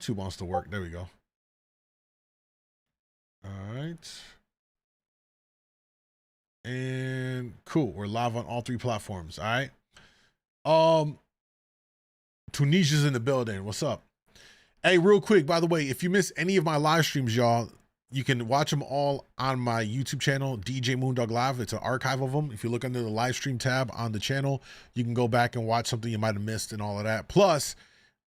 Two wants to work. There we go. All right. And cool. We're live on all three platforms. All right. Tunisia's in the building. What's up? Hey, real quick, by the way, if you miss any of my live streams, y'all, you can watch them all on my YouTube channel, djmoondawglive. It's an archive of them. If you look under the live stream tab on the channel, you can go back and watch something you might have missed and all of that. Plus,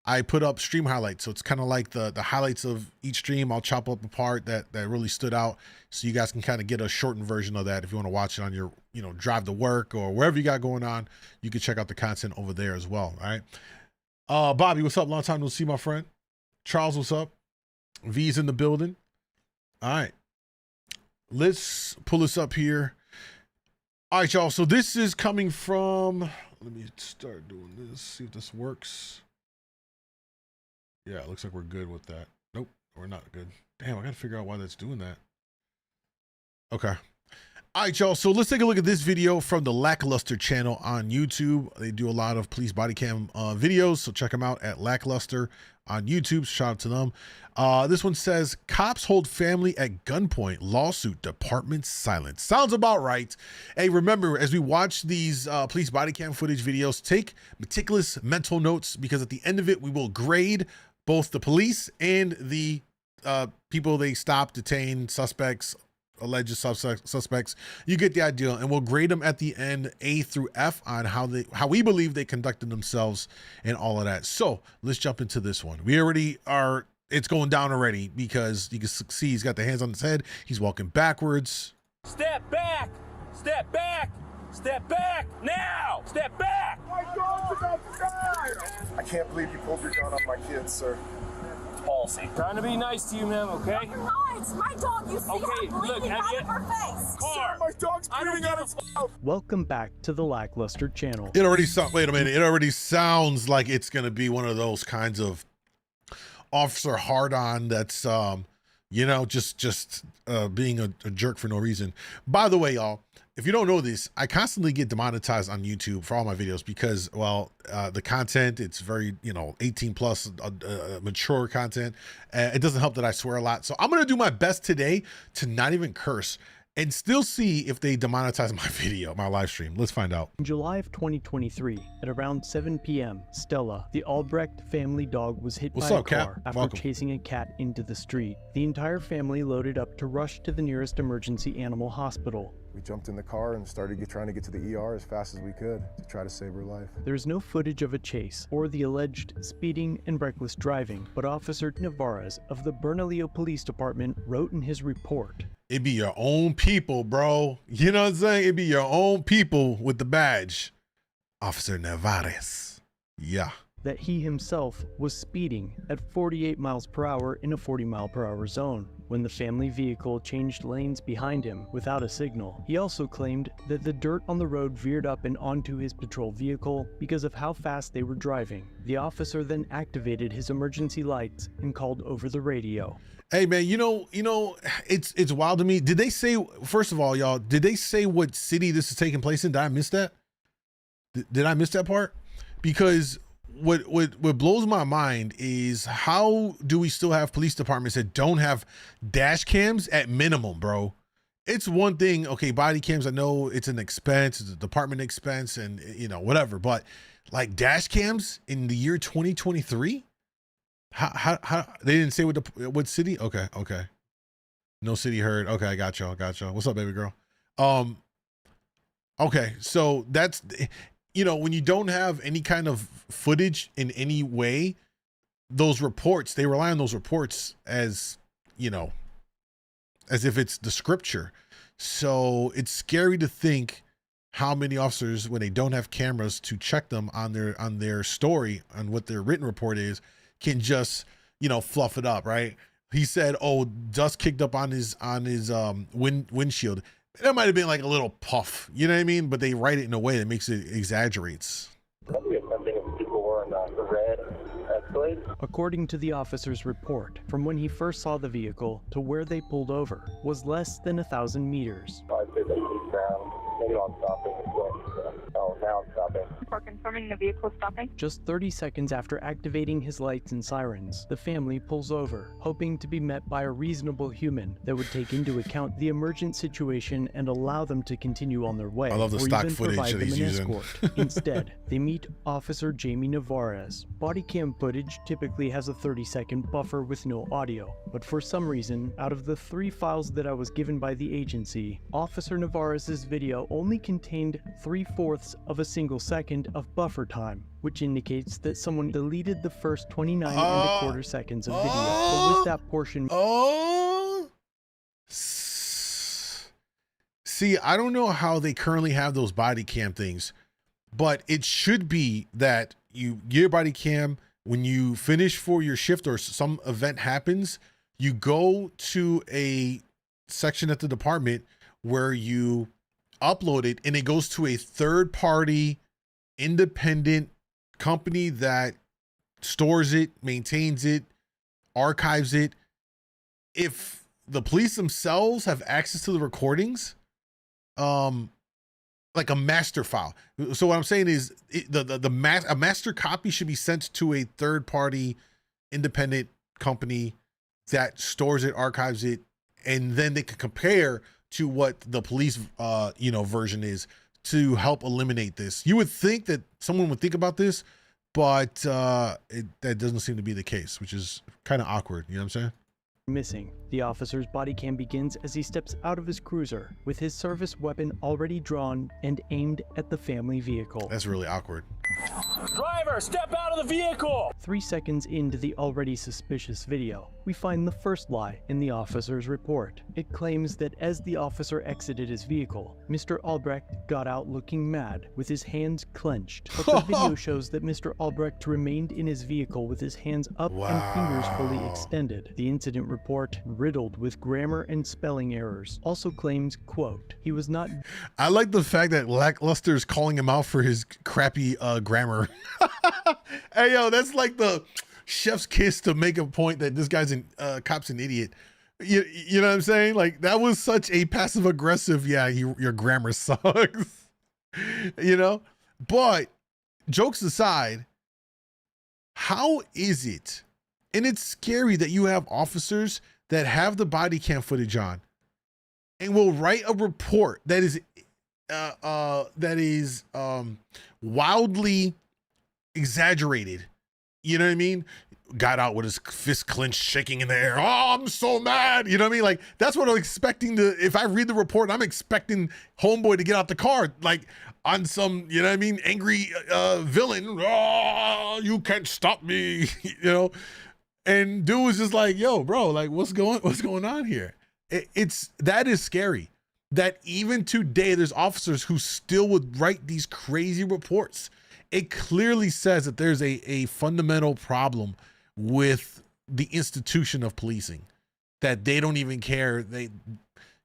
I put up stream highlights. So it's kind of like the highlights of each stream. I'll chop up a part that really stood out so you guys can kind of get a shortened version of that. If you want to watch it on your, drive to work or wherever you got going on, you can check out the content over there as well. All right. Bobby, what's up? Long time no see, my friend. Charles, what's up? V's in the building. All right, let's pull this up here. All right, y'all. So this is coming from, let me start doing this, see if this works. Yeah, it looks like we're good with that. Nope, we're not good. Damn, I gotta figure out why that's doing that. Okay. All right, y'all. So let's take a look at this video from the Lackluster channel on YouTube. They do a lot of police body cam videos, so check them out at Lackluster on YouTube. Shout out to them. This one says, cops hold family at gunpoint, lawsuit, department silent. Sounds about right. Hey, remember, as we watch these police body cam footage videos, take meticulous mental notes, because at the end of it, we will grade both the police and the people they stop, detain, suspects, alleged suspects. You get the idea, and we'll grade them at the end, A through F, on how we believe they conducted themselves and all of that. So let's jump into this one. We already are, it's going down already, because you can see he's got the hands on his head. He's walking backwards. Step back, step back, step back now, step back. My dog's about to die. I can't believe you pulled your gun on my kids, sir. Policy. Trying to be nice to you, ma'am, okay? No, it's my dog. You see Okay, her bleeding out of her face. Car. My dog's bleeding out of mouth. Welcome back to the Lackluster channel. It already wait a minute. It already sounds like it's going to be one of those kinds of officer hard-on that's, just being a jerk for no reason. By the way, y'all, if you don't know this, I constantly get demonetized on YouTube for all my videos because, well, the content, it's very, 18 plus mature content. It doesn't help that I swear a lot. So I'm going to do my best today to not even curse and still see if they demonetize my video, my live stream. Let's find out. In July of 2023, at around 7 p.m., Stella, the Albrecht family dog, was hit by a car after chasing a cat into the street. The entire family loaded up to rush to the nearest emergency animal hospital. We jumped in the car and started trying to get to the ER as fast as we could to try to save her life. There's no footage of a chase or the alleged speeding and reckless driving, but Officer Navarez of the Bernalillo Police Department wrote in his report, "It be your own people, bro. You know what I'm saying? It be your own people with the badge. Officer Navarez." Yeah. That he himself was speeding at 48 miles per hour in a 40-mile-per-hour zone when the family vehicle changed lanes behind him without a signal. He also claimed that the dirt on the road veered up and onto his patrol vehicle because of how fast they were driving. The officer then activated his emergency lights and called over the radio. Hey man, it's wild to me. Did they say, first of all, y'all, did they say what city this is taking place in? Did I miss that? Did I miss that part? Because what blows my mind is, how do we still have police departments that don't have dash cams at minimum, bro? It's one thing, okay, body cams, I know it's an expense, it's a department expense, and whatever, but like dash cams in the year 2023? How they didn't say what city? Okay. No city heard. Okay, I got y'all. What's up, baby girl? Okay, so that's, when you don't have any kind of footage in any way, those reports, they rely on those reports as if it's the scripture. So it's scary to think how many officers, when they don't have cameras to check them on their story, on what their written report is, can just, fluff it up, right? He said, oh, dust kicked up on his windshield. That might have been like a little puff, you know what I mean? But they write it in a way that makes it exaggerates. According to the officer's report, from when he first saw the vehicle to where they pulled over was less than 1,000 meters. I'd say that he's down, maybe on stopping as well. now stopping. For confirming the vehicle stopping. Just 30 seconds after activating his lights and sirens, the family pulls over, hoping to be met by a reasonable human that would take into account the emergent situation and allow them to continue on their way, I love the or stock even footage provide that them he's an using. escort. Instead, they meet Officer Jamie Navarez. Body cam footage typically has a 30-second buffer with no audio, but for some reason, out of the 3 files that I was given by the agency, Officer Navarez's video only contained 3/4 of a single second of buffer time, which indicates that someone deleted the first 29 and a quarter seconds of video. But with that portion... See, I don't know how they currently have those body cam things, but it should be that you get your body cam when you finish for your shift or some event happens, you go to a section at the department where you upload it and it goes to a third-party independent company that stores it, maintains it, archives it. If the police themselves have access to the recordings, like a master file. So what I'm saying is a master copy should be sent to a third-party independent company that stores it, archives it, and then they can compare to what the police version is to help eliminate this. You would think that someone would think about this, but that doesn't seem to be the case, which is kind of awkward. You know what I'm saying? Missing. The officer's body cam begins as he steps out of his cruiser with his service weapon already drawn and aimed at the family vehicle. That's really awkward. Driver, step out of the vehicle! 3 seconds into the already suspicious video, we find the first lie in the officer's report. It claims that as the officer exited his vehicle, Mr. Albrecht got out looking mad, with his hands clenched. But the video shows that Mr. Albrecht remained in his vehicle with his hands up and fingers fully extended. The incident report, riddled with grammar and spelling errors, also claims, quote, he was not... I like the fact that Lackluster is calling him out for his crappy grammar. Hey, yo, that's like the chef's kiss to make a point that this guy's cop's an idiot. You know what I'm saying? Like, that was such a passive aggressive, yeah, your grammar sucks. You know? But jokes aside, how is it? And it's scary that you have officers that have the body cam footage on and will write a report that is wildly exaggerated. You know what I mean? Got out with his fist clenched, shaking in the air. Oh, I'm so mad. You know what I mean? Like, that's what I'm expecting if I read the report, I'm expecting homeboy to get out the car, like on some, you know what I mean, angry villain. Oh, you can't stop me, you know? And dude was just like, yo, bro, like, what's going on here? That is scary. That even today, there's officers who still would write these crazy reports. It clearly says that there's a fundamental problem with the institution of policing, that they don't even care. They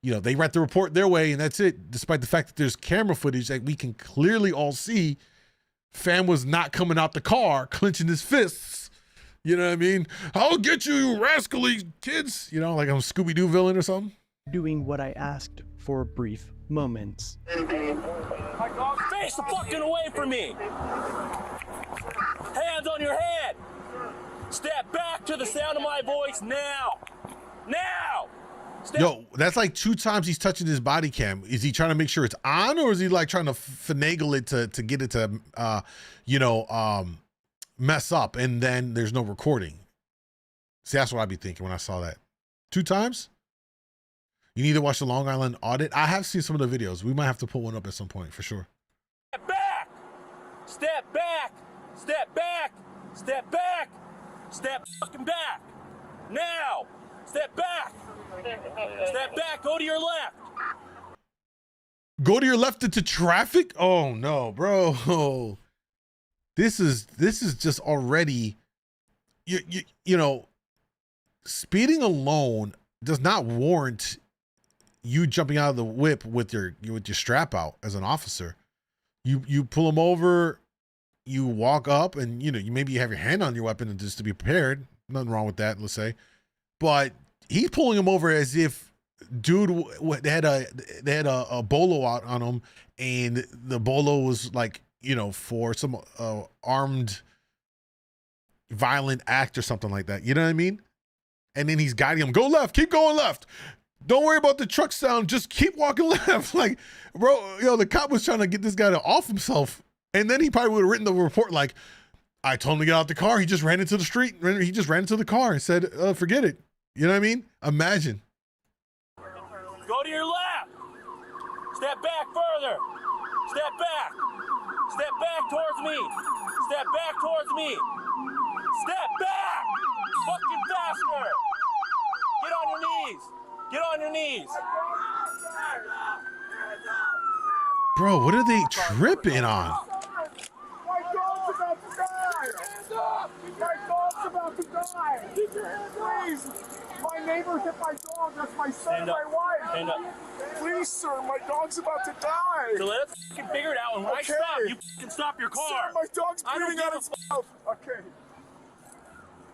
write the report their way and that's it. Despite the fact that there's camera footage that we can clearly all see, fam was not coming out the car, clenching his fists. You know what I mean? I'll get you, you rascally kids. You know, like I'm a Scooby-Doo villain or something. Doing what I asked for brief moments. Face the fucking away from me! Hands on your head! Step back to the sound of my voice now! Now! Yo, that's like 2 times he's touching his body cam. Is he trying to make sure it's on, or is he like trying to finagle it to get it to, mess up and then there's no recording? See, that's what I'd be thinking when I saw that. 2 times? You need to watch the Long Island audit. I have seen some of the videos. We might have to pull one up at some point for sure. Step back! Step back! Step back! Step back! Step fucking back! Now! Step back! Step back! Go to your left! Go to your left into traffic? Oh no, bro. This is just already, you know, speeding alone does not warrant you jumping out of the whip with your strap out as an officer. You pull him over, you walk up, and you maybe have your hand on your weapon and just to be prepared. Nothing wrong with that, let's say. But he's pulling him over as if dude they had a bolo out on him, and the bolo was like you know, for some armed violent act or something like that. You know what I mean? And then he's guiding him, go left, keep going left. Don't worry about the truck sound, just keep walking left. Like, bro, the cop was trying to get this guy to off himself. And then he probably would have written the report like, I told him to get out the car. He just ran into the street. He just ran into the car and said, forget it. You know what I mean? Imagine. Go to your left. Step back further. Step back. Step back towards me. Step back towards me. Step back. Fucking faster. Get on your knees. Get on your knees. Bro, what are they tripping on? My dog's about to die! My dog's about to die! Please! My neighbor hit my dog, that's my son and my wife! Stand up. Please, sir, my dog's about to die! So let's fucking figure it out, and when I stop, you fucking stop your car! Sir, my dog's I don't bleeding out give its a mouth! Okay.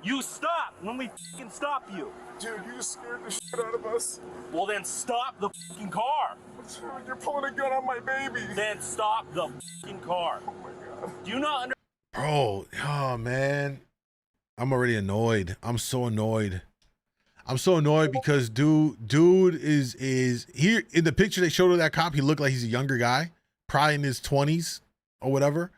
You stop when we fucking stop you. Dude, you just scared the shit out of us. Well, then stop the fucking car. Dude, you're pulling a gun on my baby! Then stop the fucking car. Oh my god. Do you not understand? Bro, oh man. I'm already annoyed. I'm so annoyed. I'm so annoyed because dude is here in the picture they showed of that cop. He looked like he's a younger guy, probably in his 20s or whatever.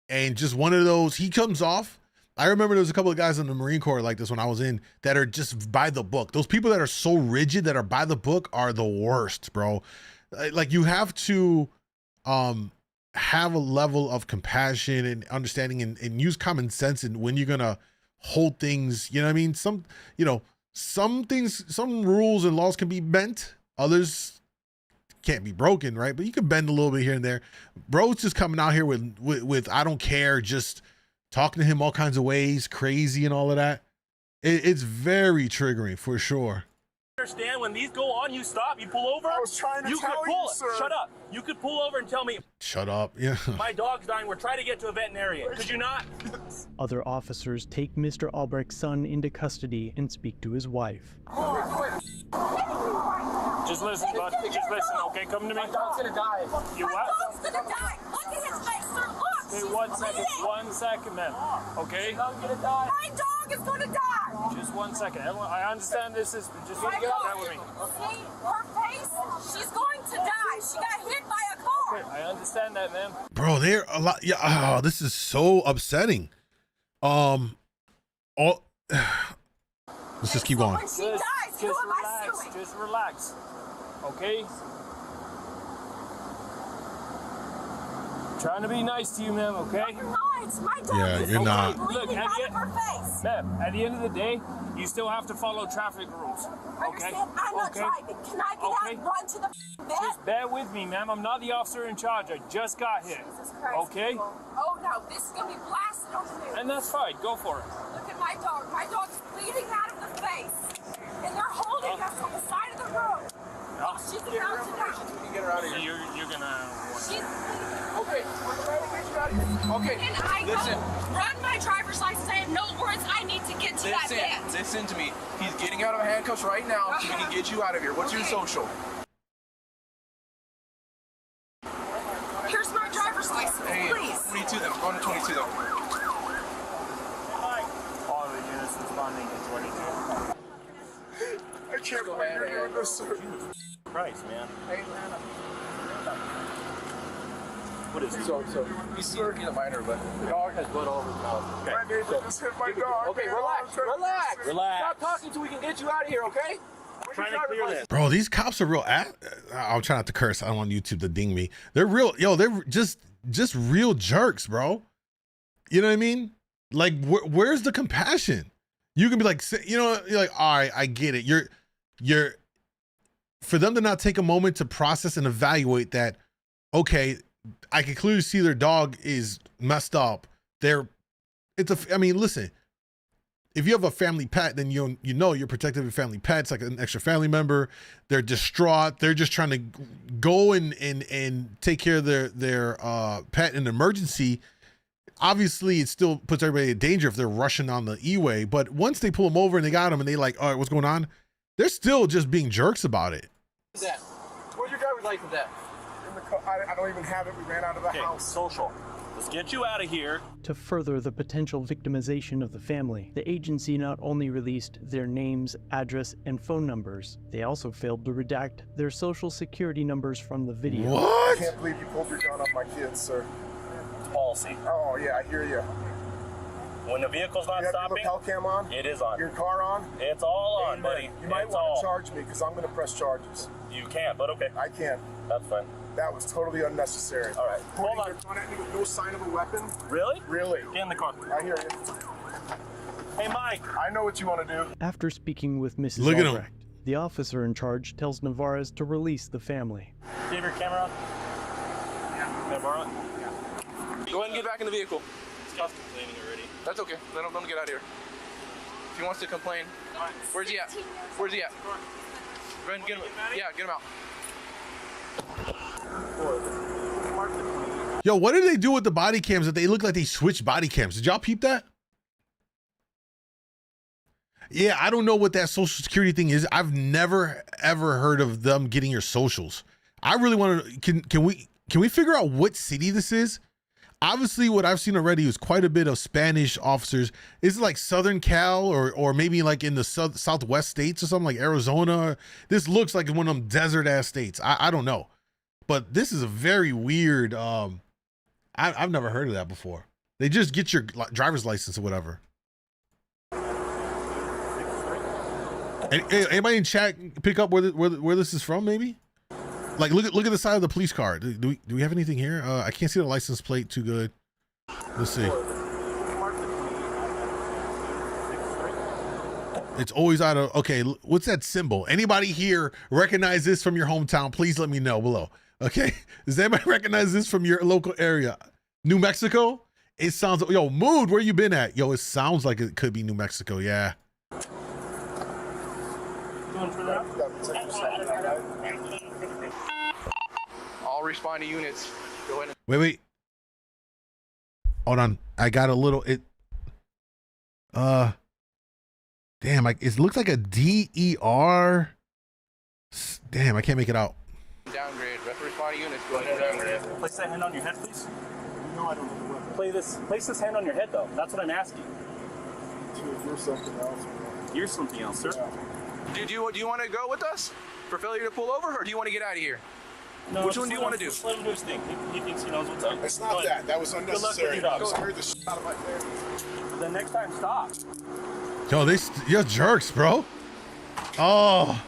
And just one of those, he comes off. I remember there was a couple of guys in the Marine Corps like this when I was in that are just by the book. Those people that are so rigid that are by the book are the worst, bro. Like you have to have a level of compassion and understanding and use common sense and when you're gonna hold things, you know what I mean? Some things, some rules and laws can be bent, others can't be broken, right? But you can bend a little bit here and there. Bro's just coming out here with I don't care, just talking to him all kinds of ways, crazy and all of that. It's very triggering for sure. Understand when these go on, you stop, you pull over. I was trying to tell you, sir. Shut up. You could pull over and tell me, Shut up. Yeah. my dog's dying. We're trying to get to a veterinarian. Could you not? Other officers take Mr. Albrecht's son into custody and speak to his wife. Just listen, bud. Just listen, okay? Come to me. My dog's gonna die. You My what? dog's gonna die. Look at his face, sir. Look. Hey, She's 1 second. bleeding. 1 second, man. Okay? My dog is gonna die. Just 1 second. I understand this is just My get out dog. there with me. See her face? She's going to die. She got hit by a car. Okay, I understand that, man. Bro, they're a lot. Yeah. Oh, this is so upsetting. Let's just keep going. When she dies, who Just am I relax. suing? Just relax. Okay? Trying to be nice to you, ma'am, okay? You're not. My dog Yeah, is you're not. bleeding Look, out of her face. Ma'am, at the end of the day, you still have to follow traffic rules. Okay? Understand? I'm not Okay? driving. Can I get out Okay. and run to the vet? Just bear with me, ma'am. I'm not the officer in charge. I just got here. Jesus Christ. Okay? Oh no, this is gonna be blasted on the news. And that's fine. Go for it. Look at my dog. My dog's bleeding out of the face. And they're holding us on the side of the road. Oh, she's about to die. Get her out of here. You're gonna. She's bleeding. Okay, we're trying to get you out of here. Okay, And I listen. go run my driver's license. I have no words. I need to get to that vet. Listen to me. He's getting out of handcuffs right now so we can get you out of here. What's your social? Here's my driver's license, Hey, please. 22 then. We're going to 22 then. All the units responding to 22. I can't believe you're doing this, sir. Christ, man. Hey, man. What is it? So he's a minor, but the dog has blood all over his mouth. Okay. My neighbor just hit my dog. Okay, relax. Relax. Stop talking till we can get you out of here, okay? Trying to clear this. Bro, these cops are real. I'll try not to curse. I don't want YouTube to ding me. They're real. Yo, they're just real jerks, bro. You know what I mean? Like, where's the compassion? You can be like, you know, you're like, all right, I get it. You're for them to not take a moment to process and evaluate that. Okay, I can clearly see their dog is messed up. I mean, listen. If you have a family pet, then you know you're protective of your family pet. It's like an extra family member. They're distraught. They're just trying to go and take care of their pet in an emergency. Obviously, it still puts everybody in danger if they're rushing on the E-way. But once they pull them over and they got them and they like, all right, what's going on? They're still just being jerks about it. Where's your driver's license at? In the car. I don't even have it. We ran out of the Okay, house. social. Let's get you out of here. To further the potential victimization of the family, the agency not only released their names, address, and phone numbers, they also failed to redact their social security numbers from the video. I can't believe you pulled your gun on my kids, sir. Policy. Oh, yeah, I hear you. When the vehicle's not You have stopping, your lapel cam on? it is on. Your car on? It's all on, Amen. buddy. You might It's want all. to charge me because I'm going to press charges. You can't, but okay. I can't. That's fine. That was totally unnecessary. All right. Hold Pointing on. your gun at me with no sign of a weapon? Really? Really? Get in the car. I hear you. Hey, Mike. I know what you want to do. After speaking with Mrs. Look at him. Albrecht, the officer in charge tells Navarez to release the family. Do you have your camera on? Yeah. Camera on? Go ahead and get back in the vehicle. Scott's complaining already. That's okay. Let him get out of here. If he wants to complain. Where's he at? Where's he at? Go ahead and get him. Yeah, get him out. Yo, what did they do with the body cams that they look like they switched body cams? Did y'all peep that? Yeah, I don't know what that social security thing is. I've never ever heard of them getting your socials. I really want to. Can we figure out what city this is? Obviously, what I've seen already is quite a bit of Spanish officers. Is it like Southern Cal or maybe like in the Southwest states or something like Arizona? This looks like one of them desert ass states. I don't know, but this is a very weird. I've never heard of that before. They just get your driver's license or whatever. And anybody in chat pick up where this is from? Maybe. Like look at the side of the police car. Do we have anything here? I can't see the license plate too good. Let's see. It's always out of. Okay, what's that symbol? Anybody here recognize this from your hometown? Please let me know below. Okay, does anybody recognize this from your local area? New Mexico? It sounds. Yo, Mood, where you been at? Yo, it sounds like it could be New Mexico. Yeah. I'll respond to units. Go ahead. Wait. Hold on. I got a little. Damn. It looks like a DER. Damn, I can't make it out. Downgrade. Respond to units. Go ahead and downgrade. Place that hand on your head, please. No, I don't have the weapon. Place this hand on your head, though. That's what I'm asking. You're something else. You're something else, sir. Do you want to go with us for failure to pull over, or do you want to get out of here? No, Which one do you want to do? Just let him do his thing. He thinks he knows what's up. It's not that. That was unnecessary. Good luck with You your dog. scared the shit out of my family. The next time, stop. Yo, you're jerks, bro. Oh.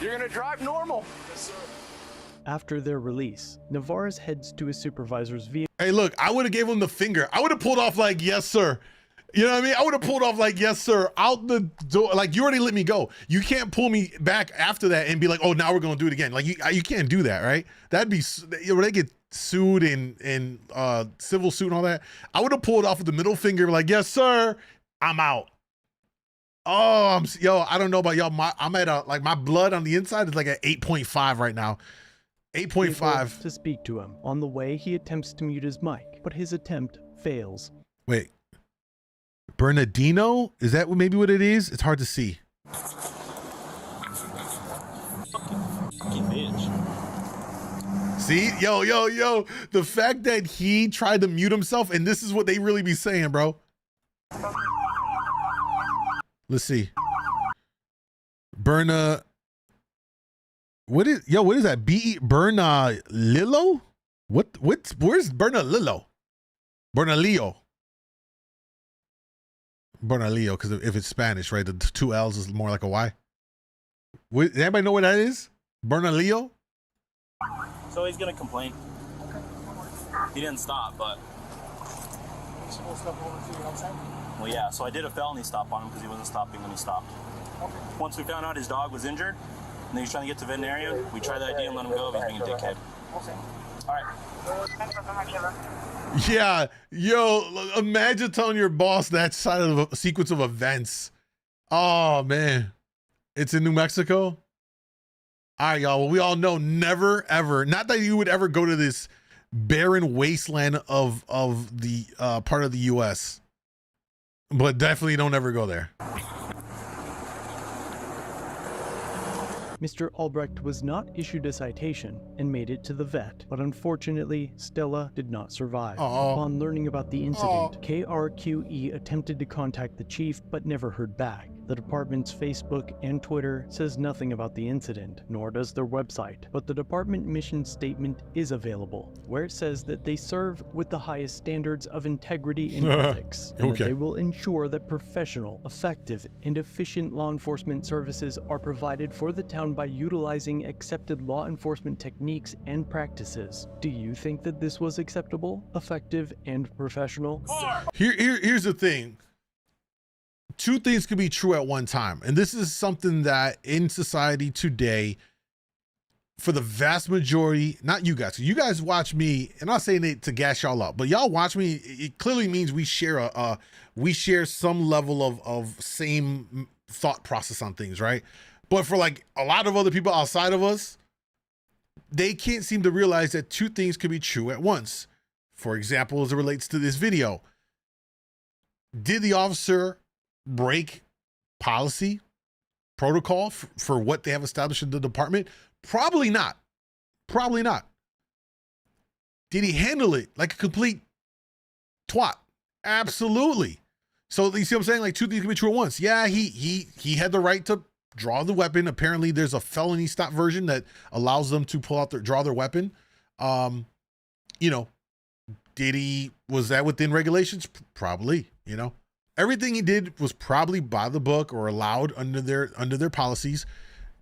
You're gonna drive normal. After their release, Navarez heads to his supervisor's vehicle. Hey, look, I would have gave him the finger. I would have pulled off like, yes, sir. You know what I mean? I would have pulled off like, yes, sir, out the door. Like, you already let me go. You can't pull me back after that and be like, oh, now we're going to do it again. Like, you can't do that, right? That'd be, they get sued in civil suit and all that. I would have pulled off with the middle finger, like, yes, sir, I'm out. Oh, I don't know about y'all. I'm at like my blood on the inside is like at 8.5 right now. 8.5. To speak to him. On the way, he attempts to mute his mic, but his attempt fails. Wait. Bernardino? Is that maybe what it is? It's hard to see. Fucking bitch. See? Yo. The fact that he tried to mute himself, and this is what they really be saying, bro. Let's see. What is that? Bernalillo? Where's Bernalillo? Bernalillo, because if it's Spanish, right? The two L's is more like a Y. Does anybody know what that is? Bernalillo? So he's gonna complain. He didn't stop, but. Well, yeah, so I did a felony stop on him because he wasn't stopping when he stopped. Okay. Once we found out his dog was injured, and he was trying to get to veterinarian, we tried that idea and let him go if he's being a dickhead. Okay. All right. Yeah, yo, imagine telling your boss that side of a sequence of events. Oh, man. It's in New Mexico? All right, y'all. Well, we all know never, ever, not that you would ever go to this barren wasteland of the part of the U.S., but definitely don't ever go there. Mr. Albrecht was not issued a citation and made it to the vet, but unfortunately, Stella did not survive. Uh-oh. Upon learning about the incident, KRQE attempted to contact the chief but never heard back. The department's Facebook and Twitter says nothing about the incident, nor does their website, but the department mission statement is available, where it says that they serve with the highest standards of integrity and ethics, and that they will ensure that professional, effective, and efficient law enforcement services are provided for the town by utilizing accepted law enforcement techniques and practices. Do you think that this was acceptable, effective, and professional? Here's the thing. Two things could be true at one time. And this is something that in society today, for the vast majority, not you guys watch me, and I'm not saying it to gas y'all up, but y'all watch me, it clearly means we share some level of same thought process on things, right? But for like a lot of other people outside of us, they can't seem to realize that two things could be true at once. For example, as it relates to this video, did the officer break policy, protocol for what they have established in the department? Probably not. Probably not. Did he handle it like a complete twat? Absolutely. So you see what I'm saying? Like two things can be true at once. Yeah, he had the right to draw the weapon. Apparently there's a felony stop version that allows them to draw their weapon. You know, was that within regulations? Probably, you know. Everything he did was probably by the book or allowed under their policies,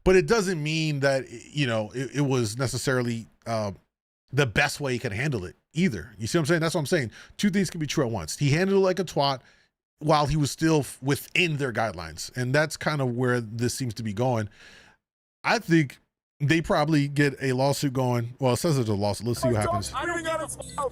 but it doesn't mean that, you know, it was necessarily the best way he could handle it either. You see what I'm saying? That's what I'm saying. Two things can be true at once. He handled it like a twat while he was still within their guidelines. And that's kind of where this seems to be going. I think they probably get a lawsuit going. Well, it says there's a lawsuit. Let's see what happens.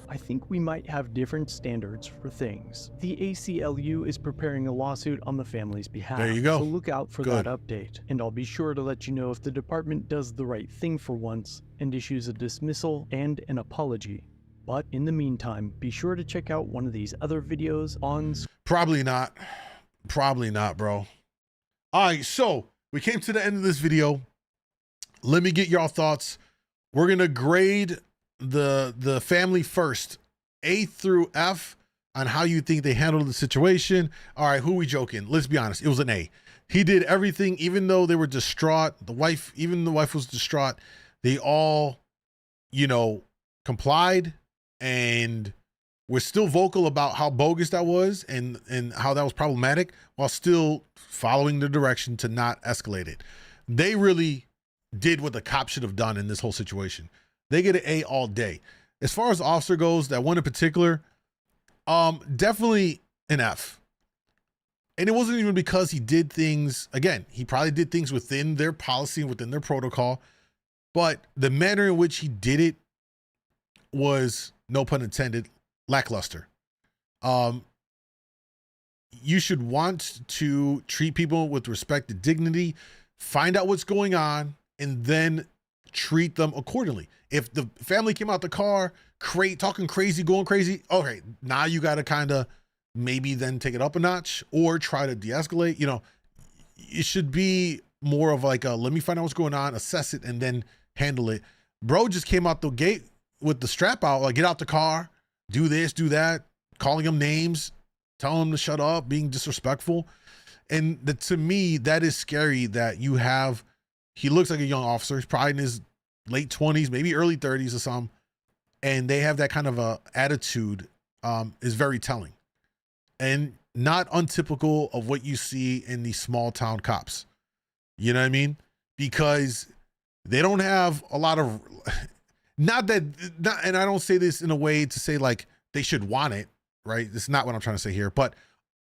I think we might have different standards for things. The ACLU is preparing a lawsuit on the family's behalf. There you go. So look out for that update. And I'll be sure to let you know if the department does the right thing for once and issues a dismissal and an apology. But in the meantime, be sure to check out one of these other videos on... Probably not. Probably not, bro. All right, so we came to the end of this video. Let me get y'all thoughts. We're gonna grade the family first, A through F, on how you think they handled the situation. All right, who we joking? Let's be honest. It was an A. He did everything, even though they were distraught. Even the wife was distraught. They all, you know, complied and were still vocal about how bogus that was and how that was problematic, while still following the direction to not escalate it. They really did what the cop should have done in this whole situation. They get an A all day. As far as the officer goes, that one in particular, definitely an F. And it wasn't even because he did things, again, he probably did things within their policy, within their protocol, but the manner in which he did it was, no pun intended, lackluster. You should want to treat people with respect and dignity, find out what's going on, and then treat them accordingly. If the family came out the car, talking crazy, going crazy, okay, now you got to kind of maybe then take it up a notch or try to de-escalate. You know, it should be more of like let me find out what's going on, assess it, and then handle it. Bro just came out the gate with the strap out, like, get out the car, do this, do that, calling them names, telling them to shut up, being disrespectful. And to me, that is scary that you have, he looks like a young officer. He's probably in his late 20s, maybe early 30s or something. And they have that kind of a attitude is very telling and not untypical of what you see in these small town cops. You know what I mean? Because they don't have a lot of, and I don't say this in a way to say like they should want it, right? It's not what I'm trying to say here, but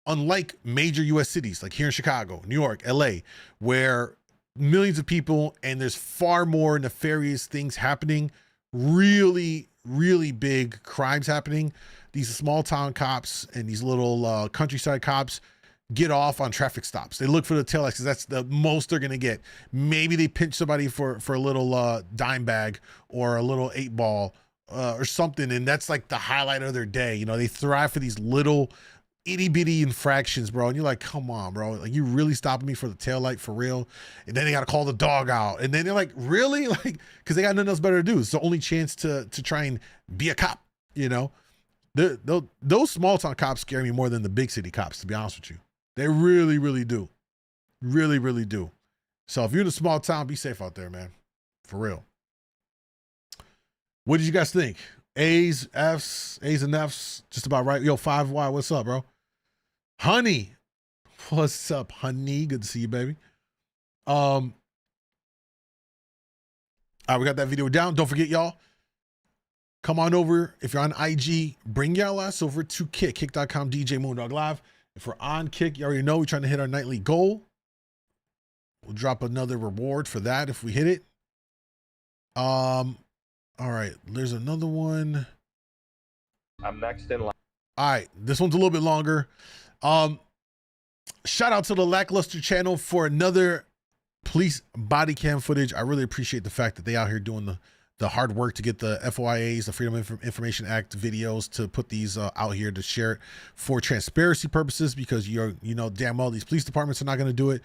unlike major US cities, like here in Chicago, New York, LA, where millions of people and there's far more nefarious things happening, really, really big crimes happening, these small town cops and these little countryside cops get off on traffic stops. They look for the taillights because that's the most they're gonna get. Maybe they pinch somebody for a little dime bag or a little 8-ball or something, and that's like the highlight of their day. You know, they thrive for these little itty bitty infractions, bro. And you're like, come on, bro. Like, you really stopping me for the taillight for real? And then they got to call the dog out. And then they're like, really? Like, because they got nothing else better to do. It's the only chance to try and be a cop, you know? Those small town cops scare me more than the big city cops, to be honest with you. They really, really do. Really, really do. So if you're in a small town, be safe out there, man. For real. What did you guys think? A's, F's, A's and F's, just about right. Yo, 5Y, what's up, bro? Honey, what's up, honey? Good to see you, baby. All right, we got that video down. Don't forget, y'all, come on over. If you're on IG, bring y'all ass over to kick.com, djmoondawglive. If we're on Kick, you already know we're trying to hit our nightly goal. We'll drop another reward for that if we hit it. All right, there's another one. I'm next in line. All right, this one's a little bit longer. Shout out to the Lackluster channel for another police body cam footage. I really appreciate the fact that they out here doing the hard work to get the FOIAs, the Freedom of Information Act videos, to put these out here to share it for transparency purposes, because you know damn well these police departments are not going to do it.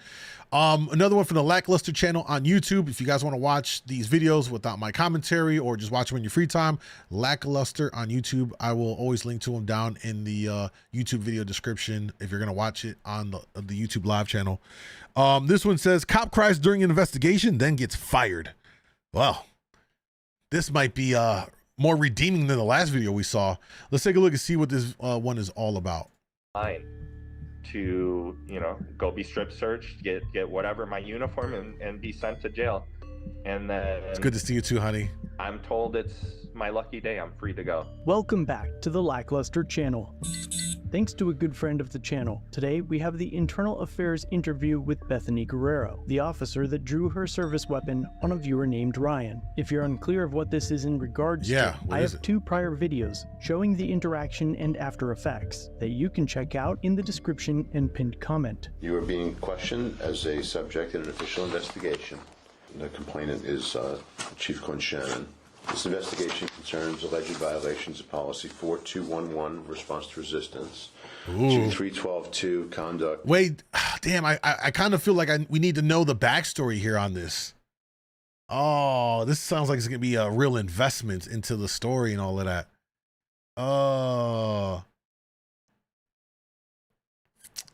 Another one from the Lackluster channel on YouTube. If you guys want to watch these videos without my commentary or just watch them in your free time, Lackluster on YouTube. I will always link to them down in the YouTube video description if you're going to watch it on the YouTube live channel. This one says, cop cries during an investigation, then gets fired. Well, this might be more redeeming than the last video we saw. Let's take a look and see what this one is all about. Line to, you know, go be strip searched, get whatever, my uniform, and be sent to jail. And then it's good to see you too, honey. I'm told it's my lucky day. I'm free to go. Welcome back to the Lackluster channel. Thanks to a good friend of the channel, today we have the Internal Affairs interview with Bethany Guerrero, the officer that drew her service weapon on a viewer named Ryan. If you're unclear of what this is in regards to, I have 2 prior videos showing the interaction and after effects that you can check out in the description and pinned comment. You are being questioned as a subject in an official investigation. The complainant is Chief Quinn Shannon. This investigation concerns alleged violations of Policy 4211, response to resistance, 23122, conduct. Wait, damn, I kind of feel like we need to know the backstory here on this. Oh, this sounds like it's going to be a real investment into the story and all of that.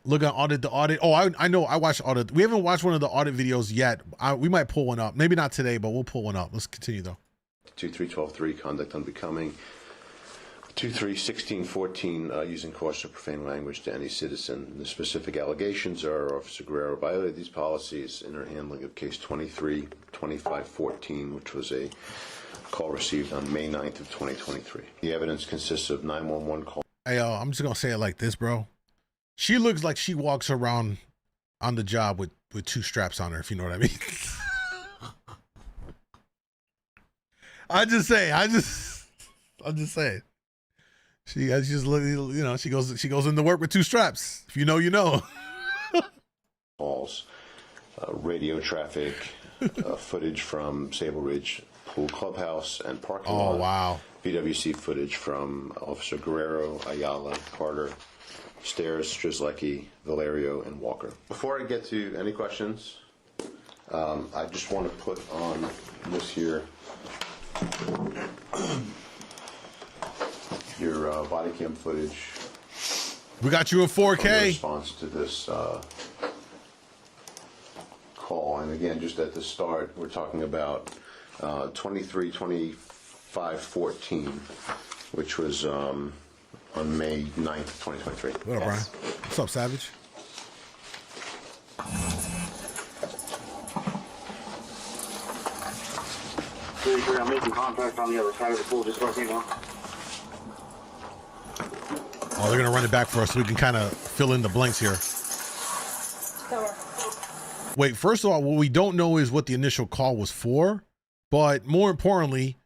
Look at audit the audit. Oh, I know. I watched audit. We haven't watched one of the audit videos yet. We might pull one up. Maybe not today, but we'll pull one up. Let's continue though. 23123, conduct unbecoming. 231614, using coarse or profane language to any citizen. The specific allegations are Officer Guerrero violated these policies in her handling of case 232514, which was a call received on May 9th of 2023. The evidence consists of 911 calls. Hey, I'm just gonna say it like this, bro. She looks like she walks around on the job with 2 straps on her, if you know what I mean. I'm just saying. She just look, you know, she goes into work with 2 straps. If you know, you know. Calls, radio traffic, footage from Sable Ridge Pool Clubhouse and parking lot. Oh wow. BWC footage from Officer Guerrero, Ayala, Carter, Stairs, Strzelecki, Valerio, and Walker. Before I get to any questions, I just want to put on this here. Your body cam footage. We got you in 4K. In response to this call, and again, just at the start, we're talking about 232514, which was on May 9th, 2023. What up, Brian? What's up, Savage? I'm making contact on the other side of the pool, just so you know. Oh, they're gonna run it back for us so we can kind of fill in the blanks here. Wait, first of all, what we don't know is what the initial call was for, but more importantly,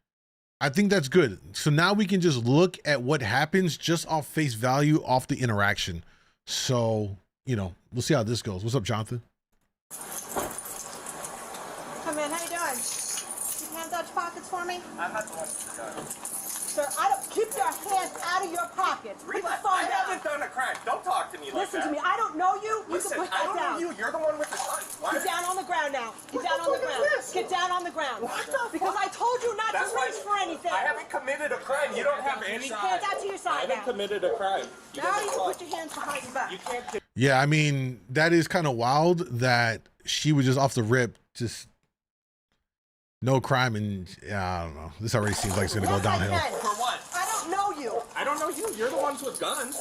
I think that's good. So now we can just look at what happens just off face value, off the interaction. So, you know, we'll see how this goes. What's up, Jonathan? Come in, how you doing? You hands out your pockets for me? I'm not the one. sir. I don't keep your hands out of your pockets. Put the phone I down. haven't done a crime. Don't talk to me like Listen that. to me. I don't know you. Listen, you can put I that don't down. know you. You're the one with the gun. Why? Get down on the ground now. Get down on the ground. Get down on the ground. What the Because I told you not That's to reach for anything. I haven't committed a crime. You don't have any. Hands out to your I side haven't now. committed a crime. Now you can put your hands behind your back. You can't. Yeah, I mean, that is kind of wild that she was just off the rip, just no crime, and I don't know. This already seems like it's gonna go downhill. For what? I don't know you. I don't know you. You're the ones with guns.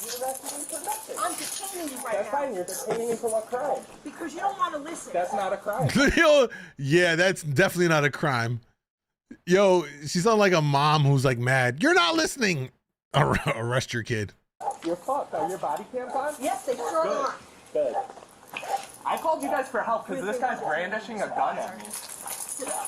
I'm detaining you right That's now. fine. You're detaining me for what crime? Because you don't want to listen. That's not a crime. Yo, yeah, that's definitely not a crime. Yo, she sounds like a mom who's like mad. You're not listening. Arrest your kid. You're fucked. Are your body cams on? Yes, they sure are. Good. I called you guys for help because this guy's brandishing a gun at me. Sit down.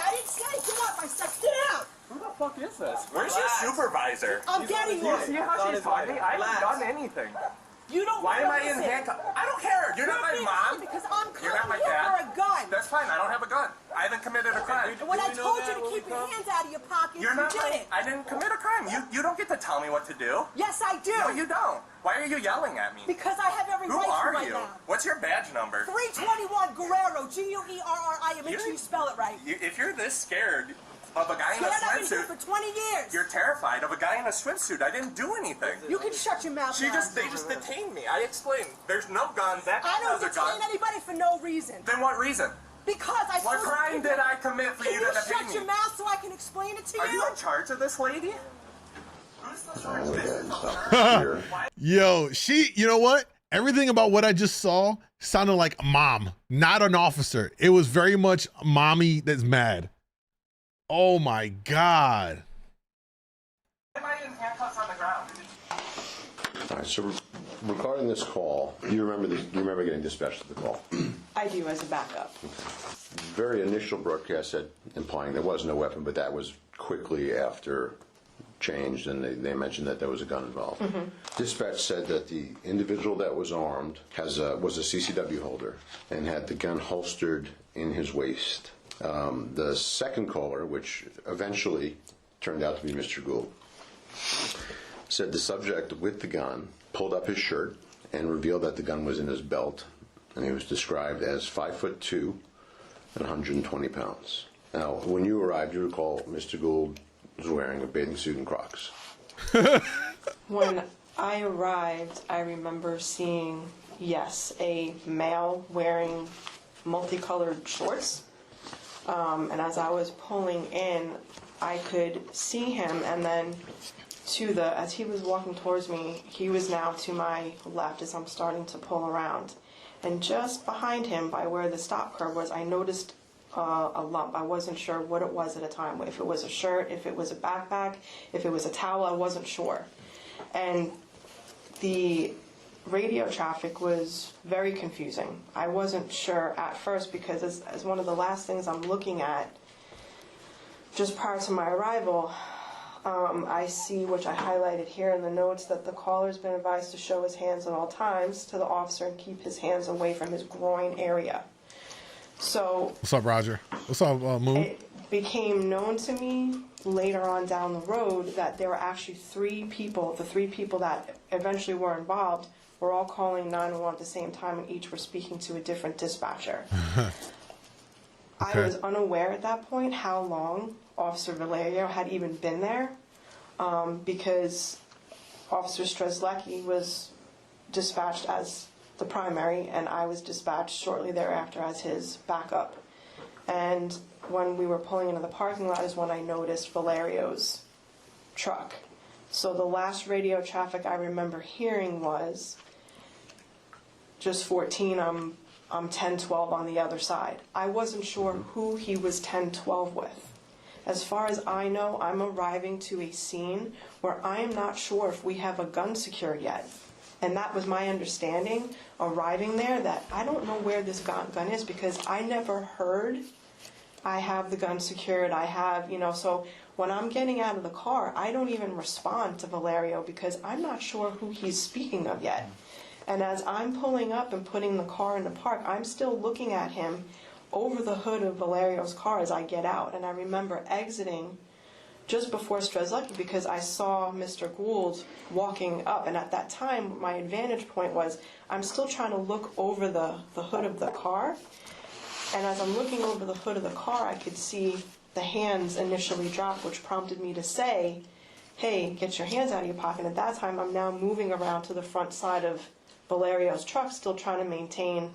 I didn't say get up. I said sit down. Who the fuck is this? Where's your supervisor? I'm getting Do you one. see how she's fighting? I haven't done anything. You don't Why am wanna I in listen. handcuffs? I don't care. You're not my mom. Because I'm You're not coming my here dad. for a gun. That's fine. I don't have a gun. I haven't committed a crime. And when I told you to keep your hands out of your pockets, You're you not did my, it. I didn't commit a crime. You don't get to tell me what to do. Yes, I do. No, you don't. Why are you yelling at me? Because I have every Who right to are right you? now. What's your badge number? 321 Guerrero, Guerri. Make sure you spell it right. If you're this scared of a guy in a Scared, I've been here swimsuit, for 20 years. you're terrified of a guy in a swimsuit. I didn't do anything. You can shut your mouth now. They just detained me. I explained. There's no gun. That I guy don't has a gun. detain anybody for no reason. Then what reason? Because I What told you crime to- did I commit for Can you you to detain shut me? your mouth so I can explain it to Are you in charge of this lady? Who's the Here. Yo, you know what? Everything about what I just saw sounded like mom, not an officer. It was very much mommy that's mad. Oh my God. Why am I in handcuffs on the ground? All right, so regarding this call, you remember getting dispatched to the call? I do, as a backup. Very initial broadcast said, implying there was no weapon, but that was quickly after changed, and they mentioned that there was a gun involved. Dispatch said that the individual that was armed was a CCW holder and had the gun holstered in his waist. The second caller, which eventually turned out to be Mr. Gould, said the subject with the gun pulled up his shirt and revealed that the gun was in his belt, and he was described as 5'2" and 120 pounds. Now, when you arrived, you recall Mr. Gould was wearing a bathing suit and Crocs. When I arrived, I remember seeing, yes, a male wearing multicolored shorts. And as I was pulling in, I could see him, and then as he was walking towards me, he was now to my left as I'm starting to pull around. And just behind him, by where the stop curb was, I noticed a lump. I wasn't sure what it was at a time. If it was a shirt, if it was a backpack, if it was a towel, I wasn't sure. And the radio traffic was very confusing. I wasn't sure at first because as one of the last things I'm looking at, just prior to my arrival, I see, which I highlighted here in the notes, that the caller's been advised to show his hands at all times to the officer and keep his hands away from his groin area. So What's up, Roger? What's up, Moon? it became known to me later on down the road that there were actually three people. The three people that eventually were involved were all calling 911 at the same time, and each were speaking to a different dispatcher. I was unaware at that point how long Officer Valerio had even been there, because Officer Strzelecki was dispatched as the primary, and I was dispatched shortly thereafter as his backup. And when we were pulling into the parking lot is when I noticed Valerio's truck. So the last radio traffic I remember hearing was just 14, I'm 10-12 on the other side. I wasn't sure who he was 10-12 with. As far as I know, I'm arriving to a scene where I am not sure if we have a gun secured yet. And that was my understanding, arriving there, that I don't know where this gun is, because I never heard I have the gun secured, I have, so when I'm getting out of the car, I don't even respond to Valerio because I'm not sure who he's speaking of yet. And as I'm pulling up and putting the car into park, I'm still looking at him over the hood of Valerio's car as I get out. And I remember exiting just before Strzelecki because I saw Mr. Gould walking up. And at that time, my advantage point was I'm still trying to look over the hood of the car. And as I'm looking over the hood of the car, I could see the hands initially drop, which prompted me to say, hey, get your hands out of your pocket. At that time, I'm now moving around to the front side of Valerio's truck, still trying to maintain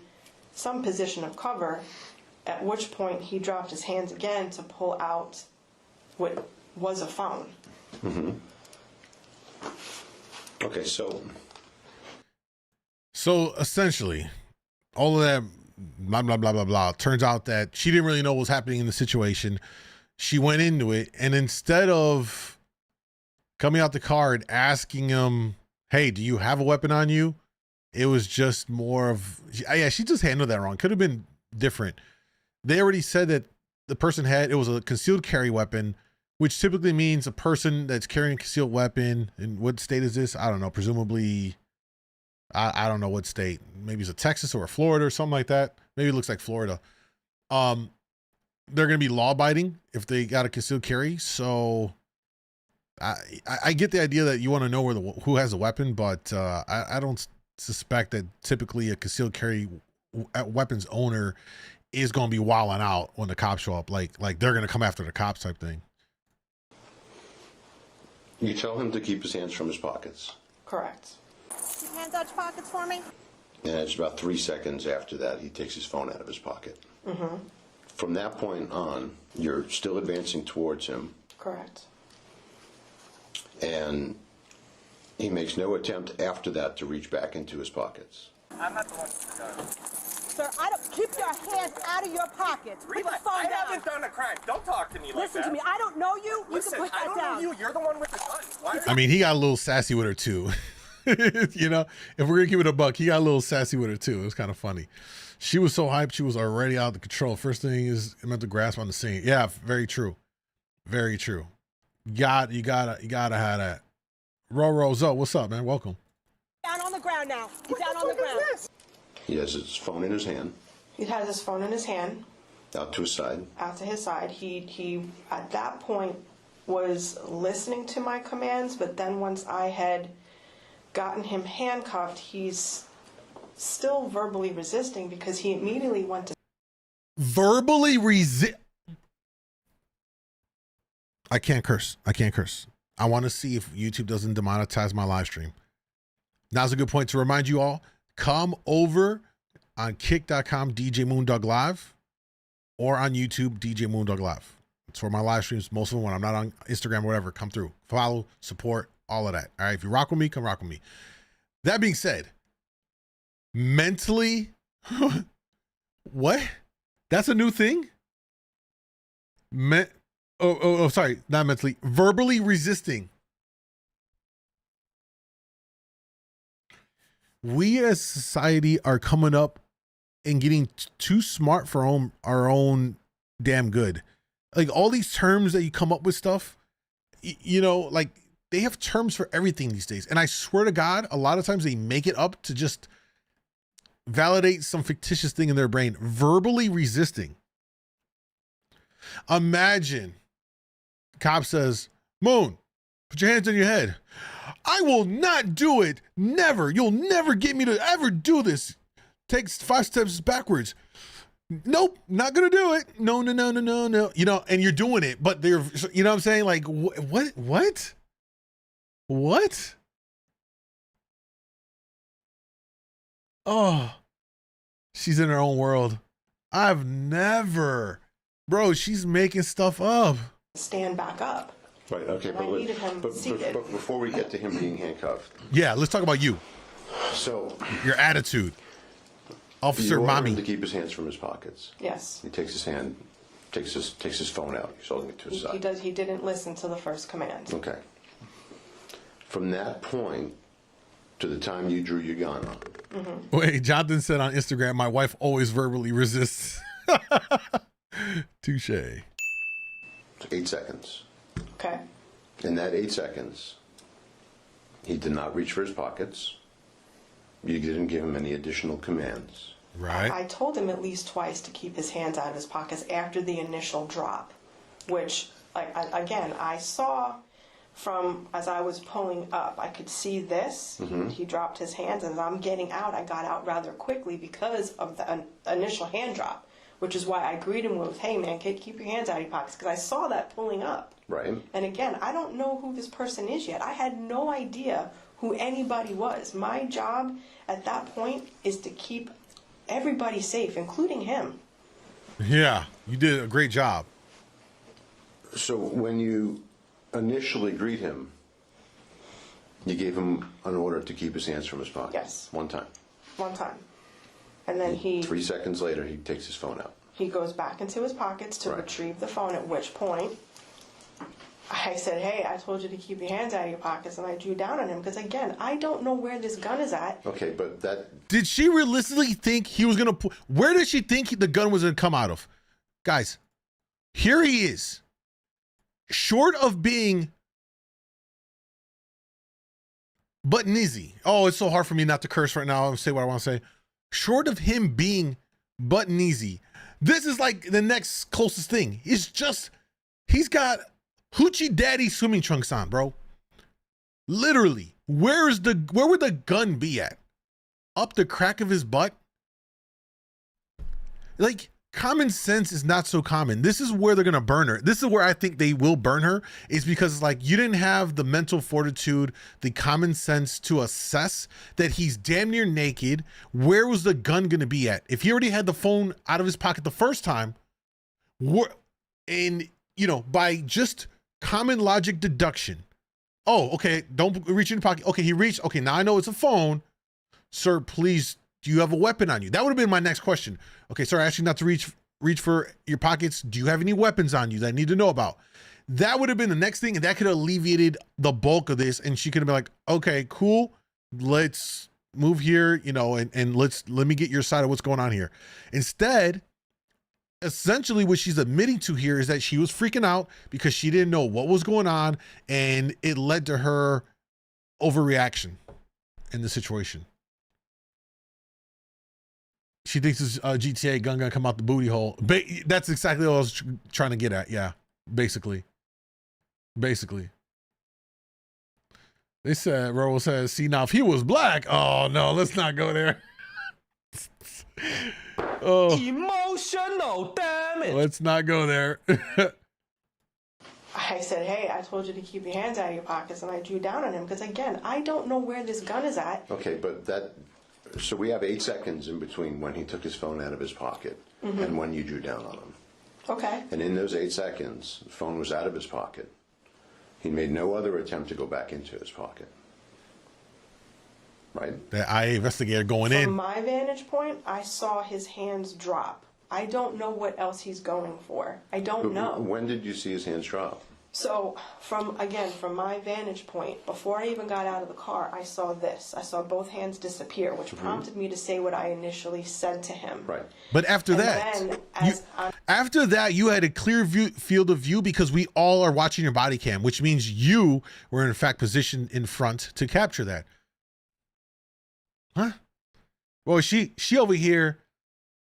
some position of cover, at which point he dropped his hands again to pull out what was a phone. Mm-hmm. Okay, so essentially, all of that blah, blah, blah, blah, blah. Turns out that she didn't really know what was happening in the situation. She went into it, and instead of coming out the car and asking him, hey, do you have a weapon on you? It was just more of, yeah, she just handled that wrong. Could have been different. They already said that the person it was a concealed carry weapon, which typically means a person that's carrying a concealed weapon. In what state is this? I don't know. Presumably, I don't know what state. Maybe it's a Texas or a Florida or something like that. Maybe it looks like Florida. They're going to be law abiding if they got a concealed carry. So I get the idea that you want to know who has a weapon, but I don't suspect that typically a concealed carry weapons owner is going to be wilding out when the cops show up. Like they're going to come after the cops type thing. you tell him to keep his hands from his pockets. Correct. Keep hands out your pockets for me. And it's about 3 seconds after that, he takes his phone out of his pocket. Mm-hmm. From that point on, you're still advancing towards him. Correct. And he makes no attempt after that to reach back into his pockets. I'm not the one with the gun. Sir, I don't keep your hands out of your pockets. Put the phone I down. haven't done a crime. Don't talk to me like that. Listen to me. I don't know you. Listen, you can put I that don't down. know you. You're the one with the gun. Why I mean, he got a little sassy with her too. You know, if we're gonna keep it a buck, he got a little sassy with her too. It was kind of funny. She was so hyped, she was already out of control. First thing is meant to grasp on the scene. Yeah, very true. Very true. You gotta have that. Rose up. What's up, man? Welcome. Down on the ground now. Get down on the ground. He has his phone in his hand. He has his phone in his hand. Out to his side. Out to his side. He at that point was listening to my commands, but then once I had gotten him handcuffed, he's still verbally resisting because he immediately went to verbally resist. I can't curse. I want to see if YouTube doesn't demonetize my live stream. Now's a good point to remind you all, come over on kick.com djmoondawglive or on YouTube djmoondawglive. It's for my live streams, most of them when I'm not on Instagram or whatever. Come through, follow, support, all of that. All right, if you rock with me, come rock with me. That being said, mentally, what? That's a new thing? Sorry, not mentally, verbally resisting. We as society are coming up and getting too smart for our own damn good. Like all these terms that you come up with stuff, you know, like they have terms for everything these days. And I swear to God, a lot of times they make it up to just validate some fictitious thing in their brain. Verbally resisting. Imagine cop says, Moon, put your hands on your head. I will not do it. Never. You'll never get me to ever do this. Takes 5 steps backwards. Nope, not gonna do it. No. You know, and you're doing it, but they're, you know what I'm saying? Like, what? Oh, she's in her own world. I've never, bro, she's making stuff up. stand back up. Right, okay, And I needed him seated. but before we get to him being handcuffed. Yeah, let's talk about you. So, your attitude. Officer you order Mommy. him to keep his hands from his pockets. Yes. He takes his hand, takes his phone out. He's holding it to his side. He didn't listen to the first command. Okay. From that point to the time you drew your gun on. Mm-hmm. Wait, Jonathan said on Instagram, my wife always verbally resists. Touche. 8 seconds. Okay. In that 8 seconds, he did not reach for his pockets. You didn't give him any additional commands. Right. I told him at least twice to keep his hands out of his pockets after the initial drop, which, again, I saw from as I was pulling up. I could see this. He dropped his hands, and as I'm getting out, I got out rather quickly because of the initial hand drop, which is why I greeted him with, "Hey, man, keep your hands out of your pockets," because I saw that pulling up. Right. And again, I don't know who this person is yet. I had no idea who anybody was. My job at that point is to keep everybody safe, including him. Yeah, you did a great job. So when you initially greet him, you gave him an order to keep his hands from his pocket? Yes. One time? One time. And then he 3 seconds later, he takes his phone out. He goes back into his pockets to retrieve the phone, at which point I said, "Hey, I told you to keep your hands out of your pockets," and I drew down on him because, again, I don't know where this gun is at. Okay, but that... Did she realistically think he was going to... Where did she think the gun was going to come out of? Guys, here he is. Short of being butt nizzy. Oh, it's so hard for me not to curse right now and say what I want to say. Short of him being butt nizzy, this is like the next closest thing. It's just, he's got hoochie daddy swimming trunks on, bro. Literally. Where would the gun be at? Up the crack of his butt? Like, common sense is not so common. This is where they're going to burn her. This is where I think they will burn her, is because, like, you didn't have the mental fortitude, the common sense to assess that he's damn near naked. Where was the gun going to be at? If he already had the phone out of his pocket the first time, and, you know, by just common logic deduction, oh, okay, don't reach in your pocket. Okay, he reached. Okay, now I know it's a phone. Sir, please, do you have a weapon on you? That would have been my next question. Okay, sir, I asked you not to reach for your pockets. Do you have any weapons on you that I need to know about? That would have been the next thing, and that could have alleviated the bulk of this, and she could have been like, okay, cool, let's move here, you know, and let me get your side of what's going on here. Instead, essentially what she's admitting to here is that she was freaking out because she didn't know what was going on, and it led to her overreaction in the situation. She thinks this GTA gun gonna come out the booty hole. That's exactly what I was trying to get at. Yeah, basically. They said, Roll says, see, now if he was black, oh no, let's not go there. Oh, emotional damage. Let's not go there. I said, "Hey, I told you to keep your hands out of your pockets," and I drew down on him because, again, I don't know where this gun is at. Okay, but so we have 8 seconds in between when he took his phone out of his pocket and when you drew down on him. Okay. And in those 8 seconds, the phone was out of his pocket. He made no other attempt to go back into his pocket. Right? The IA investigator going in. From my vantage point, I saw his hands drop. I don't know what else he's going for. I don't know. When did you see his hands drop? So, from my vantage point, before I even got out of the car, I saw this. I saw both hands disappear, which prompted me to say what I initially said to him. Right. But after that, you had a clear field of view because we all are watching your body cam, which means you were in fact positioned in front to capture that. Huh? Well, she over here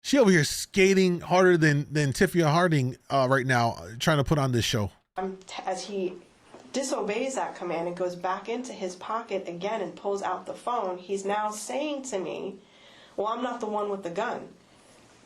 skating harder than Tiffany Harding right now, trying to put on this show. As he disobeys that command and goes back into his pocket again and pulls out the phone, he's now saying to me, "Well, I'm not the one with the gun.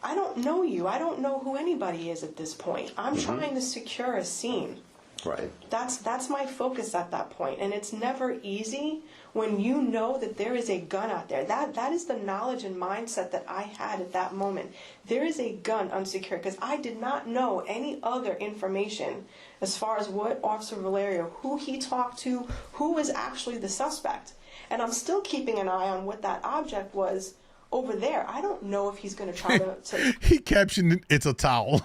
I don't know you. I don't know who anybody is at this point. I'm trying to secure a scene." Right. That's my focus at that point, and it's never easy when you know that there is a gun out there. That is the knowledge and mindset that I had at that moment. There is a gun unsecured because I did not know any other information as far as what Officer Valerio, who he talked to, who was actually the suspect. And I'm still keeping an eye on what that object was over there. I don't know if he's going to try to... He captioned it, "It's a towel."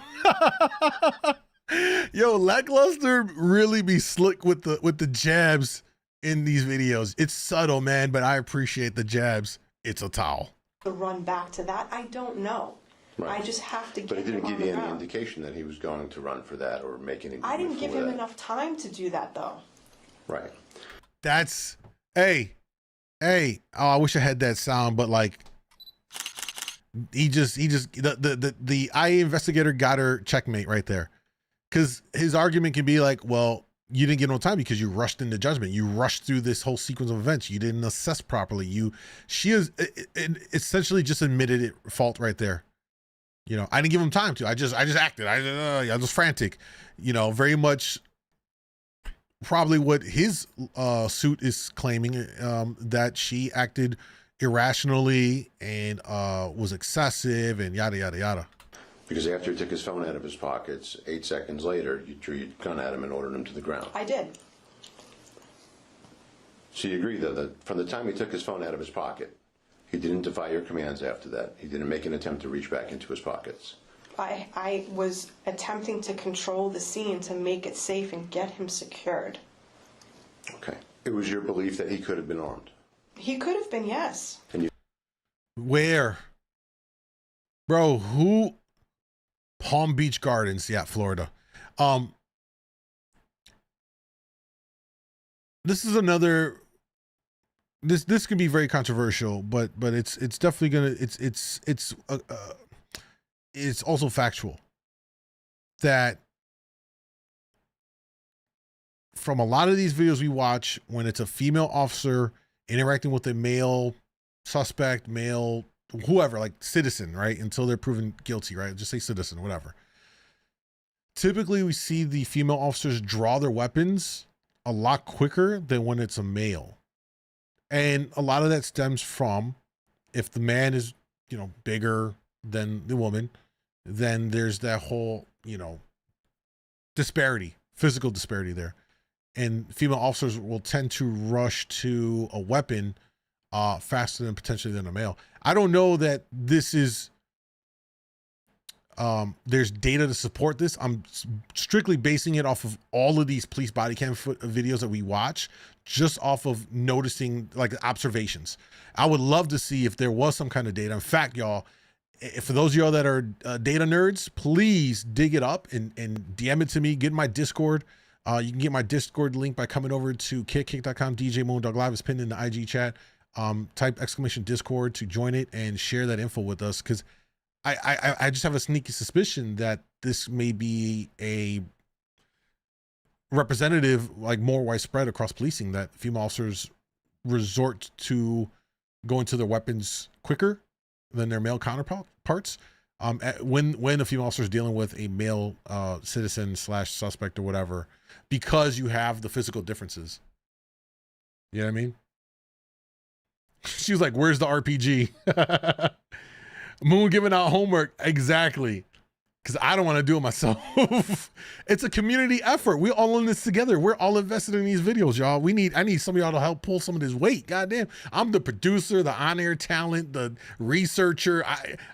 Yo, Lackluster really be slick with the jabs in these videos. It's subtle, man, but I appreciate the jabs. It's a towel. To run back to that, I don't know. Right. I just have to get him on the ground. But he didn't give you any indication that he was going to run for that or make any. I didn't give him enough time to do that, though. Right. That's, hey, Hey, oh, I wish I had that sound, but like, the IA investigator got her checkmate right there. Because his argument can be like, well, you didn't get no time because you rushed into judgment. You rushed through this whole sequence of events. You didn't assess properly. She is essentially just admitted it fault right there. You know, I didn't give him time to. I just acted. I was frantic. You know, very much probably what his suit is claiming, that she acted irrationally and was excessive and yada yada yada. Because after he took his phone out of his pockets, 8 seconds later, you drew your gun at him and ordered him to the ground. I did. So you agree, though, that from the time he took his phone out of his pocket, he didn't defy your commands after that. He didn't make an attempt to reach back into his pockets. I was attempting to control the scene to make it safe and get him secured. Okay. It was your belief that he could have been armed? He could have been, yes. And you... Where? Bro, who... Palm Beach Gardens, yeah, Florida. This is another. This can be very controversial, but it's definitely gonna. It's also factual that from a lot of these videos we watch, when it's a female officer interacting with a male suspect, male whoever, like citizen, right? Until they're proven guilty, right? Just say citizen, whatever. Typically, we see the female officers draw their weapons a lot quicker than when it's a male. And a lot of that stems from, if the man is, you know, bigger than the woman, then there's that whole, you know, disparity, physical disparity there. And female officers will tend to rush to a weapon faster than potentially than a male. I don't know that this is, there's data to support this. I'm strictly basing it off of all of these police body cam videos that we watch, just off of noticing like observations. I would love to see if there was some kind of data. In fact, y'all, for those of y'all that are data nerds, please dig it up and DM it to me. Get in my Discord. You can get my Discord link by coming over to kick.com. djmoondawglive is pinned in the IG chat. Type ! Discord to join it and share that info with us, because I just have a sneaky suspicion that this may be a representative, like more widespread across policing, that female officers resort to going to their weapons quicker than their male counterparts. When a female officer is dealing with a male citizen / suspect or whatever, because you have the physical differences. You know what I mean? She was like, where's the RPG? Moon giving out homework. Exactly. Because I don't want to do it myself. It's a community effort. We're all in this together. We're all invested in these videos, y'all. I need some of y'all to help pull some of this weight. Goddamn. I'm the producer, the on-air talent, the researcher.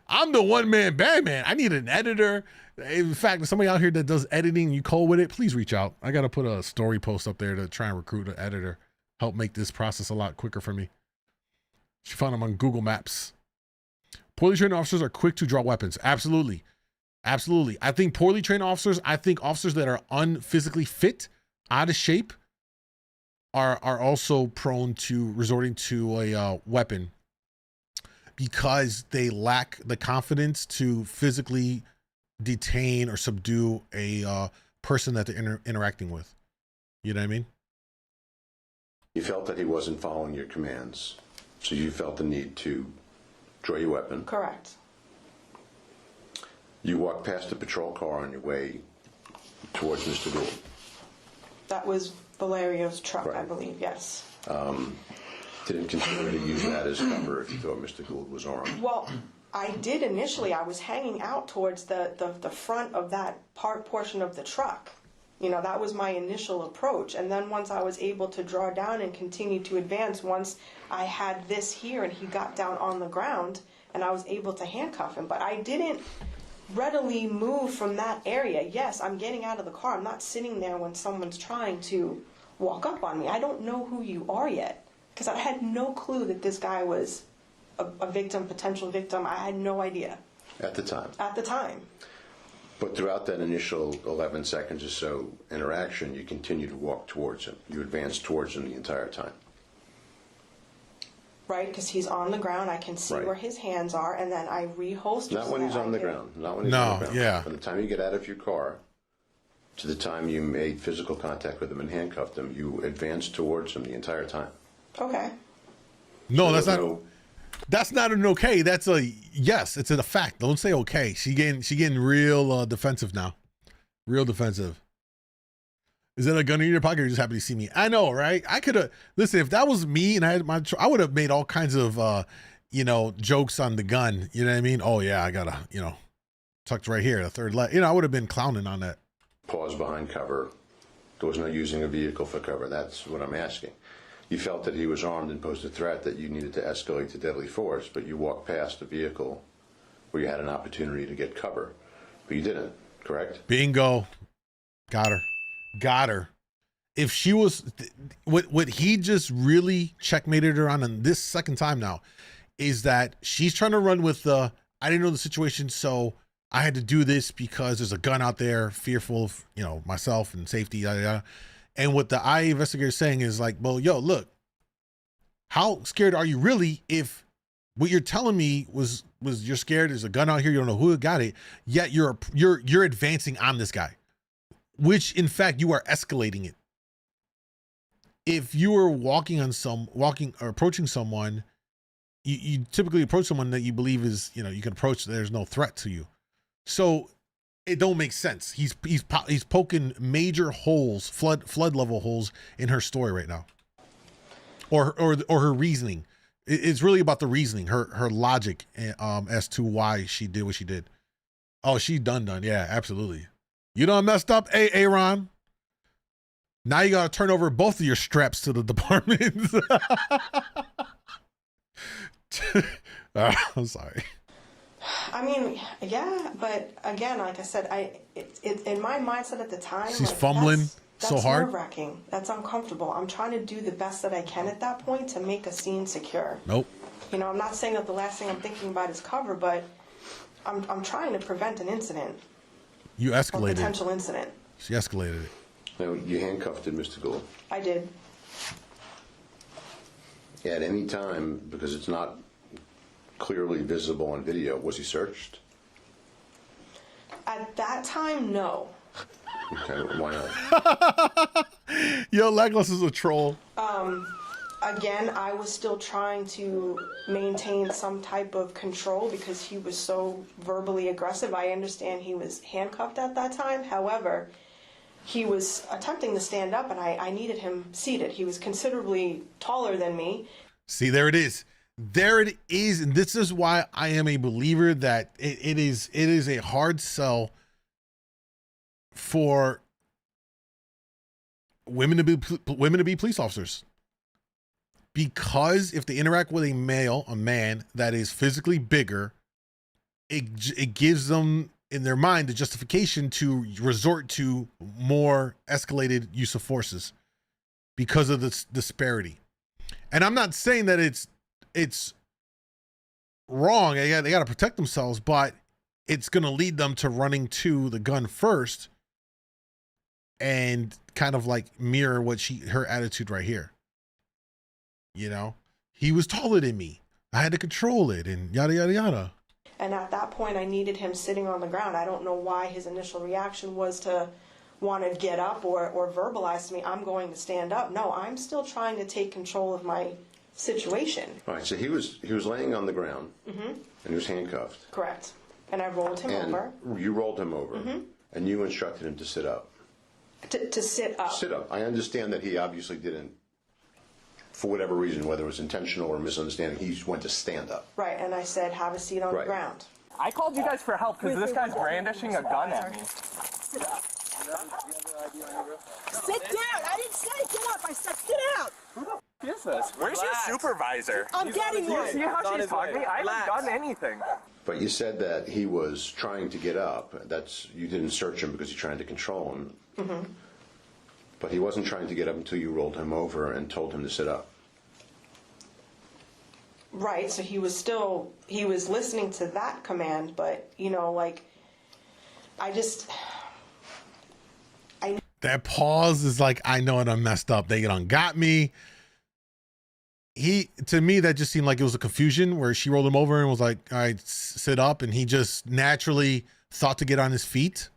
I'm the one-man band man. I need an editor. In fact, if somebody out here that does editing, you cold with it, please reach out. I got to put a story post up there to try and recruit an editor. Help make this process a lot quicker for me. She found them on Google Maps. Poorly trained officers are quick to draw weapons. Absolutely. Absolutely. I think poorly trained officers, I think officers that are unphysically fit, out of shape, are also prone to resorting to a weapon because they lack the confidence to physically detain or subdue a person that they're interacting with. You know what I mean? You felt that he wasn't following your commands, so you felt the need to draw your weapon. Correct. You walked past a patrol car on your way towards Mr. Gould. That was Valerio's truck, right. I believe, yes. Didn't consider to use that as cover if you thought Mr. Gould was armed. Well, I did initially. I was hanging out towards the front of that portion of the truck. You know, that was my initial approach. And then once I was able to draw down and continue to advance, once I had this here and he got down on the ground and I was able to handcuff him. But I didn't readily move from that area. Yes, I'm getting out of the car. I'm not sitting there when someone's trying to walk up on me. I don't know who you are yet, because I had no clue that this guy was a victim, potential victim. I had no idea. At the time? At the time. But throughout that initial 11 seconds or so interaction, you continued to walk towards him. You advanced towards him the entire time. right? Because he's on the ground. I can see Right. where his hands are, and then I reholster. Not so when that he's I on the can- ground. Not when he's No, on the ground. yeah. From the time you get out of your car to the time you made physical contact with him and handcuffed him, you advanced towards him the entire time. Okay. No, So that's there's not. no- That's not an okay. That's a yes. It's a fact. Don't say okay. She getting real defensive now. Real defensive. Is that a gun in your pocket? Or you're just happy to see me? I know, right? I could have listen. If that was me and I had my, I would have made all kinds of jokes on the gun. You know what I mean? Oh yeah, I got a tucked right here, the third leg. I would have been clowning on that. Pause behind cover. There was no using a vehicle for cover. That's what I'm asking. You felt that he was armed and posed a threat that you needed to escalate to deadly force, but you walked past a vehicle where you had an opportunity to get cover, but you didn't, correct? Bingo. Got her. Got her. If she was, what he just really checkmated her on this second time now is that she's trying to run with the, I didn't know the situation, so I had to do this because there's a gun out there, fearful of, myself and safety, yada, yada. And what the IA investigator is saying is like, well, yo, look, how scared are you really if what you're telling me was you're scared, there's a gun out here, you don't know who got it, yet you're advancing on this guy, which in fact you are escalating it. If you were approaching someone, you typically approach someone that you believe is, you can approach, there's no threat to you. So it don't make sense. He's poking major holes, flood level holes in her story right now, or her reasoning. It's really about the reasoning, her logic, as to why she did what she did. Oh, she done. Yeah, absolutely. You done messed up, Aaron. Now you got to turn over both of your straps to the department. I'm sorry. I mean, yeah, but again, like I said, in my mindset at the time, she's fumbling so hard. That's nerve-wracking. That's uncomfortable. I'm trying to do the best that I can at that point to make a scene secure. Nope. I'm not saying that the last thing I'm thinking about is cover, but I'm trying to prevent an incident. You escalated. A potential incident. She escalated it. Now, you handcuffed him, Mr. Gould. I did. At any time, because it's not clearly visible on video, was he searched? At that time, no. Okay, why not? Yo, Legless is a troll. Again, I was still trying to maintain some type of control because he was so verbally aggressive. I understand he was handcuffed at that time. However, he was attempting to stand up, and I needed him seated. He was considerably taller than me. See, there it is. There it is. And this is why I am a believer that it is a hard sell for women to be police officers. Because if they interact with a man that is physically bigger, it gives them in their mind the justification to resort to more escalated use of forces because of this disparity. And I'm not saying that it's wrong. They got to protect themselves, but it's going to lead them to running to the gun first and kind of like mirror what her attitude right here. He was taller than me. I had to control it and yada, yada, yada. And at that point, I needed him sitting on the ground. I don't know why his initial reaction was to want to get up or verbalize to me, I'm going to stand up. No, I'm still trying to take control of my situation. All right, so he was laying on the ground, Mm-hmm. and he was handcuffed. Correct. And I rolled him over. You rolled him over, Mm-hmm. and you instructed him to sit up. To sit up. Sit up. I understand that he obviously didn't, for whatever reason, whether it was intentional or misunderstanding, he just went to stand up. Right, and I said, have a seat on the Right. ground. I called you guys for help because this guy's brandishing a gun at me. Sit down. I didn't say get up. I said sit down. Who the f is this? Where's your supervisor? I'm getting Do you one. see how she's talking to me? I haven't done anything. But you said that he was trying to get up. You didn't search him because you're trying to control him. Mm-hmm. But he wasn't trying to get up until you rolled him over and told him to sit up. Right, so he was listening to that command, but, That pause is like, I know it, I messed up. They done got me. to me, that just seemed like it was a confusion where she rolled him over and was like, all right, sit up. And he just naturally thought to get on his feet.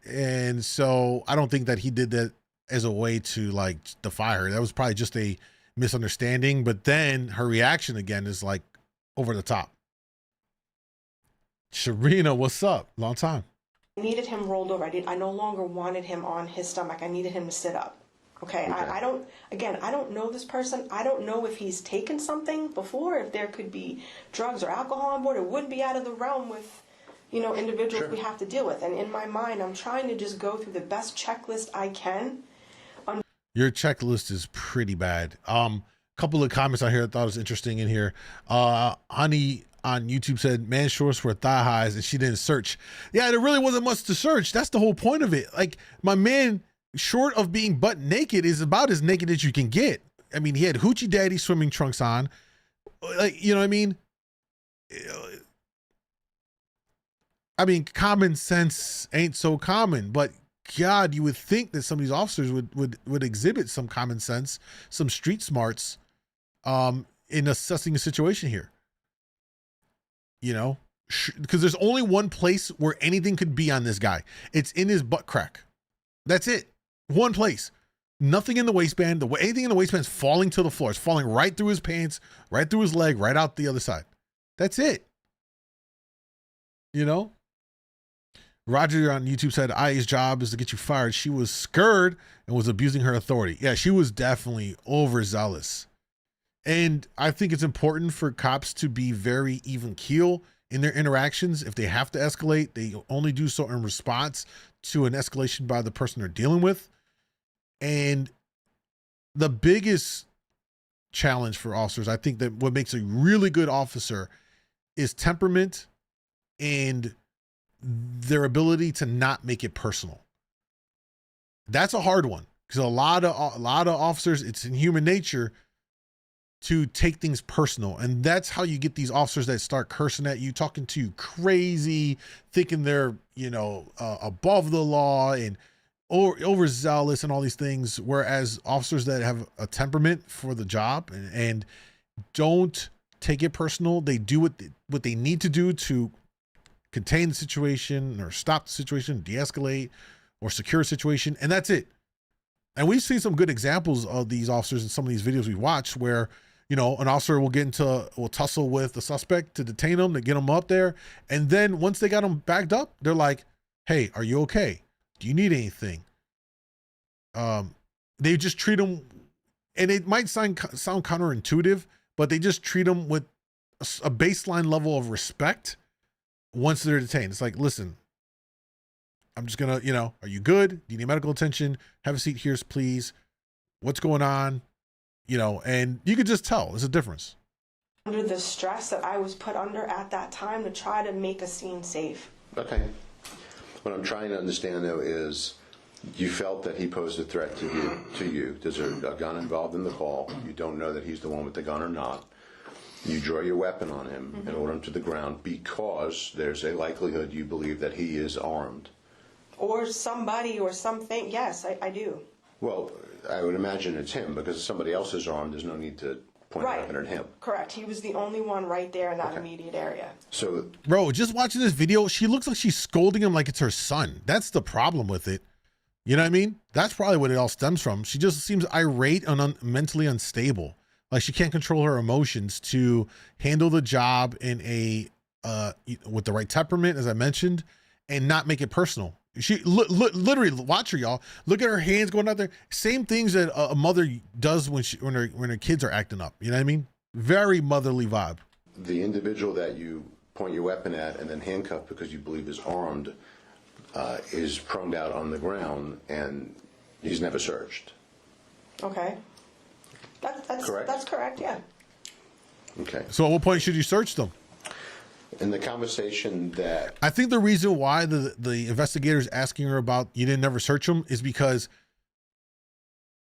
And so I don't think that he did that as a way to like defy her. That was probably just a misunderstanding. But then her reaction again is like over the top. Sharina, what's up? Long time. I needed him rolled over. I no longer wanted him on his stomach. I needed him to sit up. Okay. I don't know this person. I don't know if he's taken something before, if there could be drugs or alcohol on board. It wouldn't be out of the realm with, you know, individuals we have to deal with. And in my mind, I'm trying to just go through the best checklist I can. Your checklist is pretty bad. Couple of comments out here I thought was interesting in here. Honey on YouTube said, man shorts were thigh highs and she didn't search. Yeah, there really wasn't much to search. That's the whole point of it. Like, my man, short of being butt naked, is about as naked as you can get. I mean, he had Hoochie Daddy swimming trunks on. Like, you know what I mean? I mean, common sense ain't so common, but God, you would think that some of these officers would exhibit some common sense, some street smarts, in assessing a situation here. You know, because there's only one place where anything could be on this guy. It's in his butt crack. That's it. One place. Nothing in the waistband. Anything in the waistband is falling to the floor. It's falling right through his pants, right through his leg, right out the other side. That's it. You know? Roger on YouTube said, IA's job is to get you fired. She was scared and was abusing her authority. Yeah, she was definitely overzealous. And I think it's important for cops to be very even keel in their interactions. If they have to escalate, they only do so in response to an escalation by the person they're dealing with. And the biggest challenge for officers, I think that what makes a really good officer is temperament and their ability to not make it personal. That's a hard one because a lot of officers, it's in human nature to take things personal. And that's how you get these officers that start cursing at you, talking to you crazy, thinking they're, you know, above the law and overzealous and all these things. Whereas officers that have a temperament for the job and don't take it personal, they do what they need to do to contain the situation or stop the situation, de-escalate or secure a situation. And that's it. And we've seen some good examples of these officers in some of these videos we watched where, you know, an officer will tussle with the suspect to detain them, to get them up there. And then once they got them backed up, they're like, hey, are you okay? Do you need anything? They just treat them, and it might sound counterintuitive, but they just treat them with a baseline level of respect once they're detained. It's like, listen, I'm just gonna, you know, are you good? Do you need medical attention? Have a seat here, please. What's going on? You know, and you could just tell there's a difference. Under the stress that I was put under at that time to try to make a scene safe. Okay. What I'm trying to understand, though, is you felt that he posed a threat to you. There's a gun involved in the call. You don't know that he's the one with the gun or not. You draw your weapon on him and order him to the ground because there's a likelihood you believe that he is armed. Or somebody or something. Yes, I do. Well, I would imagine it's him because if somebody else is armed, there's no need to point a weapon at him. Correct. He was the only one right there in that immediate area. So, bro, just watching this video, she looks like she's scolding him like it's her son. That's the problem with it. You know what I mean? That's probably what it all stems from. She just seems irate and mentally unstable. Like she can't control her emotions to handle the job in with the right temperament, as I mentioned, and not make it personal. She literally watch her, y'all. Look at her hands going out there. Same things that a mother does when her kids are acting up. You know what I mean? Very motherly vibe. The individual that you point your weapon at and then handcuff because you believe is armed is prone out on the ground and he's never searched. Okay. That's correct. That's correct. Yeah. Okay. So at what point should you search them? In the conversation that I think the reason why the investigators asking her about you didn't never search them is because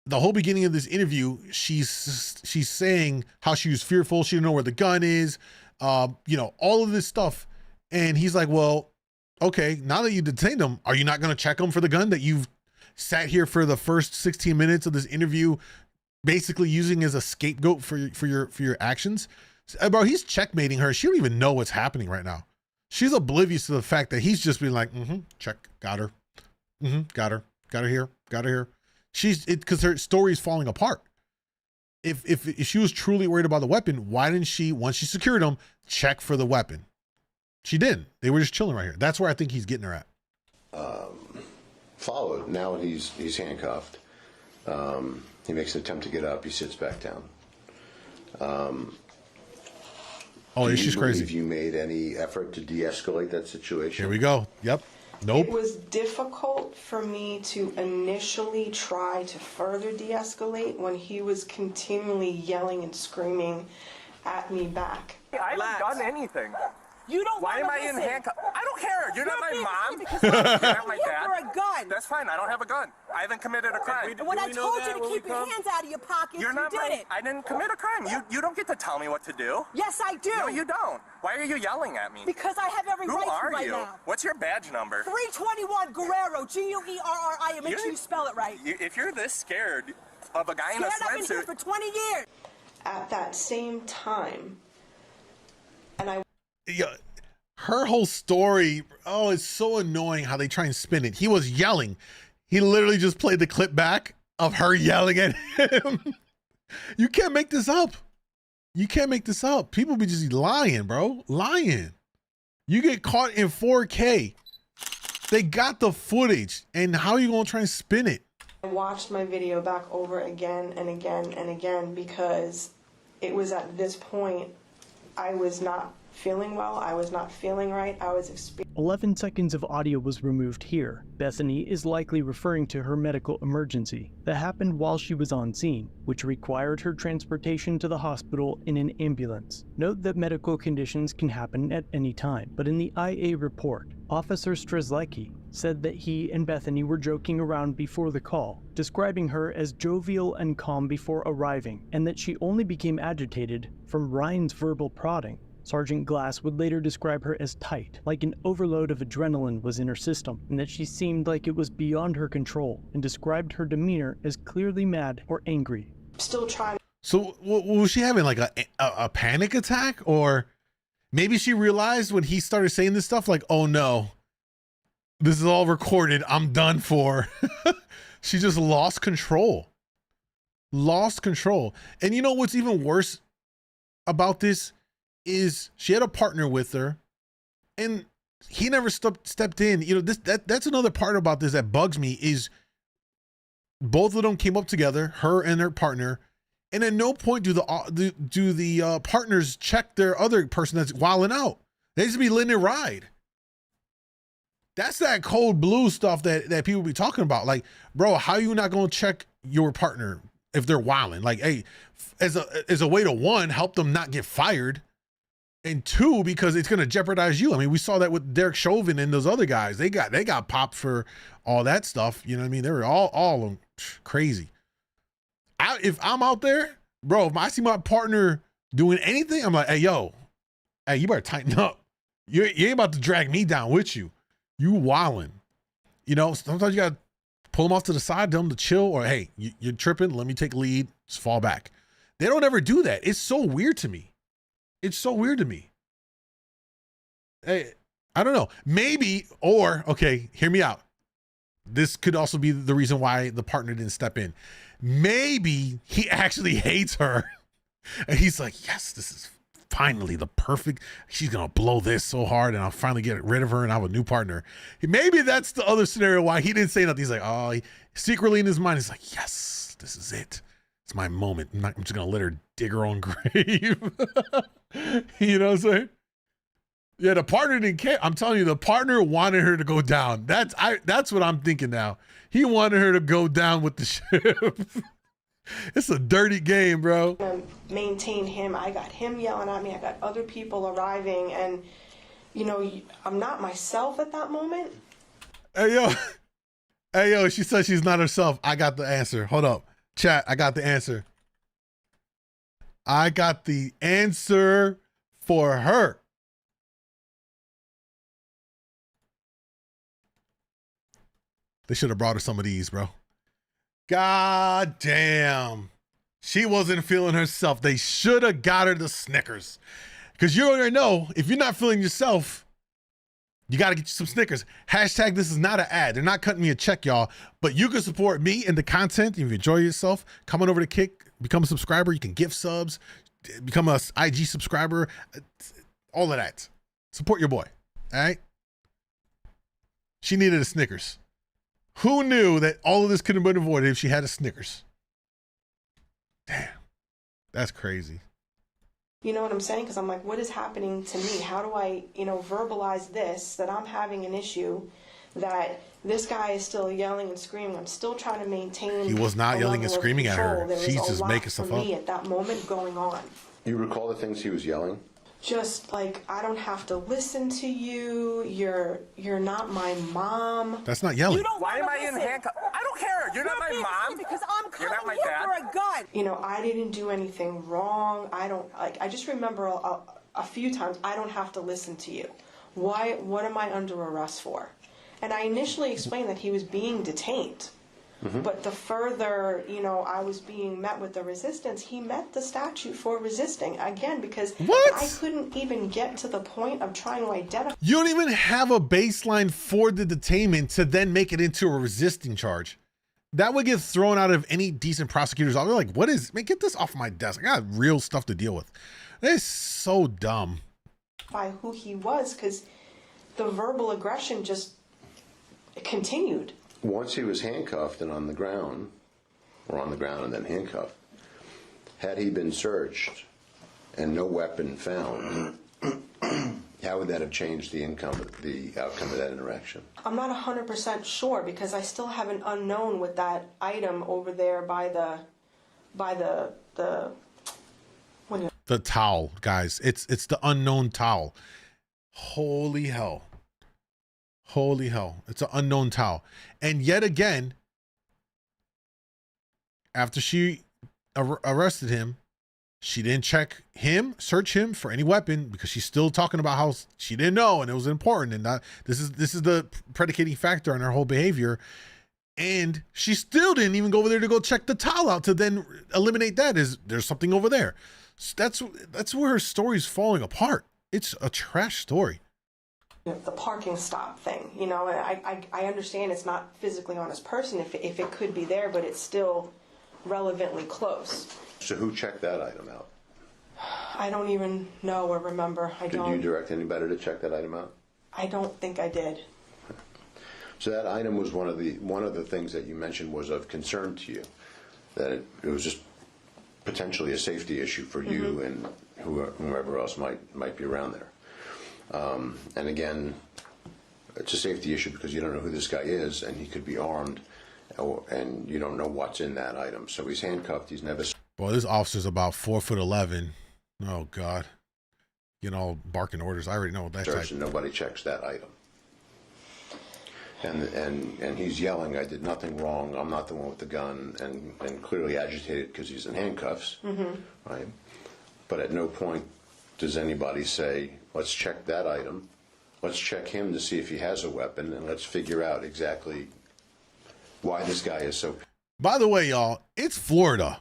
the whole beginning of this interview, she's saying how she was fearful. She didn't know where the gun is, you know, all of this stuff. And he's like, well, okay, now that you detained him, are you not going to check him for the gun that you've sat here for the first 16 minutes of this interview basically using as a scapegoat for your actions. Bro, he's checkmating her. She don't even know what's happening right now. She's oblivious to the fact that he's just been like, check, got her. Got her here, got her here. Because her story is falling apart. If she was truly worried about the weapon, why didn't she, once she secured him, check for the weapon? She didn't. They were just chilling right here. That's where I think he's getting her at. Followed. Now he's handcuffed. He makes an attempt to get up. He sits back down. Oh, she's crazy. Have you made any effort to de-escalate that situation? Here we go. Yep. Nope. It was difficult for me to initially try to further de-escalate when he was continually yelling and screaming at me back. I haven't done anything. You don't Why am wanna I in listen. handcuffs? I don't care. You're not my being mom. because You're I'm not my looking dad. for a gun. That's fine. I don't have a gun. I haven't committed a crime. And when I told you to keep your hands out of your pockets, You're not you did it. I didn't commit a crime. You don't get to tell me what to do. Yes, I do. No, you don't. Why are you yelling at me? Because I have every Who right to are right you? now. What's your badge number? 321 Guerrero, Guerreri. Make sure you spell it right. If you're this scared of a guy in a I've been here swimsuit for 20 years. At that same time, and I... Yeah, her whole story, oh, it's so annoying how they try and spin it. He was yelling. He literally just played the clip back of her yelling at him. You can't make this up. You can't make this up. People be just lying, bro. Lying. You get caught in 4K. They got the footage. And how are you going to try and spin it? I watched my video back over again and again and again because it was at this point I was not feeling well. I was not feeling right. I was experiencing 11 seconds of audio was removed here. Bethany is likely referring to her medical emergency that happened while she was on scene, which required her transportation to the hospital in an ambulance. Note that medical conditions can happen at any time, but in the IA report, Officer Strzelecki said that he and Bethany were joking around before the call, describing her as jovial and calm before arriving, and that she only became agitated from Ryan's verbal prodding. Sergeant Glass would later describe her as tight, like an overload of adrenaline was in her system, and that she seemed like it was beyond her control, and described her demeanor as clearly mad or angry. Still trying. So was she having like a panic attack? Or maybe she realized when he started saying this stuff like, oh no, this is all recorded, I'm done for. She just lost control. Lost control. And you know what's even worse about this is she had a partner with her and he never stepped in. You know, that's another part about this that bugs me is both of them came up together, her and her partner, and at no point do the partners check their other person that's wilding out. They just be letting it ride. That's that cold blue stuff that people be talking about. Like, bro, how you not gonna check your partner if they're wilding? Like, hey, as a way to, one, help them not get fired, and two, because it's gonna jeopardize you. I mean, we saw that with Derek Chauvin and those other guys. They got popped for all that stuff. You know what I mean? They were all crazy. If I'm out there, bro, if I see my partner doing anything, I'm like, hey, yo, hey, you better tighten up. You ain't about to drag me down with you. You wildin'. You know, sometimes you gotta pull them off to the side, tell them to chill, or hey, you're tripping, let me take lead, just fall back. They don't ever do that. It's so weird to me. It's so weird to me. Hey, I don't know. Maybe, or, okay, hear me out. This could also be the reason why the partner didn't step in. Maybe he actually hates her. And he's like, yes, this is finally the perfect, she's going to blow this so hard and I'll finally get rid of her and I have a new partner. Maybe that's the other scenario why he didn't say nothing. He's like, oh, secretly in his mind, he's like, yes, this is it. It's my moment. I'm just going to let her dig her own grave. You know what I'm saying? Yeah, the partner didn't care. I'm telling you, the partner wanted her to go down. That's what I'm thinking now. He wanted her to go down with the ship. It's a dirty game, bro. Maintain him. I got him yelling at me. I got other people arriving, and you know, I'm not myself at that moment. Hey yo, she said she's not herself. I got the answer. Hold up, chat. I got the answer. I got the answer for her. They should have brought her some of these, bro. God damn. She wasn't feeling herself. They should have got her the Snickers. Because you already know, if you're not feeling yourself, you got to get you some Snickers. Hashtag this is not an ad. They're not cutting me a check, y'all. But you can support me and the content. If you enjoy yourself, come on over to Kick, become a subscriber. You can gift subs, become a IG subscriber, all of that. Support your boy, all right? She needed a Snickers. Who knew that all of this could have been avoided if she had a Snickers? Damn, that's crazy. You know what I'm saying? Because I'm like, what is happening to me? How do I, verbalize this, that I'm having an issue, that this guy is still yelling and screaming. I'm still trying to maintain. He was not yelling and screaming at her. She's just making stuff up. At that moment going on. You recall the things he was yelling? Just like, I don't have to listen to you. You're not my mom. That's not yelling. Why am I in handcuffs? I don't care. You're not my mom. Because I'm You're not my coming dad. here for a gun. I didn't do anything wrong. I just remember a few times, I don't have to listen to you. What am I under arrest for? And I initially explained that he was being detained. But the further, I was being met with the resistance, he met the statute for resisting. Again, because I couldn't even get to the point of trying to identify. You don't even have a baseline for the detainment to then make it into a resisting charge. That would get thrown out of any decent prosecutor's office. Like, what is, man, get this off my desk. I got real stuff to deal with. That is so dumb. By who he was, because the verbal aggression just continued. Once he was handcuffed and on the ground, or on the ground and then handcuffed, had he been searched and no weapon found, how would that have changed the outcome of that interaction? I'm not 100% sure because I still have an unknown with that item over there by the towel, guys. It's the unknown towel. Holy hell. Holy hell. It's an unknown towel. And yet again, after she arrested him, she didn't search him for any weapon because she's still talking about how she didn't know and it was important. And this is the predicating factor on her whole behavior. And she still didn't even go over there to go check the towel out to then eliminate that. There's something over there. That's where her story's falling apart. It's a trash story. The parking stop thing, and I understand it's not physically on his person if it could be there, but it's still relevantly close. So who checked that item out? I don't even know or remember. Did you direct anybody to check that item out? I don't think I did. So that item was one of the things that you mentioned was of concern to you, that it was just potentially a safety issue for you and whoever else might be around there. And again, it's a safety issue because you don't know who this guy is and he could be armed and you don't know what's in that item. So he's handcuffed. He's never. Boy, this officer's about 4'11". Oh God. Barking orders. I already know what that type. And nobody checks that item. And he's yelling, I did nothing wrong. I'm not the one with the gun and clearly agitated because he's in handcuffs. Right. But at no point does anybody say, let's check that item, let's check him to see if he has a weapon, and let's figure out exactly why this guy is so... By the way, y'all, it's Florida.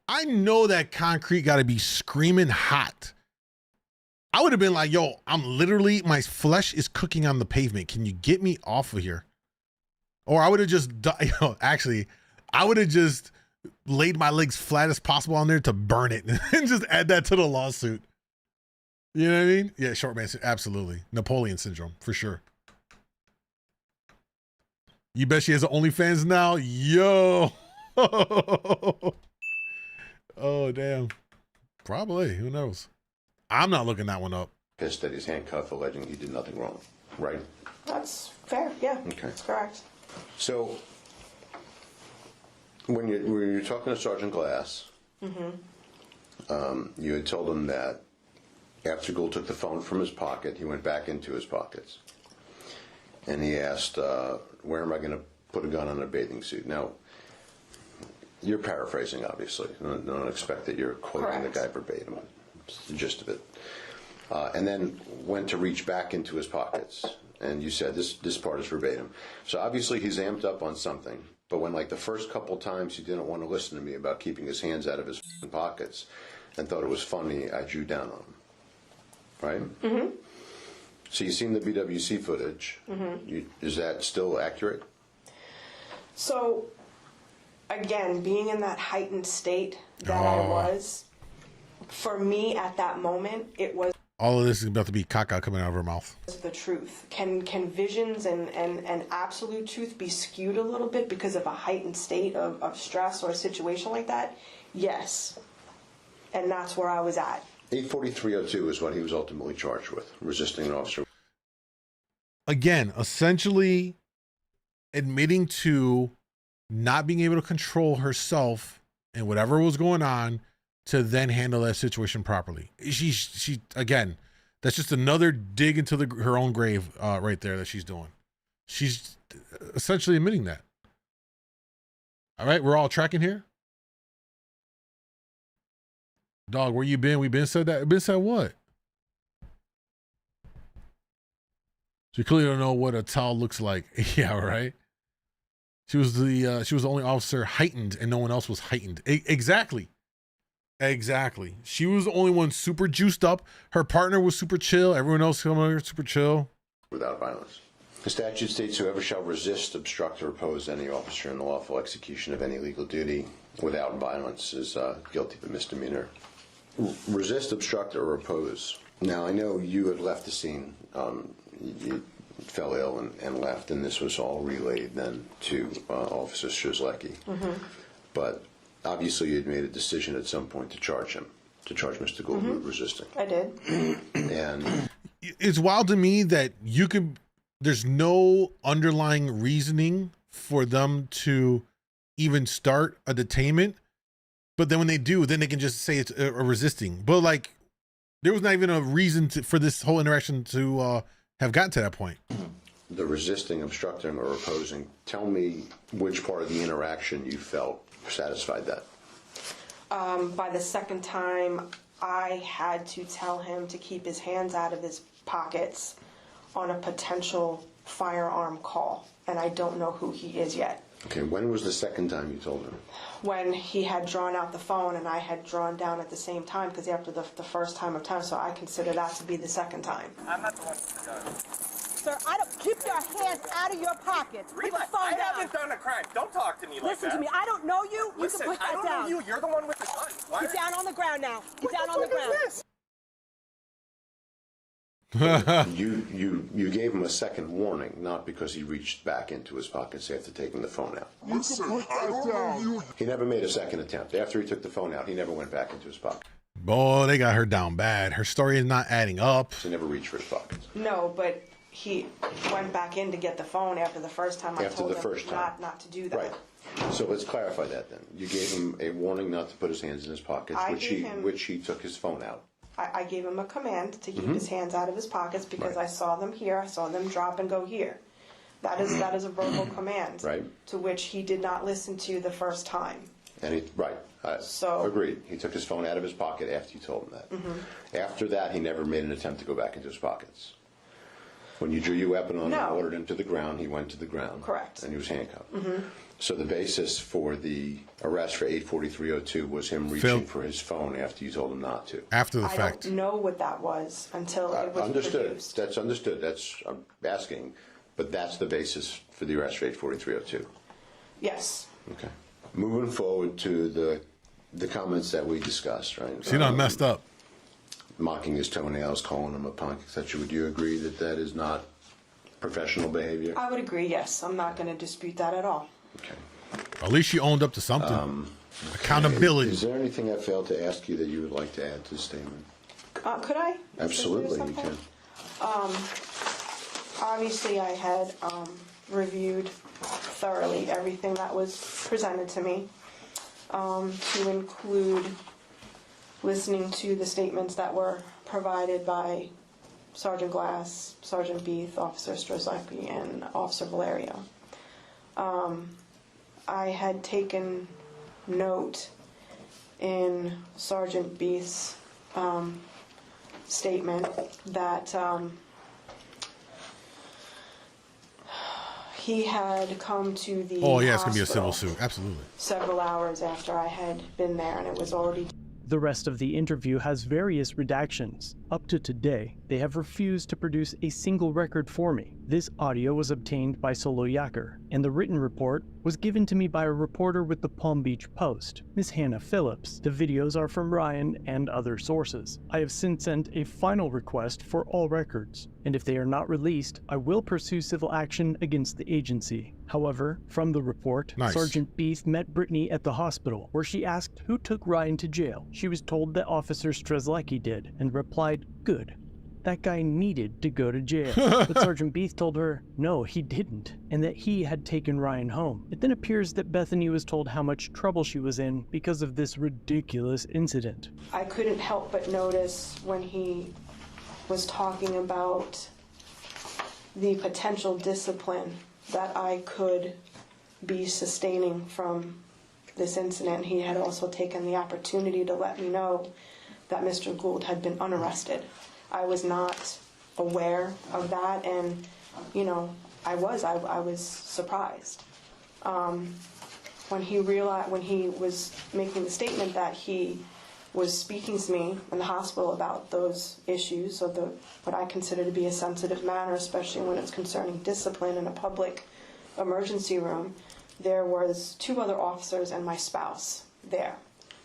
I know that concrete got to be screaming hot. I would have been like, yo, my flesh is cooking on the pavement. Can you get me off of here? Or I would have just, I would have just laid my legs flat as possible on there to burn it and just add that to the lawsuit. You know what I mean? Yeah, short man, absolutely. Napoleon syndrome, for sure. You bet she has an OnlyFans now? Yo. Oh, damn. Probably. Who knows? I'm not looking that one up. Pissed that he's handcuffed, alleging he did nothing wrong, right? That's fair, yeah. Okay. Correct. So, when you're talking to Sergeant Glass, you had told him that after Gould took the phone from his pocket, he went back into his pockets. And he asked, where am I going to put a gun on a bathing suit? Now, you're paraphrasing, obviously. Don't expect that you're quoting the guy verbatim. It's the gist of it. And then went to reach back into his pockets. And you said this part is verbatim. So obviously he's amped up on something. But when, like, the first couple times he didn't want to listen to me about keeping his hands out of his pockets and thought it was funny, I drew down on him. Right? Mm-hmm. So you've seen the BWC footage. Mm-hmm. Is that still accurate? So, again, being in that heightened state that I was, for me at that moment, it was... All of this is about to be caca coming out of her mouth. The truth. Can visions and absolute truth be skewed a little bit because of a heightened state of stress or a situation like that? Yes. And that's where I was at. 84302 is what he was ultimately charged with, resisting an officer. Again, essentially admitting to not being able to control herself and whatever was going on to then handle that situation properly. She again, that's just another dig into her own grave right there that she's doing. She's essentially admitting that. All right, we're all tracking here. Dog, where you been? We been said that. Been said what? So you clearly don't know what a towel looks like. Yeah, right. She was the only officer heightened, and no one else was heightened. Exactly. She was the only one super juiced up. Her partner was super chill. Everyone else coming over super chill. Without violence. The statute states whoever shall resist, obstruct, or oppose any officer in the lawful execution of any legal duty without violence is guilty of a misdemeanor. Resist, obstruct, or oppose. Now, I know you had left the scene. You fell ill and left, and this was all relayed then to Officer Strzelecki. Mm-hmm. But obviously you had made a decision at some point to charge Mr. Gould with resisting. I did. And it's wild to me that there's no underlying reasoning for them to even start a detainment. But then when they do, then they can just say it's a resisting. But like, there was not even a reason for this whole interaction to have gotten to that point. The resisting, obstructing, or opposing, tell me which part of the interaction you felt satisfied that. By the second time, I had to tell him to keep his hands out of his pockets on a potential firearm call, and I don't know who he is yet. Okay, when was the second time you told him? When he had drawn out the phone and I had drawn down at the same time, because after the first time of time, so I consider that to be the second time. I'm not the one who's done it. Sir, I don't keep your hands out of your pockets. Put the phone I down. haven't done a crime. Don't talk to me like that. Listen to me. I don't know you. Listen, you can put that I don't down. know you. You're the one with the gun. Why Get down on the ground now. Get down on the ground. You gave him a second warning, not because he reached back into his pockets after taking the phone out. Listen, I don't know you. He never made a second attempt. After he took the phone out, he never went back into his pocket. Boy, they got her down bad. Her story is not adding up. He never reached for his pockets. No, but he went back in to get the phone after the first time. I told him not to do that. Right. So let's clarify that then. You gave him a warning not to put his hands in his pockets, which he took his phone out. I gave him a command to keep his hands out of his pockets because I saw them here. I saw them drop and go here. That is a verbal command. Right. To which he did not listen to the first time. And agreed. He took his phone out of his pocket after you told him that. Mm-hmm. After that, he never made an attempt to go back into his pockets. When you drew your weapon on him and ordered him to the ground, he went to the ground. Correct. And he was handcuffed. Mm-hmm. So the basis for the arrest for 84302 was him reaching for his phone after you told him not to. After the fact. I don't know what that was until it was produced. That's understood. I'm asking. But that's the basis for the arrest for 84302. Yes. Okay. Moving forward to the comments that we discussed, right? She done messed up. Mocking his toenails, calling him a punk, etc. Would you agree that that is not professional behavior? I would agree, yes. I'm not going to dispute that at all. Okay. At least she owned up to something. Accountability. Is there anything I failed to ask you that you would like to add to the statement? Could I? Absolutely, you can. Obviously, I had reviewed thoroughly everything that was presented to me, to include listening to the statements that were provided by Sergeant Glass, Sergeant Beeth, Officer Strzelecki, and Officer Valerio. I had taken note in Sergeant Beeth's statement that He had come to the Oh yeah, it's gonna be a hospital civil suit. Absolutely. several hours after I had been there, and it was already. The rest of the interview has various redactions. Up to today, they have refused to produce a single record for me. This audio was obtained by Solo Yacker, and the written report was given to me by a reporter with the Palm Beach Post, Miss Hannah Phillips. The videos are from Ryan and other sources. I have since sent a final request for all records, and if they are not released, I will pursue civil action against the agency. However, from the report, Nice. Sergeant Beef met Brittany at the hospital, where she asked who took Ryan to jail. She was told that Officer Strzelecki did, and replied, "Good. That guy needed to go to jail." But Sergeant Beef told her, no, he didn't, and that he had taken Ryan home. It then appears that Bethany was told how much trouble she was in because of this ridiculous incident. I couldn't help but notice when he was talking about the potential discipline that I could be sustaining from this incident. He had also taken the opportunity to let me know that Mr. Gould had been unarrested. I was not aware of that, and I was surprised when he was making the statement that he was speaking to me in the hospital about those issues, or what I consider to be a sensitive matter, especially when it's concerning discipline in a public emergency room. There was 2 other officers and my spouse there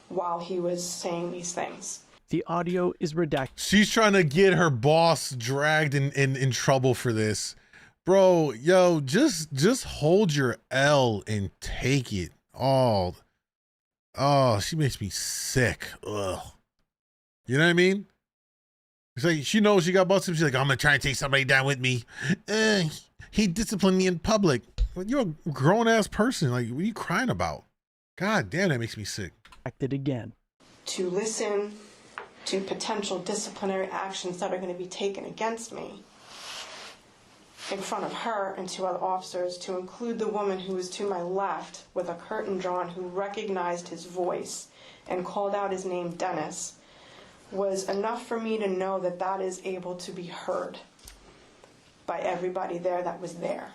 while he was saying these things. The audio is redacted. She's trying to get her boss dragged in trouble for this. Bro, yo, just hold your L and take it all. Oh, she makes me sick. Ugh. You know what I mean? It's like she knows she got busted. She's like, I'm gonna try and take somebody down with me. He disciplined me in public. Well, you're a grown ass person. Like, what are you crying about? God damn, that makes me sick. Acted again. To listen to potential disciplinary actions that are going to be taken against me in front of her and 2 other officers, to include the woman who was to my left with a curtain drawn, who recognized his voice and called out his name, Dennis, was enough for me to know that that is able to be heard by everybody there that was there.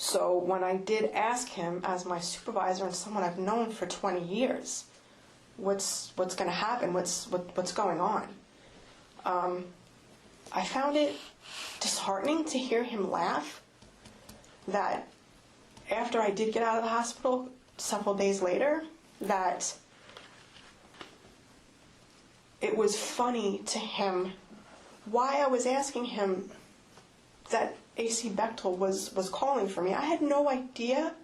So when I did ask him, as my supervisor and someone I've known for 20 years, what's going to happen, what's going on, I found it disheartening to hear him laugh. That after I did get out of the hospital several days later, that it was funny to him why I was asking him that AC Bechtel was calling for me. I had no idea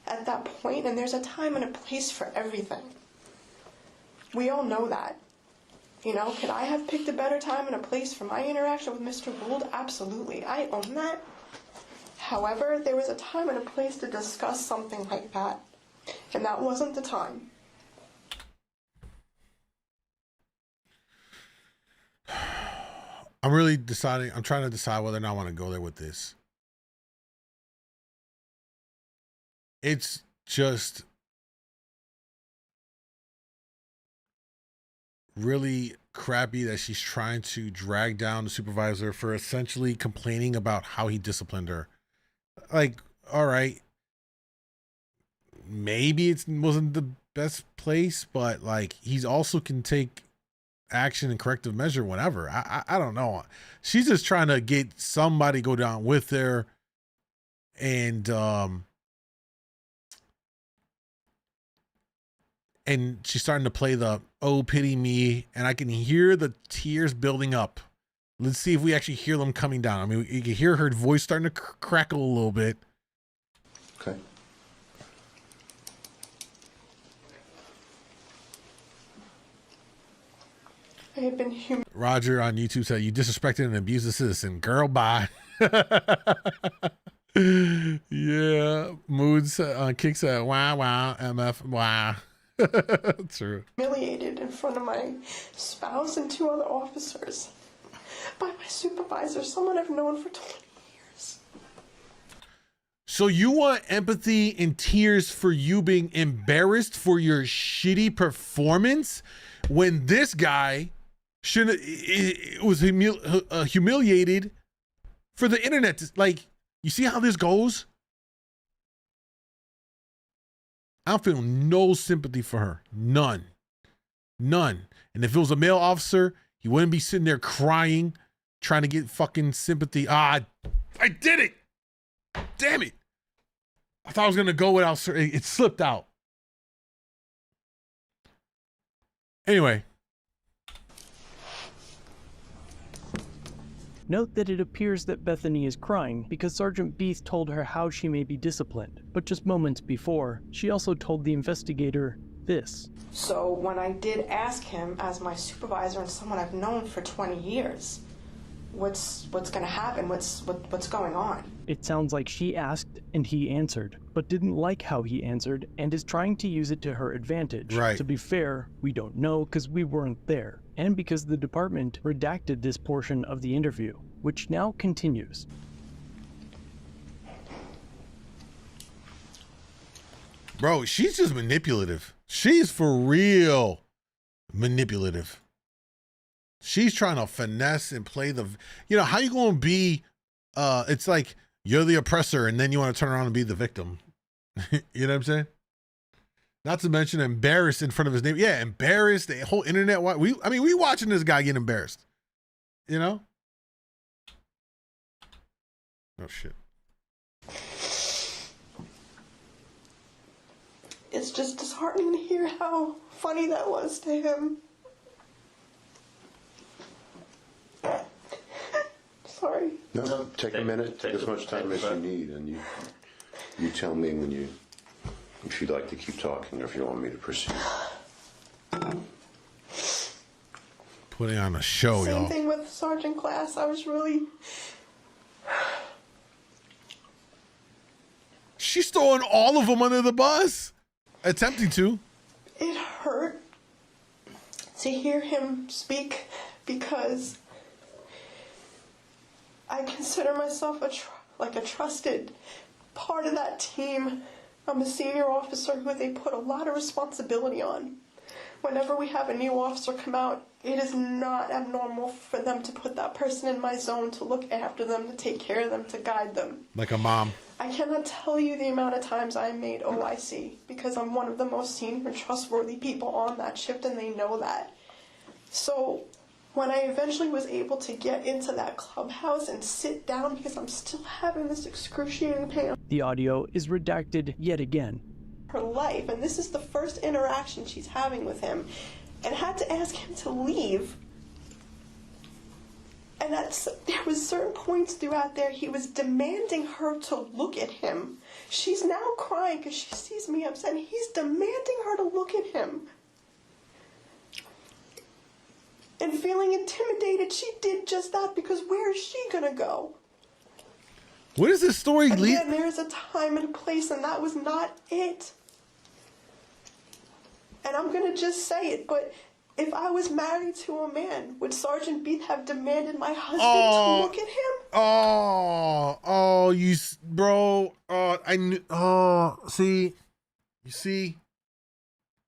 at that point, and there's a time and a place for everything. We all know that. Could I have picked a better time and a place for my interaction with Mr. Gould? Absolutely. I own that. However, there was a time and a place to discuss something like that, and that wasn't the time. I'm trying to decide whether or not I want to go there with this. It's just really crappy that she's trying to drag down the supervisor for essentially complaining about how he disciplined her. Like, all right, maybe it wasn't the best place, but like, he's also can take action and corrective measure whenever. I don't know. She's just trying to get somebody go down with her, and she's starting to play the "oh pity me," and I can hear the tears building up. Let's see if we actually hear them coming down. I mean, you can hear her voice starting to crackle a little bit. Okay. I have been Roger on YouTube said, "You disrespected and abused a citizen. Girl, bye." Yeah. Moods kicks at wow, MF, wow. True. Humiliated in front of my spouse and 2 other officers by my supervisor, someone I've known for 20 years. So you want empathy and tears for you being embarrassed for your shitty performance when this guy was humiliated for the internet to, like, you see how this goes? I don't feel no sympathy for her. None. None. And if it was a male officer, he wouldn't be sitting there crying, trying to get fucking sympathy. Ah, I did it. Damn it. I thought I was going to go without, it slipped out. Anyway. Note that it appears that Bethany is crying because Sergeant Beath told her how she may be disciplined, but just moments before, she also told the investigator this. So when I did ask him, as my supervisor and someone I've known for 20 years, what's going to happen? What's going on? It sounds like she asked and he answered, but didn't like how he answered and is trying to use it to her advantage. Right. To be fair, we don't know because we weren't there, and because the department redacted this portion of the interview, which now continues. Bro, she's just manipulative. She's for real manipulative. She's trying to finesse and play the, you know, how you going to be, it's like you're the oppressor and then you want to turn around and be the victim. You know what I'm saying? Not to mention embarrassed in front of his neighbor. Yeah, embarrassed. The whole internet. We watching this guy get embarrassed. You know? Oh, shit. It's just disheartening to hear how funny that was to him. Sorry. No, take a minute. Take as much time as you need, and you tell me when if you'd like to keep talking or if you want me to proceed. Putting on a show, y'all. Same thing with Sergeant Glass. I was really... She's throwing all of them under the bus. Attempting to. It hurt to hear him speak because I consider myself a trusted part of that team. I'm a senior officer who they put a lot of responsibility on. Whenever we have a new officer come out, it is not abnormal for them to put that person in my zone to look after them, to take care of them, to guide them. Like a mom. I cannot tell you the amount of times I made OIC because I'm one of the most senior and trustworthy people on that shift, and they know that. So when I eventually was able to get into that clubhouse and sit down because I'm still having this excruciating pain. The audio is redacted yet again. Her life, and this is the first interaction she's having with him, and had to ask him to leave. And there was certain points throughout there he was demanding her to look at him. She's now crying because she sees me upset, and he's demanding her to look at him. And feeling intimidated, she did just that because where is she gonna go? What is this story? Again, there is a time and a place, and that was not it. And I'm gonna just say it, but if I was married to a man, would Sergeant Beath have demanded my husband to look at him? Bro, I knew,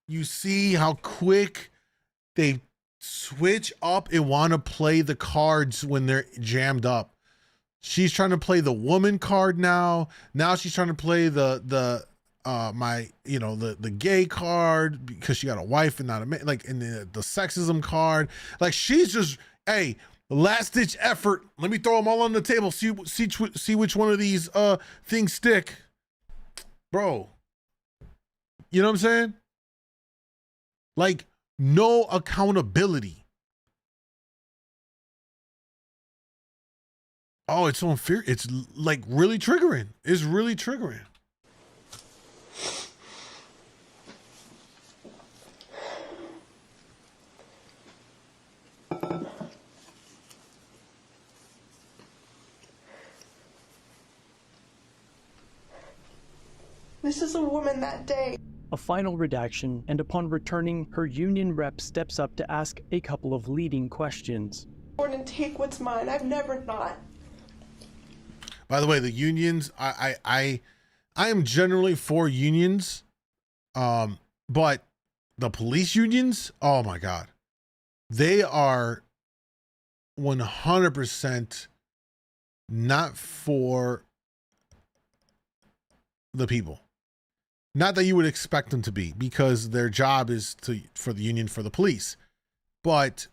you see how quick they switch up and want to play the cards when they're jammed up. She's trying to play the woman card now. Now she's trying to play the gay card because she got a wife and not a man, like in the sexism card. Like she's just, hey, last ditch effort. Let me throw them all on the table. See which one of these things stick, bro. You know what I'm saying? Like no accountability. Oh, it's so unfair. It's like really triggering. It's really triggering. This is a woman that day. A final redaction, and upon returning, her union rep steps up to ask a couple of leading questions. And take what's mine. I've never not. By the way, the unions, I am generally for unions, but the police unions, oh my God, they are 100% not for the people. Not that you would expect them to be, because their job is for the union, for the police. But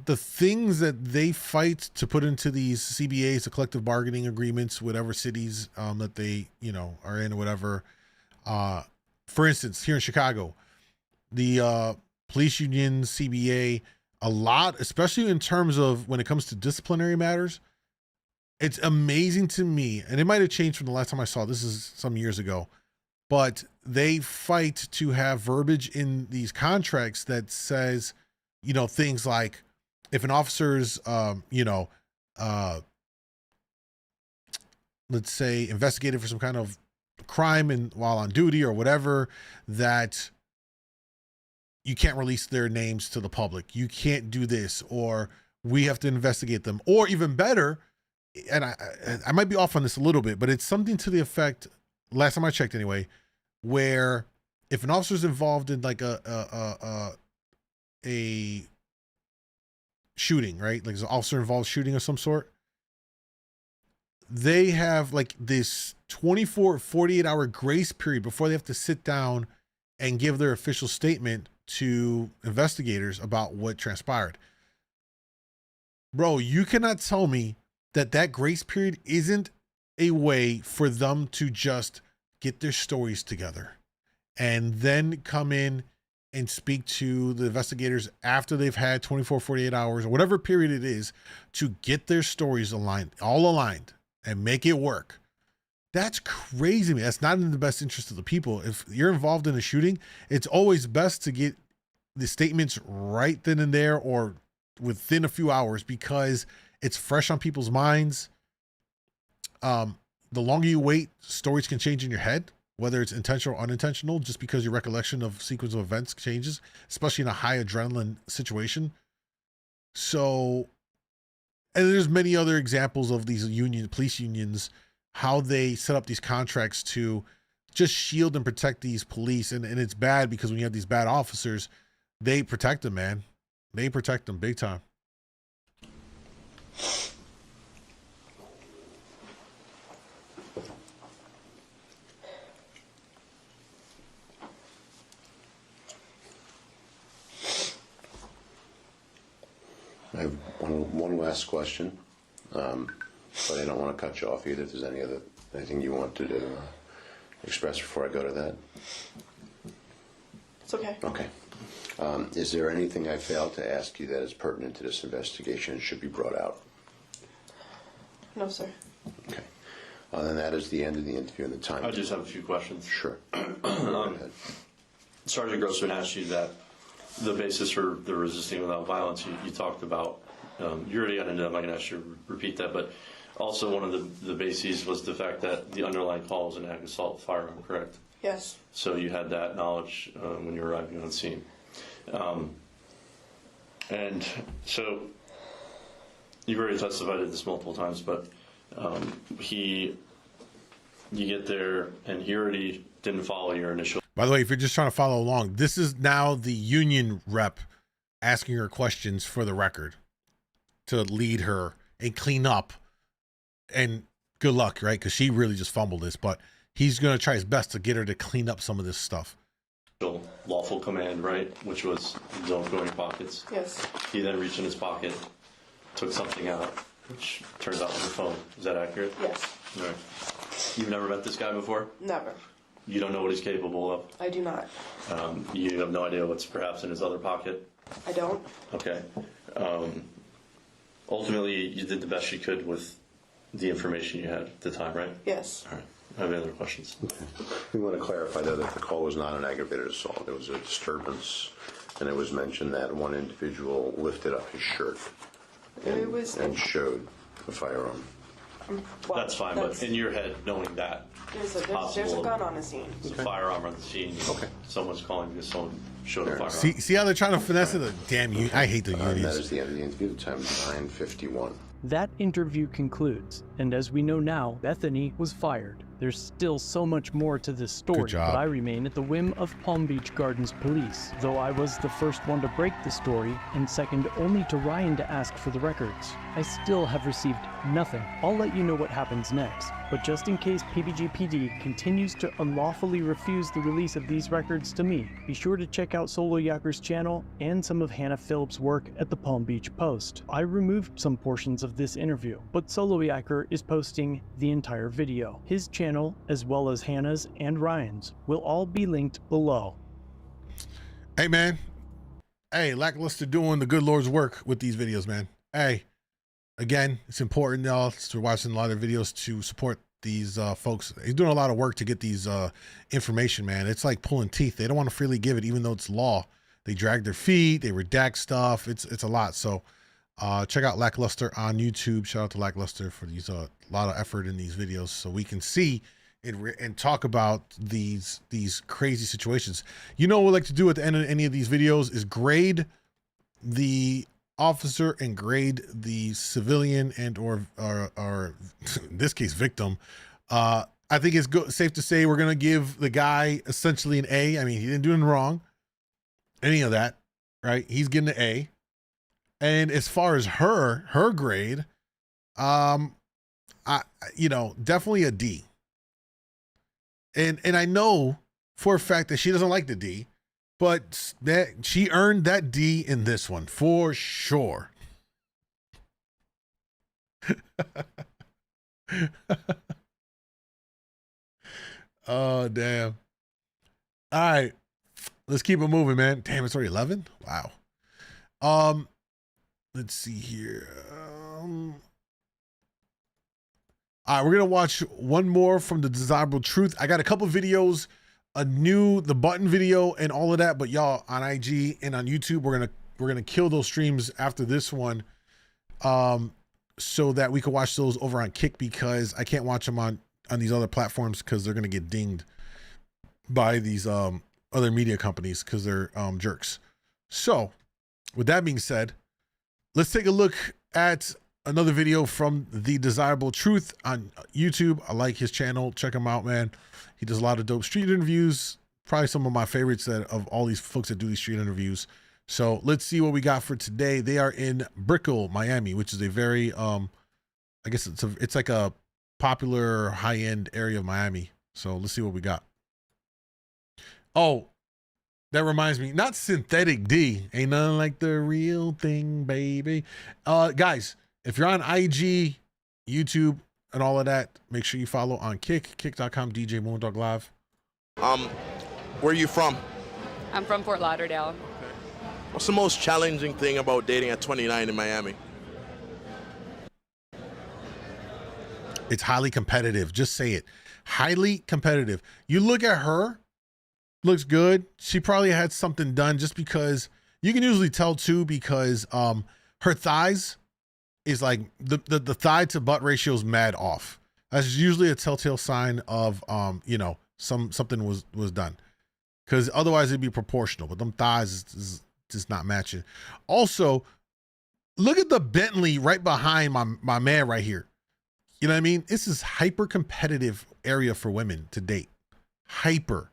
the things that they fight to put into these CBAs, the collective bargaining agreements, whatever cities that they, are in or whatever. For instance, here in Chicago, the police union CBA, a lot, especially in terms of when it comes to disciplinary matters, it's amazing to me, and it might have changed from the last time I saw this is some years ago, but they fight to have verbiage in these contracts that says, things like, if an officer's, let's say investigated for some kind of crime while on duty or whatever, that you can't release their names to the public. You can't do this, or we have to investigate them, or even better. And I might be off on this a little bit, but it's something to the effect, last time I checked anyway, where if an officer's involved in like a shooting, right? Like there's an officer involved shooting of some sort, they have like this 48 hour grace period before they have to sit down and give their official statement to investigators about what transpired. Bro, you cannot tell me that grace period isn't a way for them to just get their stories together and then come in and speak to the investigators after they've had 48 hours or whatever period it is to get their stories all aligned and make it work. That's crazy to me. That's not in the best interest of the people. If you're involved in a shooting, it's always best to get the statements right then and there or within a few hours, because it's fresh on people's minds. The longer you wait, stories can change in your head, whether it's intentional or unintentional, just because your recollection of sequence of events changes, especially in a high adrenaline situation. So, and there's many other examples of these police unions, how they set up these contracts to just shield and protect these police. And it's bad because when you have these bad officers, they protect them, man. They protect them big time. I have one last question, but I don't want to cut you off either. If there's anything you want to express before I go to that. It's okay. Okay. Is there anything I failed to ask you that is pertinent to this investigation and should be brought out? No, sir. Okay. Then that is the end of the interview and the time. I just have a few questions. Sure. Sergeant Grossman asked you that the basis for the resisting without violence you talked about. You already got into that. I'm not going to ask you to repeat that, but also one of the bases was the fact that the underlying call was an ag assault firearm, correct? Yes. So you had that knowledge when you were arriving on scene. And so you've already testified to this multiple times, but you get there and he already didn't follow your initial. By the way, if you're just trying to follow along, this is now the union rep asking her questions for the record to lead her and clean up. And good luck, right? Because she really just fumbled this, but he's going to try his best to get her to clean up some of this stuff. Lawful command, right? Which was don't go in your pockets. Yes. He then reached in his pocket, took something out, which turns out was your phone. Is that accurate? Yes. All right. You've never met this guy before? Never. You don't know what he's capable of? I do not. You have no idea what's perhaps in his other pocket? I don't. Okay. Ultimately, you did the best you could with the information you had at the time, right? Yes. All right. I have any other questions? Okay. We want to clarify, though, that the call was not an aggravated assault. It was a disturbance, and it was mentioned that one individual lifted up his shirt and showed the firearm. Well, that's fine, but in your head, knowing that, there's a gun on the scene. There's a firearm on the scene. Okay. Someone's calling because someone showed a firearm. See how they're trying to finesse it? Damn you! I hate the unions. That is the end of the interview. The time is 9:51. That interview concludes, And as we know now, Bethany was fired. There's still so much more to this story, but I remain at the whim of Palm Beach Gardens police, though I was the first one to break the story and second only to Ryan to ask for the records. I still have received nothing. I'll let you know what happens next, but just in case PBGPD continues to unlawfully refuse the release of these records to me, be sure to check out Solo Yakker's channel and some of Hannah Phillips' work at the Palm Beach Post. I removed some portions of this interview, but Solo Yakker is posting the entire video. His channel, as well as Hannah's and Ryan's, will all be linked below. Hey, man. Hey, Lackluster doing the good Lord's work with these videos, man. Hey, again, it's important, y'all, to watching a lot of videos to support these folks. He's doing a lot of work to get these information, man. It's like pulling teeth. They don't want to freely give it, even though it's law. They drag their feet. They redact stuff. It's a lot. So check out Lackluster on YouTube. Shout out to Lackluster for these a lot of effort in these videos, so we can see and talk about these crazy situations. You know what we like to do at the end of any of these videos is grade the officer and grade the civilian and or in this case victim. I think it's safe to say we're gonna give the guy essentially an A. I mean, he didn't do anything wrong, any of that, right? He's getting an A. And as far as her grade, you know, definitely a D. And I know for a fact that she doesn't like the D, but that she earned that D in this one for sure. Oh, damn. All right, let's keep it moving, man. Damn, it's already 11. Wow. Let's see here. All right, we're gonna watch one more from the Desirable Truth. I got a couple videos, the button video and all of that, but y'all on IG and on YouTube, we're gonna kill those streams after this one, so that we can watch those over on Kick, because I can't watch them on these other platforms because they're gonna get dinged by these other media companies because they're jerks. So with that being said, let's take a look at another video from the Desirable Truth on YouTube. I like his channel. Check him out, man. He does a lot of dope street interviews. Probably some of my favorites of all these folks that do these street interviews. So let's see what we got for today. They are in Brickell, Miami, which is a very, I guess it's like a popular high-end area of Miami. So let's see what we got. Oh, that reminds me, not synthetic D. Ain't nothing like the real thing, baby. Guys, if you're on IG, YouTube, and all of that, make sure you follow on kick.com, djmoondawglive. Where are you from? I'm from Fort Lauderdale. Okay. What's the most challenging thing about dating at 29 in Miami? It's highly competitive. Just say it. Highly competitive. You look at her, looks good. She probably had something done, just because you can usually tell too, because her thighs is like the thigh to butt ratio is mad off. That's usually a telltale sign of you know, something was done, because otherwise it'd be proportional, but them thighs is just not matching. Also, look at the Bentley right behind my man right here. You know what I mean? This is hyper competitive area for women to date. Hyper.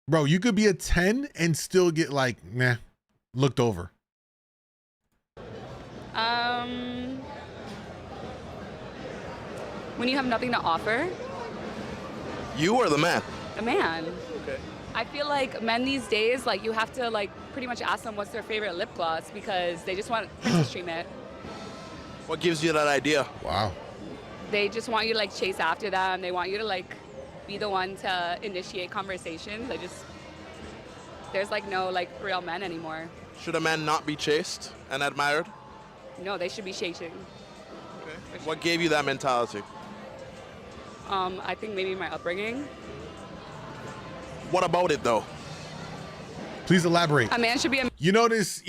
Bro, you could be a 10 and still get like, nah, looked over. When you have nothing to offer. You or the man? The man. Okay. I feel like men these days, like, you have to like pretty much ask them what's their favorite lip gloss, because they just want princess treatment. What gives you that idea? Wow. They just want you to like chase after them. They want you to like be the one to initiate conversations. There's like no like real men anymore. Should a man not be chased and admired? No, they should be chasing. Okay. What gave you that mentality? I think maybe my upbringing. What about it though? Please elaborate. A man should be a... You notice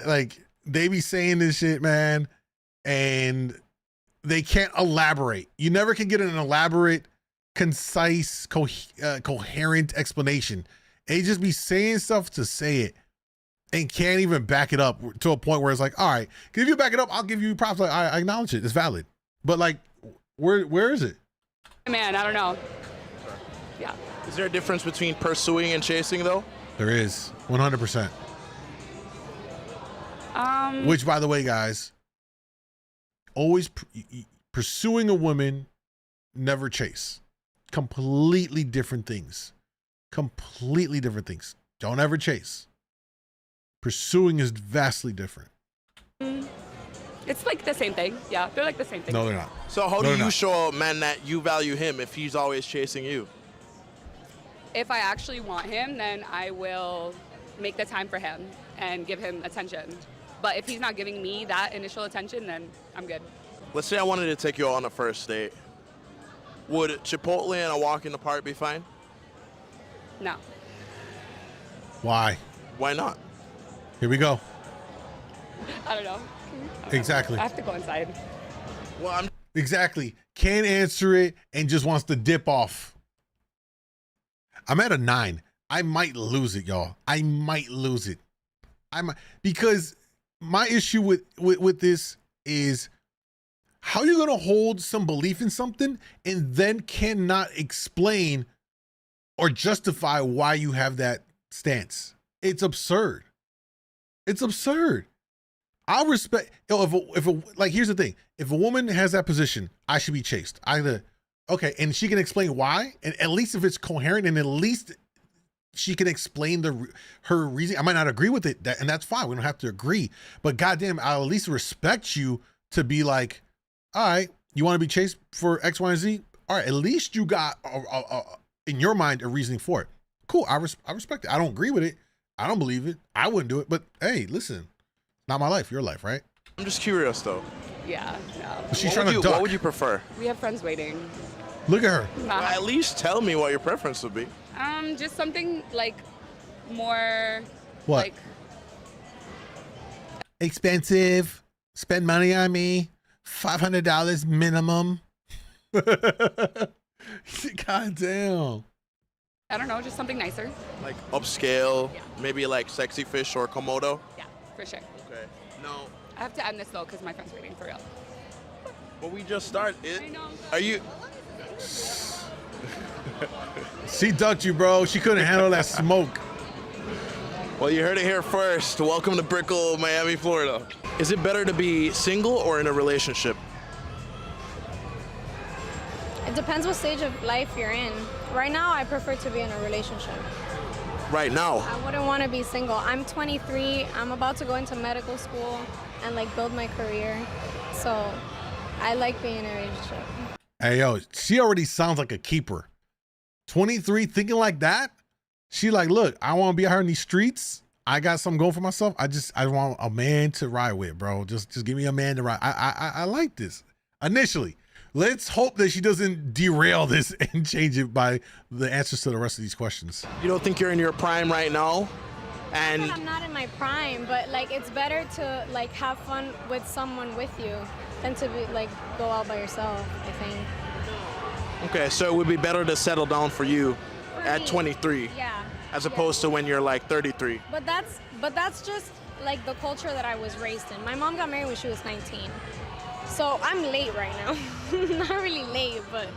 like they be saying this shit, man, and they can't elaborate. You never can get an elaborate, concise, coherent explanation. They just be saying stuff to say it. and can't even back it up to a point where it's like, all right, if you back it up, I'll give you props. Like, I acknowledge it. It's valid. But like, where is it? Man, I don't know. Yeah. Is there a difference between pursuing and chasing, though? There is, 100%. Which, by the way, guys, always pursuing a woman, never chase. Completely different things. Completely different things. Don't ever chase. Pursuing is vastly different. It's like the same thing. Yeah, they're like the same thing. No, they're not. So how do you show a man that you value him if he's always chasing you? If I actually want him, then I will make the time for him and give him attention. But if he's not giving me that initial attention, then I'm good. Let's say I wanted to take you on a first date. Would Chipotle and a walk in the park be fine? No. Why? Why not? Here we go. I don't know. Exactly. I have to go inside. Well, exactly. Can't answer it and just wants to dip off. I'm at a 9. I might lose it, y'all. I might lose it. Because my issue with this is, how are you going to hold some belief in something and then cannot explain or justify why you have that stance? It's absurd. It's absurd. I'll respect, like, here's the thing. If a woman has that position, I should be chased. Okay, and she can explain why, and at least if it's coherent, and at least she can explain her reason. I might not agree with it, and that's fine. We don't have to agree. But goddamn, I'll at least respect you to be like, all right, you want to be chased for X, Y, and Z? All right, at least you got, in your mind, a reasoning for it. Cool, I respect it. I don't agree with it. I don't believe it. I wouldn't do it. But hey, listen, not my life, your life, right? I'm just curious, though. Yeah, no. She's trying to duck. What would you prefer? We have friends waiting. Look at her. Well, at least tell me what your preference would be. Just something like more. What? Like, expensive. Spend money on me. $500 minimum. God damn. I don't know, just something nicer. Like upscale, maybe like Sexy Fish or Komodo? Yeah, for sure. Okay. No. I have to end this though because my friend's waiting for real. But we just started. I know. Are you? She ducked you, bro. She couldn't handle that smoke. Well, you heard it here first. Welcome to Brickell, Miami, Florida. Is it better to be single or in a relationship? It depends what stage of life you're in. Right now, I prefer to be in a relationship. Right now? I wouldn't want to be single. I'm 23. I'm about to go into medical school and like build my career. So I like being in a relationship. Hey, yo, she already sounds like a keeper. 23, thinking like that? She like, look, I want to be out here in these streets. I got something going for myself. I want a man to ride with, bro. Just give me a man to ride. I like this. Initially. Let's hope that she doesn't derail this and change it by the answers to the rest of these questions. You don't think you're in your prime right now? And I'm not in my prime, but like it's better to like have fun with someone with you than to be like go out by yourself, I think. Okay, so it would be better to settle down for you at 23. Yeah. As opposed to when you're like 33. But that's just like the culture that I was raised in. My mom got married when she was 19. So I'm late right now. Not really late, but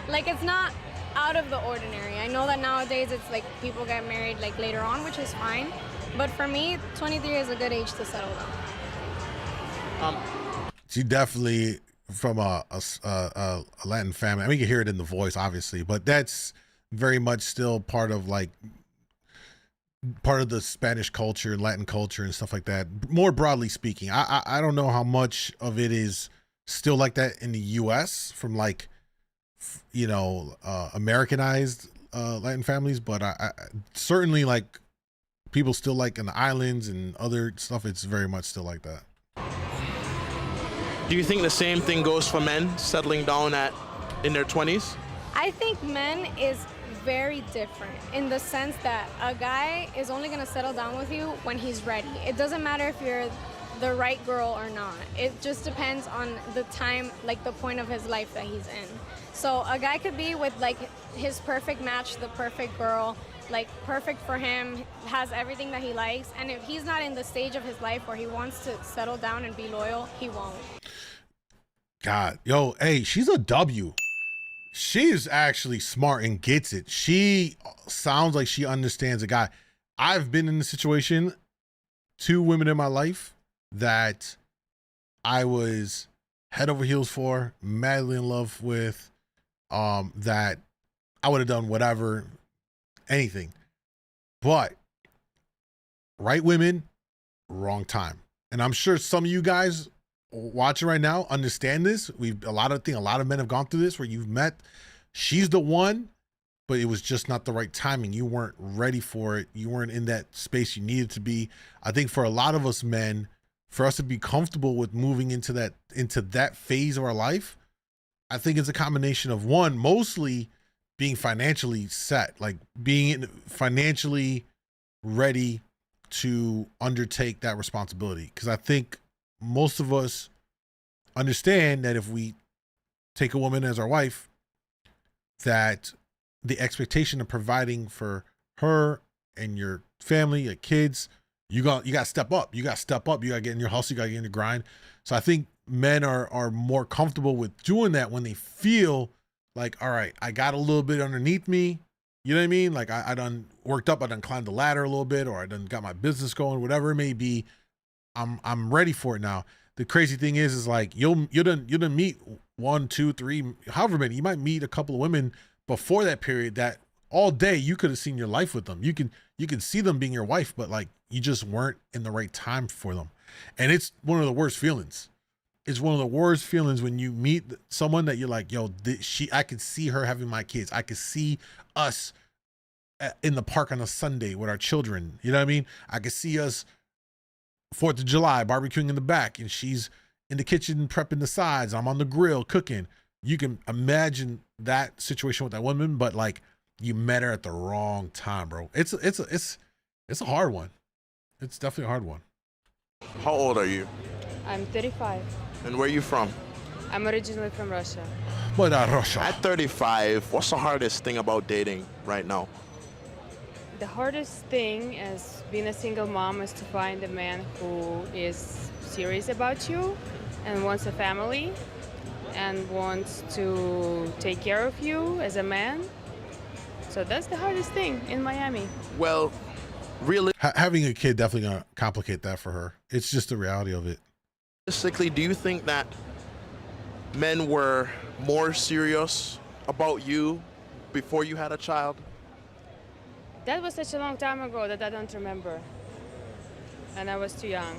like it's not out of the ordinary. I know that nowadays it's like people get married like later on, which is fine. But for me, 23 is a good age to settle down. She definitely from a Latin family. I mean, you can hear it in the voice, obviously, but that's very much still part of the Spanish culture, Latin culture, and stuff like that. More broadly speaking, I don't know how much of it is still like that in the U.S. from like, you know, Americanized Latin families, but I certainly like people still like in the islands and other stuff. It's very much still like that. Do you think the same thing goes for men settling down in their 20s? I think men is very different in the sense that a guy is only going to settle down with you when he's ready. It doesn't matter if you're the right girl or not. It just depends on the time, like the point of his life that he's in. So a guy could be with like his perfect match, the perfect girl, like perfect for him, has everything that he likes, and if he's not in the stage of his life where he wants to settle down and be loyal, he won't. God, yo, hey, she's a W. She is actually smart and gets it. She sounds like she understands a guy. I've been in a situation, 2 women in my life that I was head over heels for, madly in love with, that I would have done whatever, anything. But right women, wrong time. And I'm sure some of you guys watching right now understand this. A lot of men have gone through this where you've met, she's the one, but it was just not the right timing. You weren't ready for it. You weren't in that space you needed to be. I think for a lot of us men, for us to be comfortable with moving into that phase of our life, I think it's a combination of, one, mostly being financially set, like being financially ready to undertake that responsibility. Because I think most of us understand that if we take a woman as our wife, that the expectation of providing for her and your family, your kids, you got to step up. You got to step up. You got to get in your hustle. You got to get in your grind. So I think men are more comfortable with doing that when they feel like, all right, I got a little bit underneath me. You know what I mean? Like I done worked up, I done climbed the ladder a little bit, or I done got my business going, whatever it may be. I'm ready for it now. The crazy thing is like you'll done meet 1, 2, 3, however many. You might meet a couple of women before that period that all day you could have seen your life with them. You can see them being your wife, but like you just weren't in the right time for them. And it's one of the worst feelings. It's one of the worst feelings when you meet someone that you're like, yo, I could see her having my kids. I could see us in the park on a Sunday with our children. You know what I mean? I could see us 4th of July barbecuing in the back, and she's in the kitchen prepping the sides. I'm on the grill cooking. You can imagine that situation with that woman, but like you met her at the wrong time, bro. It's a hard one. It's definitely a hard one. How old are you? I'm 35. And where are you from? I'm originally from Russia. Russia. At 35, what's the hardest thing about dating right now? The hardest thing as being a single mom is to find a man who is serious about you and wants a family and wants to take care of you as a man. So that's the hardest thing in Miami. Well, really, having a kid definitely gonna complicate that for her. It's just the reality of it. realistically, do you think that men were more serious about you before you had a child? That was such a long time ago that I don't remember. And I was too young.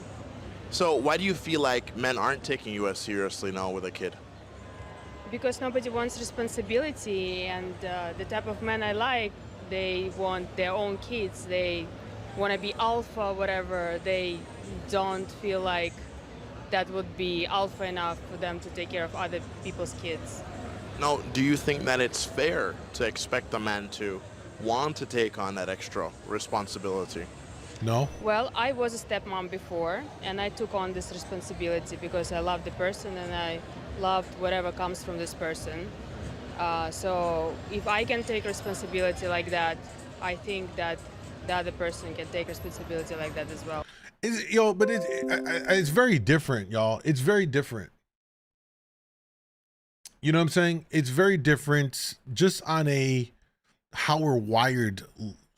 So why do you feel like men aren't taking you as seriously now with a kid? Because nobody wants responsibility, and the type of men I like, they want their own kids. They want to be alpha, whatever. They don't feel like that would be alpha enough for them to take care of other people's kids. Now, do you think that it's fair to expect a man to want to take on that extra responsibility? No. Well, I was a stepmom before, and I took on this responsibility because I loved the person and I loved whatever comes from this person. So if I can take responsibility like that, I think that the other person can take responsibility like that as well. But it's very different, y'all. It's very different. You know what I'm saying? It's very different just on a how we're wired,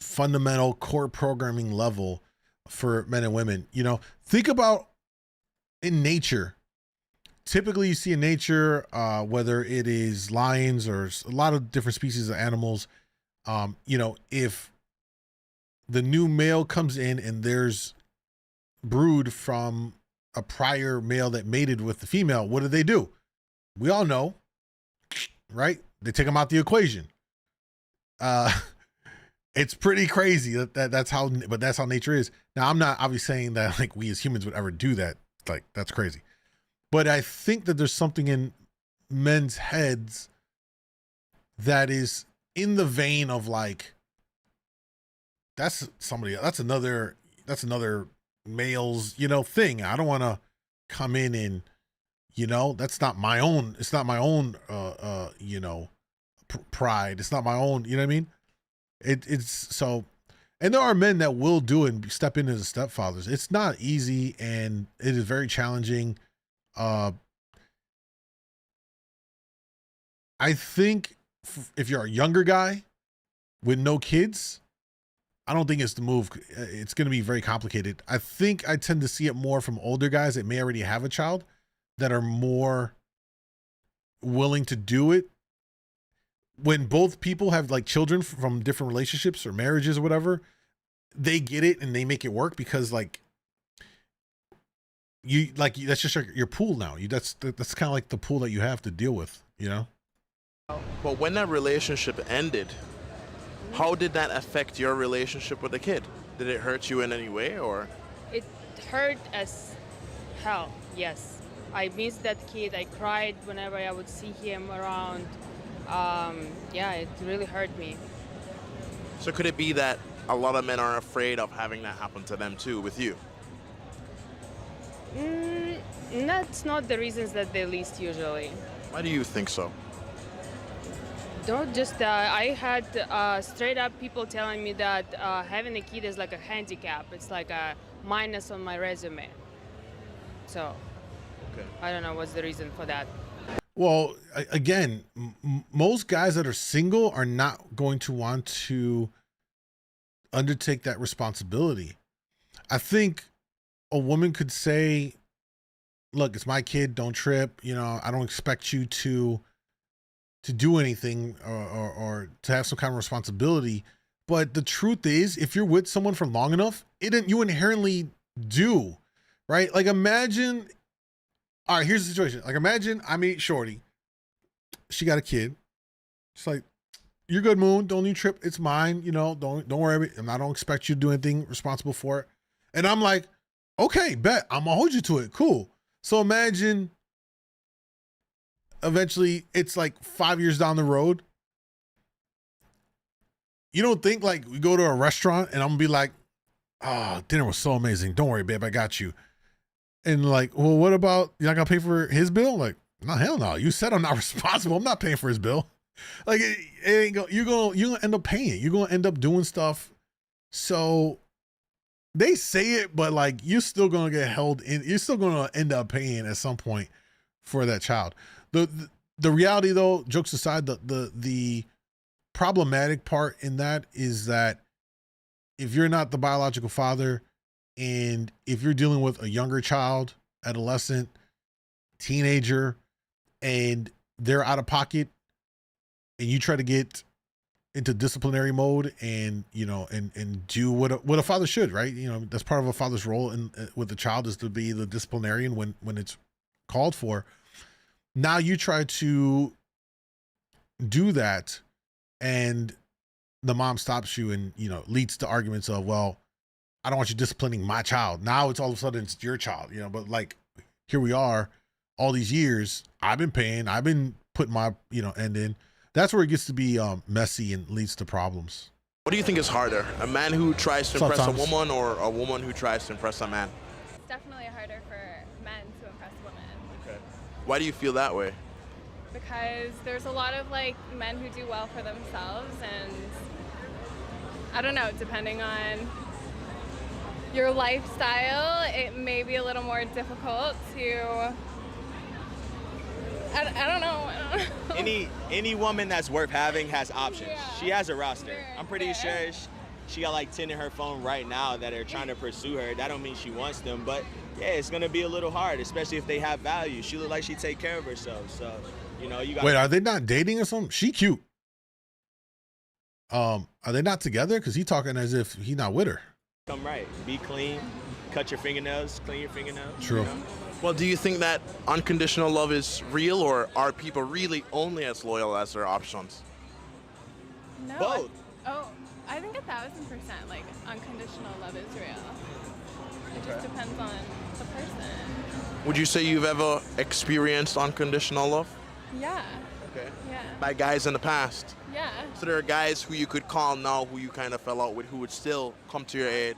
fundamental core programming level for men and women. You know, think about in nature. Typically you see in nature, whether it is lions or a lot of different species of animals, you know, if the new male comes in and there's brood from a prior male that mated with the female, what do? We all know, right? They take them out the equation. It's pretty crazy that's how nature is. Now, I'm not obviously saying that like we as humans would ever do that. Like that's crazy. But I think that there's something in men's heads that is in the vein of like, that's another male's, you know, thing. I don't want to come in and You know, that's not my own. It's not my own, you know, pride. It's not my own. You know what I mean? It's so, and there are men that will do it and step in as stepfathers. It's not easy, and it is very challenging. I think if you're a younger guy with no kids, I don't think it's the move. It's going to be very complicated. I think I tend to see it more from older guys that may already have a child that are more willing to do it. When both people have like children from different relationships or marriages or whatever, they get it and they make it work because like that's just your pool now. That's kind of like the pool that you have to deal with, you know? But when that relationship ended, how did that affect your relationship with the kid? Did it hurt you in any way, or? It hurt as hell, yes. I missed that kid. I cried whenever I would see him around. Yeah, it really hurt me. So could it be that a lot of men are afraid of having that happen to them too with you? That's not the reasons that they list usually. Why do you think so? Don't just, I had straight up people telling me that having a kid is like a handicap. It's like a minus on my resume. So, okay. I don't know what's the reason for that. Well, again, most guys that are single are not going to want to undertake that responsibility. I think a woman could say, look, it's my kid, don't trip. You know, I don't expect you to do anything or to have some kind of responsibility. But the truth is, if you're with someone for long enough, you inherently do, right? Like imagine, all right, here's the situation. Like imagine I meet Shorty. She got a kid. She's like, you're good, Moon. Don't need trip. It's mine. You know, don't worry. And I don't expect you to do anything responsible for it. And I'm like, okay, bet. I'm gonna hold you to it. Cool. So imagine eventually it's like 5 years down the road. You don't think like we go to a restaurant and I'm gonna be like, oh, dinner was so amazing. Don't worry, babe, I got you. And like, well, what about, you're not gonna pay for his bill? Like, no, hell no. You said I'm not responsible. I'm not paying for his bill. Like it ain't go, you're gonna end up paying. You're gonna end up doing stuff. So they say it, but like you're still gonna get held in. You're still gonna end up paying at some point for that child. The reality though, jokes aside, the problematic part in that is that if you're not the biological father and if you're dealing with a younger child, adolescent, teenager, and they're out of pocket and you try to get into disciplinary mode and, you know, and do what a father should, right? You know, that's part of a father's role with the child is to be the disciplinarian when it's called for. Now you try to do that and the mom stops you and, you know, leads to arguments of, well, I don't want you disciplining my child. Now it's all of a sudden it's your child, you know, but like, here we are all these years, I've been paying, I've been putting my, you know, end in. That's where it gets to be messy and leads to problems. What do you think is harder? A man who tries to impress Sometimes. a woman or a woman who tries to impress a man? It's definitely harder for men to impress women. Okay. Why do you feel that way? Because there's a lot of like men who do well for themselves, and I don't know, depending on your lifestyle, it may be a little more difficult to, I don't know. Any woman that's worth having has options. Yeah. She has a roster. I'm pretty sure she got like 10 in her phone right now that are trying to pursue her. That don't mean she wants them, but yeah, it's gonna be a little hard, especially if they have value. She look like she take care of herself, so you know you got. Wait, are they not dating or something? She cute. Are they not together? Because he talking as if he not with her. Come right, be clean, cut your fingernails, clean your fingernails. True. You know? Well, do you think that unconditional love is real, or are people really only as loyal as their options? No. Both. I think 1,000% like unconditional love is real. It just depends on the person. Would you say you've ever experienced unconditional love? Yeah. Okay. Yeah. By guys in the past? Yeah. So there are guys who you could call now who you kind of fell out with who would still come to your aid? 1,000%,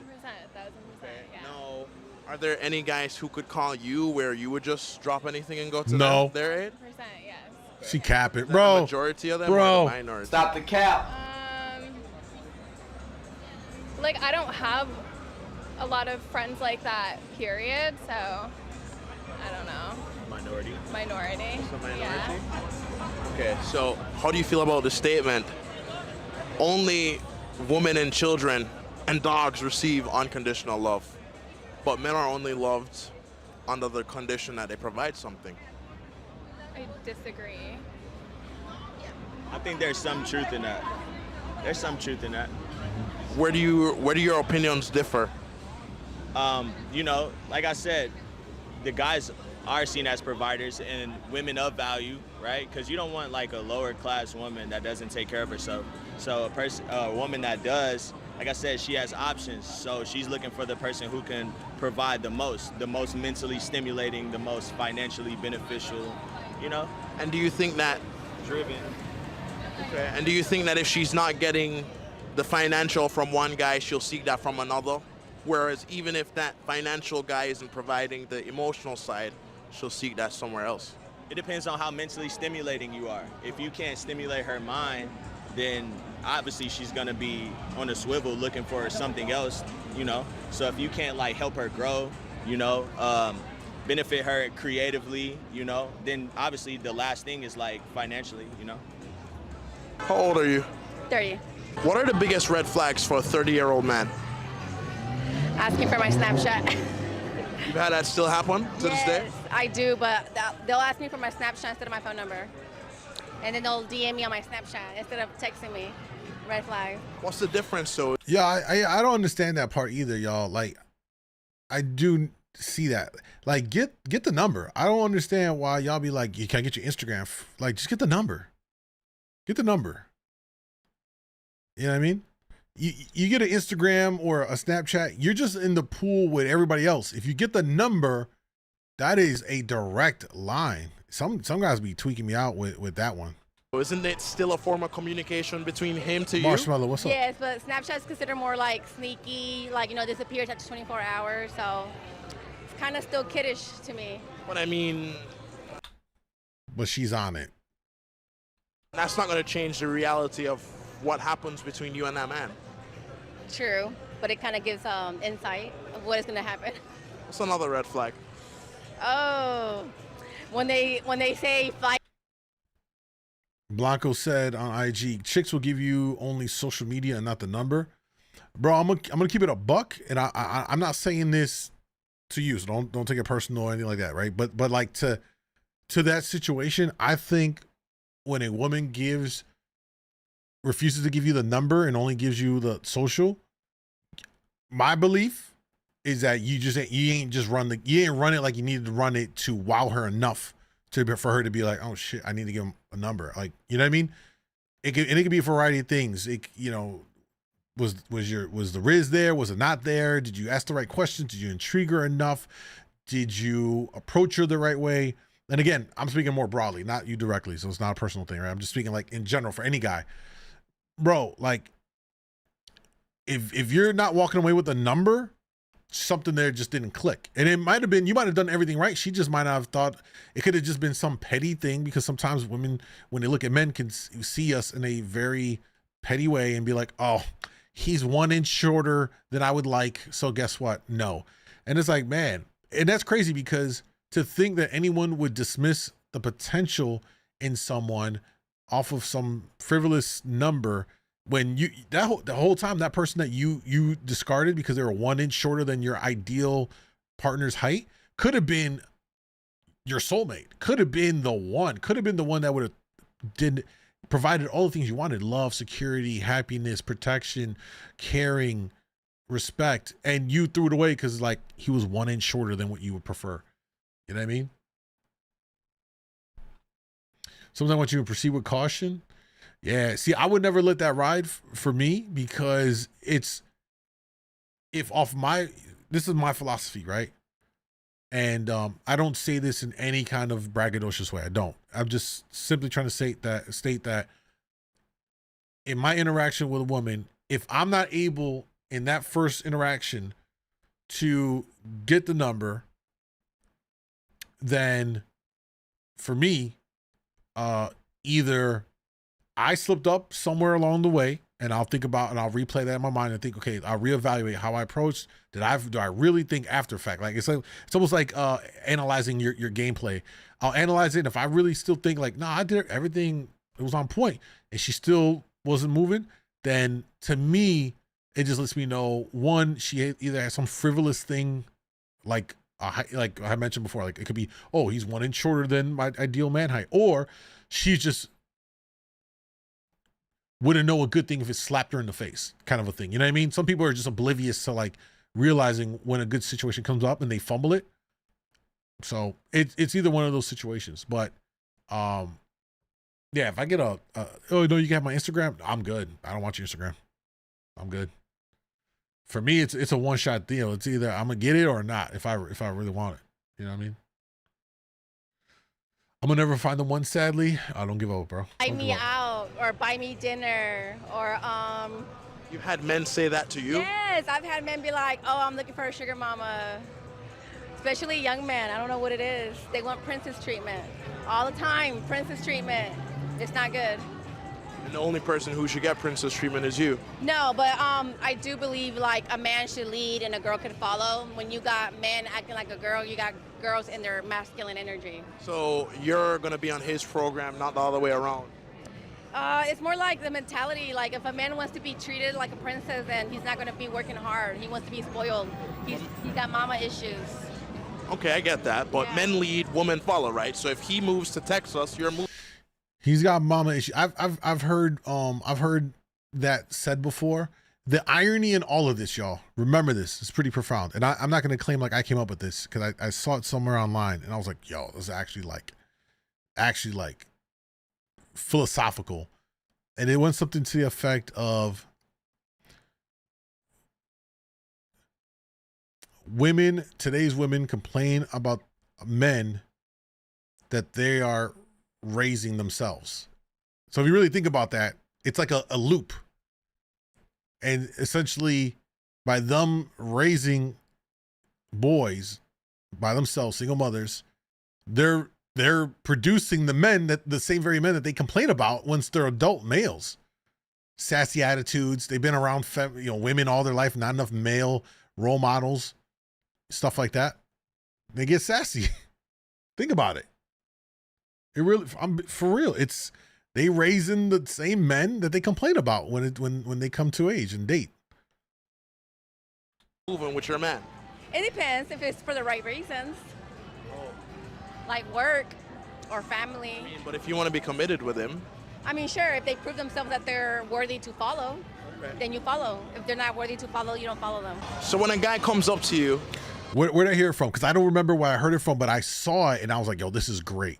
yeah. No. Are there any guys who could call you where you would just drop anything and go to No. their aid? 100%, yes. She cap it, Is that bro. the majority of them or Bro. the minority? Stop the cap. Like, I don't have a lot of friends like that, period, so I don't know. Minority. Minority. So minority? Yeah. Okay, so how do you feel about the statement, only women and children and dogs receive unconditional love, but men are only loved under the condition that they provide something? I disagree. I think there's some truth in that. There's some truth in that. Where do your opinions differ? You know, like I said, the guys are seen as providers and women of value, right? Because you don't want like a lower class woman that doesn't take care of herself. So a woman that does, like I said, she has options. So she's looking for the person who can provide the most mentally stimulating, the most financially beneficial, you know? And do you think that driven? Okay. And do you think that if she's not getting the financial from one guy, she'll seek that from another? Whereas even if that financial guy isn't providing the emotional side, she'll seek that somewhere else. It depends on how mentally stimulating you are. If you can't stimulate her mind, then obviously she's gonna be on a swivel looking for something else, you know? So if you can't like help her grow, you know, benefit her creatively, you know, then obviously the last thing is like financially, you know? How old are you? 30. What are the biggest red flags for a 30-year-old man? Asking for my Snapchat. You've had that still happen to this day? Yes, I do, but they'll ask me for my Snapchat instead of my phone number. And then they'll DM me on my Snapchat instead of texting me. Red flag. What's the difference, though? Yeah, I don't understand that part either, y'all. Like, I do see that. Like, get the number. I don't understand why y'all be like, you can't get your Instagram. Like, just get the number. Get the number. You know what I mean? You get an Instagram or a Snapchat, you're just in the pool with everybody else. If you get the number, that is a direct line. Some guys be tweaking me out with that one. Isn't it still a form of communication between him to you? Marshmallow, what's up? Yes, but Snapchat is considered more like sneaky, like, you know, disappears after 24 hours. So it's kind of still kiddish to me. But I mean, but she's on it. That's not going to change the reality of what happens between you and that man. True, but it kind of gives insight of what is going to happen. What's another red flag? Oh, when they say fight. Blanco said on IG, chicks will give you only social media and not the number. Bro, I'm gonna keep it a buck, and I'm not saying this to you, so don't take it personal or anything like that, right? But like to that situation, I think when a woman refuses to give you the number and only gives you the social, my belief is that you ain't run it like you needed to run it to wow her enough for her to be like, oh shit, I need to give him a number. Like, you know what I mean? It could be a variety of things. It, you know, was the Riz there? Was it not there? Did you ask the right questions? Did you intrigue her enough? Did you approach her the right way? And again, I'm speaking more broadly, not you directly, so it's not a personal thing, right? I'm just speaking like in general for any guy. Bro, like if you're not walking away with a number, something there just didn't click. And it might have been, you might have done everything right. She just might not have thought, it could have just been some petty thing, because sometimes women, when they look at men, can see us in a very petty way and be like, oh, he's 1 inch shorter than I would like, so guess what? No. And it's like, man, and that's crazy, because to think that anyone would dismiss the potential in someone off of some frivolous number, when the whole time that person that you discarded because they were 1 inch shorter than your ideal partner's height could have been your soulmate, could have been the one that would have provided all the things you wanted: love, security, happiness, protection, caring, respect, and you threw it away because like he was 1 inch shorter than what you would prefer. You know what I mean? Sometimes I want you to proceed with caution. Yeah, see, I would never let that ride for me, because this is my philosophy, right? And I don't say this in any kind of braggadocious way. I don't. I'm just simply trying to state that in my interaction with a woman, if I'm not able in that first interaction to get the number, then for me, either I slipped up somewhere along the way, and I'll think about and I'll replay that in my mind and think, okay, I'll reevaluate how I approached. Do I really think after fact? Like it's almost like analyzing your gameplay. I'll analyze it, and if I really still think like, I did everything, it was on point, and she still wasn't moving, then to me, it just lets me know, one, she either has some frivolous thing, like I mentioned before, like it could be, oh, he's 1 inch shorter than my ideal man height, or she's just wouldn't know a good thing if it slapped her in the face, kind of a thing. You know what I mean? Some people are just oblivious to like realizing when a good situation comes up and they fumble it. So it's either one of those situations. But yeah, if I get oh no, you can have my Instagram, I'm good. I don't want your Instagram. I'm good. For me, it's a one-shot deal. It's either I'm gonna get it or not if I really want it. You know what I mean? I'm gonna never find the one, sadly. I don't give up, bro. Buy me out or buy me dinner or You've had men say that to you? Yes, I've had men be like, oh, I'm looking for a sugar mama. Especially young men. I don't know what it is. They want princess treatment. All the time, princess treatment. It's not good. And the only person who should get princess treatment is you. No, but I do believe like a man should lead and a girl can follow. When you got men acting like a girl, you got girls in their masculine energy. So you're gonna be on his program, not the other way around. It's more like the mentality, like if a man wants to be treated like a princess, then he's not gonna be working hard. He wants to be spoiled. He's got mama issues. Okay, I get that, but men lead, women follow, right? So if he moves to Texas, you're moving. He's got mama issues. I've heard that said before. The irony in all of this, y'all, remember this, it's pretty profound. And I'm not going to claim like I came up with this because I saw it somewhere online and I was like, yo, this is actually like philosophical. And it went something to the effect of today's women complain about men that they are raising themselves. So if you really think about that, it's like a loop. And essentially, by them raising boys by themselves, single mothers, they're producing the same very men that they complain about once they're adult males. Sassy attitudes. They've been around women all their life, not enough male role models, stuff like that. They get sassy. Think about it. It really, for real. It's they raising the same men that they complain about when they come to age and date. Moving with your man. It depends if it's for the right reasons, like work or family. But if you want to be committed with him, I mean, sure, if they prove themselves that they're worthy to follow, then you follow. If they're not worthy to follow, you don't follow them. So when a guy comes up to you, where did I hear it from? Because I don't remember where I heard it from, but I saw it and I was like, yo, this is great.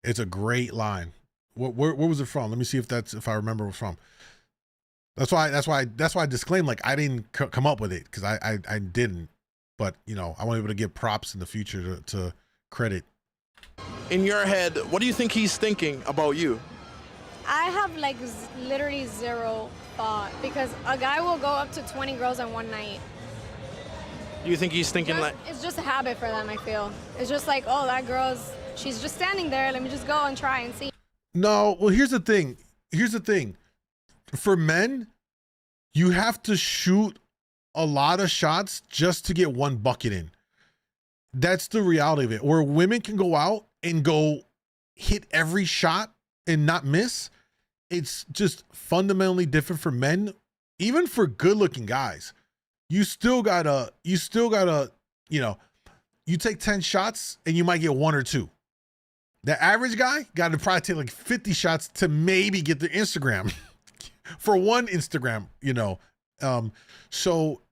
It's a great line. Where was it from? Let me see if I remember where it was from. That's why I disclaimed, like I didn't come up with it because I didn't, but I want to be able to give props in the future to credit. In your head, what do you think he's thinking about you? I have like literally zero thought because a guy will go up to 20 girls in one night. Do you think he's thinking It's just a habit for them, I feel. It's just like, oh, that she's just standing there. Let me just go and try and see. No, well, here's the thing. For men, you have to shoot a lot of shots just to get one bucket in. That's the reality of it. Where women can go out and go hit every shot and not miss. It's just fundamentally different for men. Even for good-looking guys, you still gotta, you take 10 shots and you might get 1 or 2. The average guy got to probably take like 50 shots to maybe get the Instagram for one Instagram, So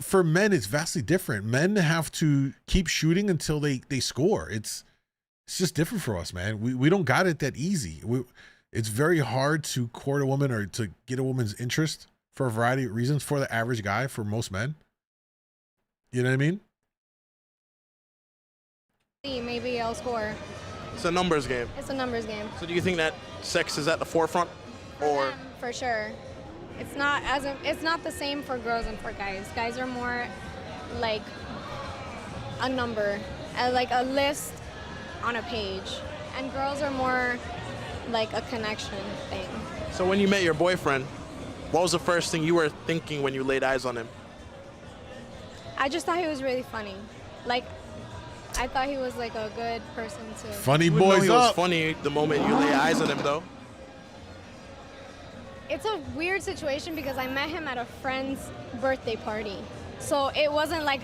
for men, it's vastly different. Men have to keep shooting until they score. It's just different for us, man. We don't got it that easy. It's very hard to court a woman or to get a woman's interest for a variety of reasons for the average guy, for most men. You know what I mean? Maybe I'll score. It's a numbers game. It's a numbers game. So do you think that sex is at the forefront, or? For sure. It's not the same for girls and for guys. Guys are more like a number, like a list on a page. And girls are more like a connection thing. So when you met your boyfriend, what was the first thing you were thinking when you laid eyes on him? I just thought he was really funny. Like, I thought he was like a good person to... Funny You wouldn't know boys he was up. funny the moment you lay eyes on him, though. It's a weird situation because I met him at a friend's birthday party. So it wasn't like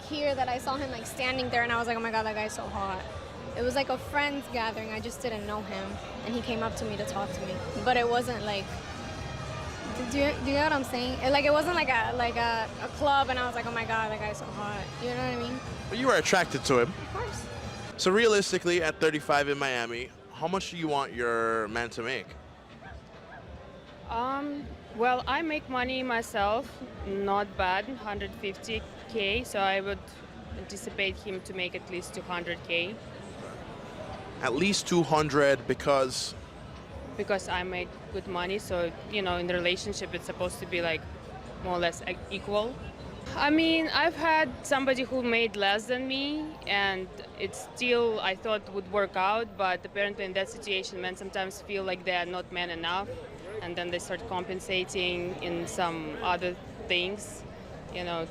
here that I saw him like standing there and I was like, oh my God, that guy's so hot. It was like a friend's gathering. I just didn't know him, and he came up to me to talk to me. But it wasn't like, do you know what I'm saying? It wasn't like a club, and I was like, oh my God, that guy's so hot. You know what I mean? But you were attracted to him. Of course. So realistically, at 35 in Miami, how much do you want your man to make? Well, I make money myself, not bad, 150K. So I would anticipate him to make at least 200K. At least 200 because I make good money, so in the relationship it's supposed to be like more or less equal. I mean, I've had somebody who made less than me, and it's still I thought would work out, but apparently in that situation men sometimes feel like they are not man enough, and then they start compensating in some other things,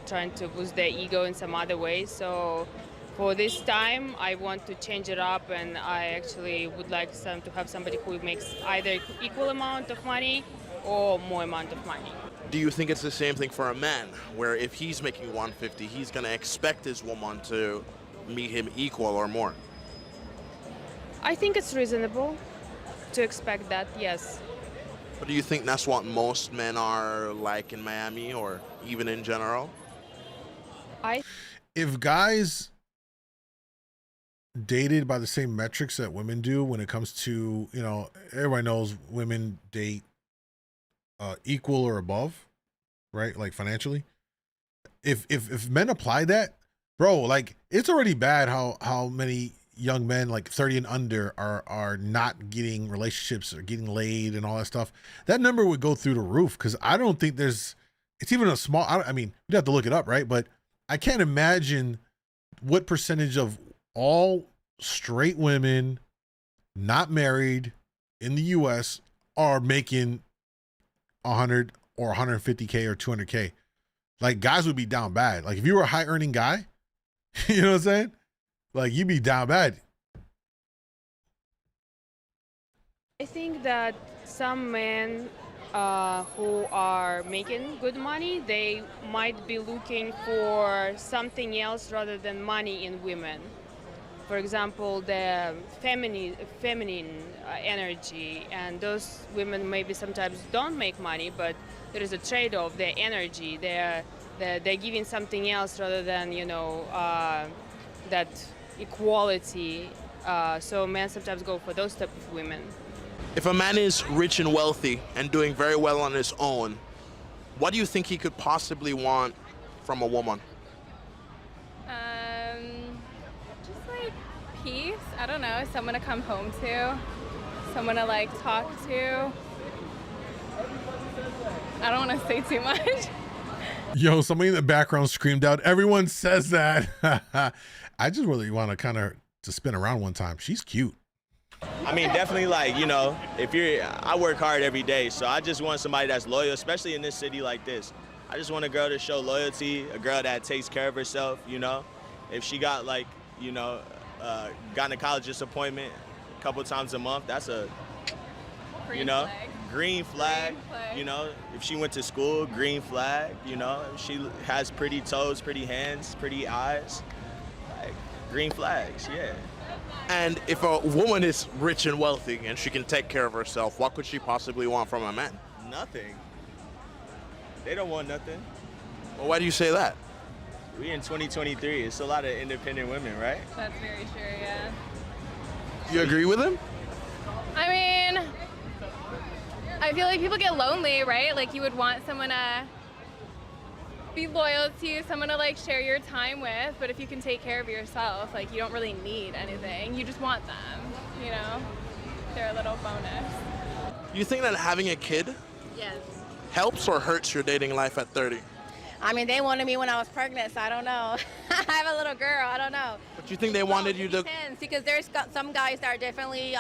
trying to boost their ego in some other ways. So for this time, I want to change it up, and I actually would like to have somebody who makes either equal amount of money or more amount of money. do you think it's the same thing for a man, where if he's making 150, he's going to expect his woman to meet him equal or more? I think it's reasonable to expect that, yes. But do you think that's what most men are like in Miami or even in general? If guys dated by the same metrics that women do when it comes to, everybody knows women date equal or above, right? Like financially. If men apply that, bro, like it's already bad how many young men like 30 and under are not getting relationships or getting laid and all that stuff. That number would go through the roof, because I don't think it's even a small, I mean, you'd have to look it up, right? But I can't imagine what percentage of all straight women not married in the US are making 100 or 150K or 200K. Like, guys would be down bad. Like, if you were a high earning guy, you know what I'm saying? Like, you'd be down bad. I think that some men who are making good money, they might be looking for something else rather than money in women. For example, the feminine energy, and those women maybe sometimes don't make money, but there is a trade-off. Their energy, they're giving something else rather than that equality. So men sometimes go for those type of women. If a man is rich and wealthy and doing very well on his own, what do you think he could possibly want from a woman? Just like peace. I don't know, someone to come home to, someone to like talk to. I don't want to say too much. Yo, somebody in the background screamed out, everyone says that. I just really want to kind of to spin around one time. She's cute. I mean, definitely, like, I work hard every day, so I just want somebody that's loyal, especially in this city like this. I just want a girl to show loyalty, a girl that takes care of herself, If she got, like, gynecologist appointment a couple times a month, that's a, green flag. If she went to school, green flag, if she has pretty toes, pretty hands, pretty eyes, like, green flags, yeah. And if a woman is rich and wealthy and she can take care of herself, what could she possibly want from a man? Nothing. They don't want nothing. Well, why do you say that? We in 2023. It's a lot of independent women, right? That's very true, yeah. You agree with him? I mean, I feel like people get lonely, right? Like, you would want someone to be loyal to you, someone to like share your time with, but if you can take care of yourself, like, you don't really need anything. You just want them, They're a little bonus. You think that having a kid Yes. helps or hurts your dating life at 30? I mean, they wanted me when I was pregnant, so I don't know. I have a little girl, I don't know. But you think they wanted you to? Depends, because there's some guys that are definitely,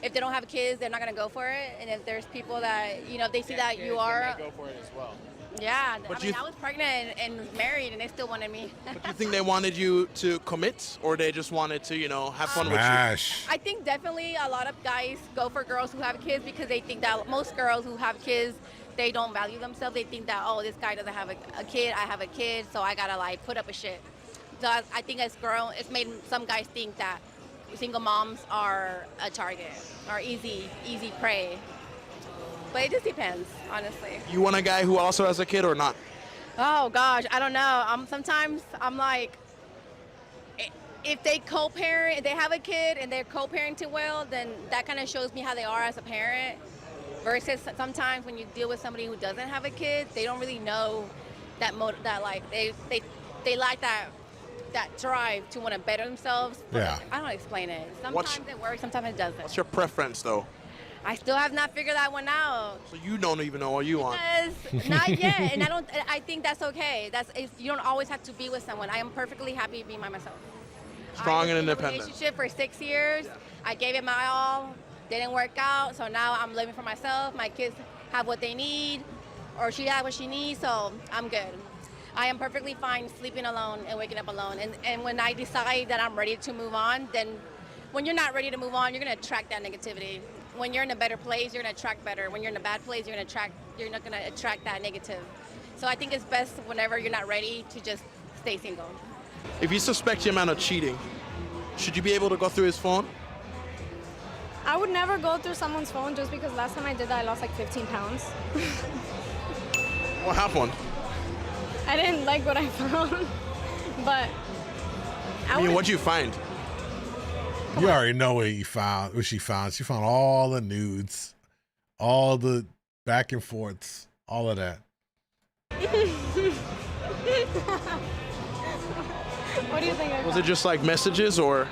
if they don't have kids, they're not gonna go for it. And if there's people that, you know, if they see that you are, go for it as well. yeah. But I mean, I was pregnant and married, and they still wanted me. But you think they wanted you to commit, or they just wanted to, you know, have fun with you? I think definitely a lot of guys go for girls who have kids because they think that most girls who have kids, they don't value themselves. They think that, oh, this guy doesn't have a kid, I have a kid, so I gotta like put up a shit. So I think as girl, it's made some guys think that single moms are a target or easy prey. But it just depends, honestly. You want a guy who also has a kid or not? Oh gosh, I don't know. Sometimes I'm like, if they co-parent, if they have a kid and they're co-parenting well, then that kind of shows me how they are as a parent. Versus sometimes when you deal with somebody who doesn't have a kid, they don't really know that like they lack that drive to want to better themselves. Yeah. I don't explain it. Sometimes it works, sometimes it doesn't. What's your preference, though? I still have not figured that one out. So you don't even know what you want. Because not yet, and I think that's okay. You don't always have to be with someone. I am perfectly happy being by myself. Strong and I was in a independent. relationship for 6 years. I gave it my all. Didn't work out, so now I'm living for myself. My kids have what they need, or she has what she needs, so I'm good. I am perfectly fine sleeping alone and waking up alone. And when I decide that I'm ready to move on, then when you're not ready to move on, you're gonna attract that negativity. When you're in a better place, you're gonna attract better. When you're in a bad place, you're not gonna attract that negative. So I think it's best whenever you're not ready to just stay single. If you suspect your man of cheating, should you be able to go through his phone? I would never go through someone's phone just because last time I did that, I lost like 15 pounds. What happened? I didn't like what I found, but I mean, what'd you find? You already know what you found. What she found. She found all the nudes, all the back and forths, all of that. What do you think? Was it just like messages or?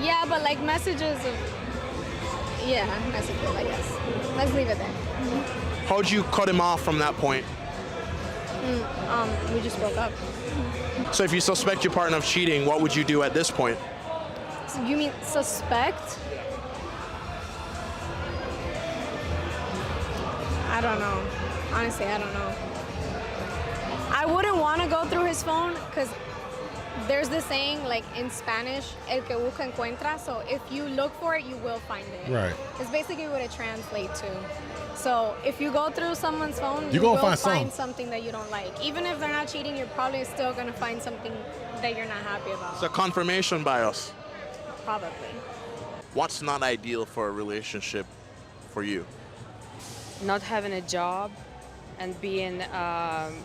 Yeah, but like messages of, messages, I guess. Let's leave it there. How'd you cut him off from that point? We just broke up. So if you suspect your partner of cheating, what would you do at this point? So you mean suspect? I don't know. Honestly, I don't know. I wouldn't want to go through his phone because there's this saying, like in Spanish, el que busca encuentra. So if you look for it, you will find it. Right. It's basically what it translates to. So if you go through someone's phone, you gonna will find something that you don't like. Even if they're not cheating, you're probably still going to find something that you're not happy about. It's a confirmation bias. Probably. What's not ideal for a relationship for you? Not having a job and being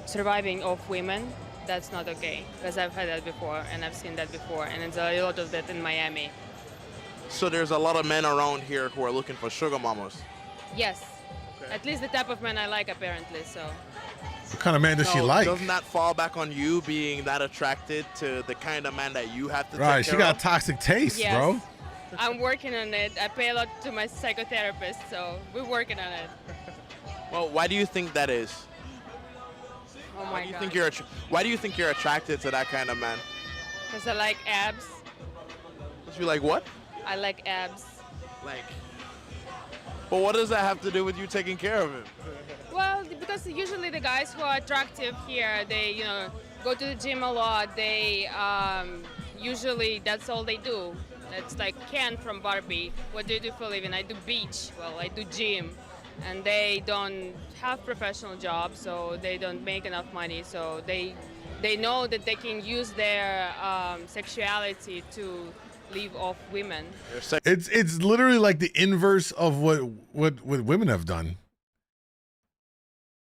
surviving off women, that's not okay. Because I've had that before and I've seen that before, and it's a lot of that in Miami. So there's a lot of men around here who are looking for sugar mamas. Yes. Okay. At least the type of men I like, apparently. So. What kind of man does she like? Doesn't that fall back on you being that attracted to the kind of man that you have to take care Right, she got of? toxic taste, Yes. bro. I'm working on it. I pay a lot to my psychotherapist, so we're working on it. Well, why do you think that is? Oh my Why do you God. think why do you think you're attracted to that kind of man? Because I like abs. You like what? I like abs. Like. But what does that have to do with you taking care of him? Well, because usually the guys who are attractive here, they go to the gym a lot. They usually that's all they do. It's like Ken from Barbie. What do you do for a living? I do beach. Well, I do gym. And they don't have professional jobs, so they don't make enough money. So they know that they can use their sexuality to live off women. It's literally like the inverse of what women have done.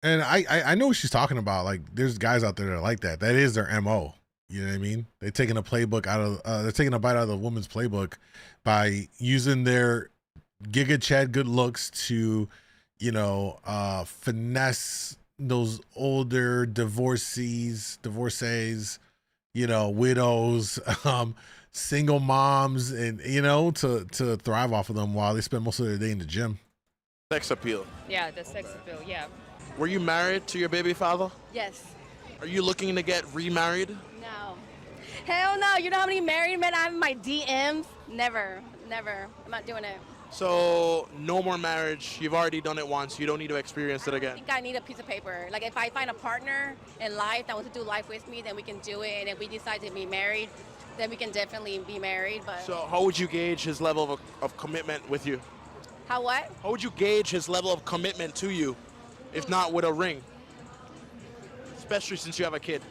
And I know what she's talking about. Like, there's guys out there that are like that. That is their MO. You know what I mean? They're taking a playbook out of they're taking a bite out of the woman's playbook by using their Giga Chad good looks to, finesse those older divorcees, widows, single moms, and to thrive off of them while they spend most of their day in the gym. Sex appeal. Yeah, the sex appeal, yeah. Were you married to your baby father? Yes. Are you looking to get remarried? No. Hell no. You know how many married men I have in my DMs? Never. Never. I'm not doing it. So no more marriage. You've already done it once. You don't need to experience it I again. think I need a piece of paper. Like if I find a partner in life that wants to do life with me, then we can do it. And if we decide to be married, then we can definitely be married. But So how would you gauge his level of commitment with you? how what? How would you gauge his level of commitment to you, if not with a ring? Especially since you have a kid.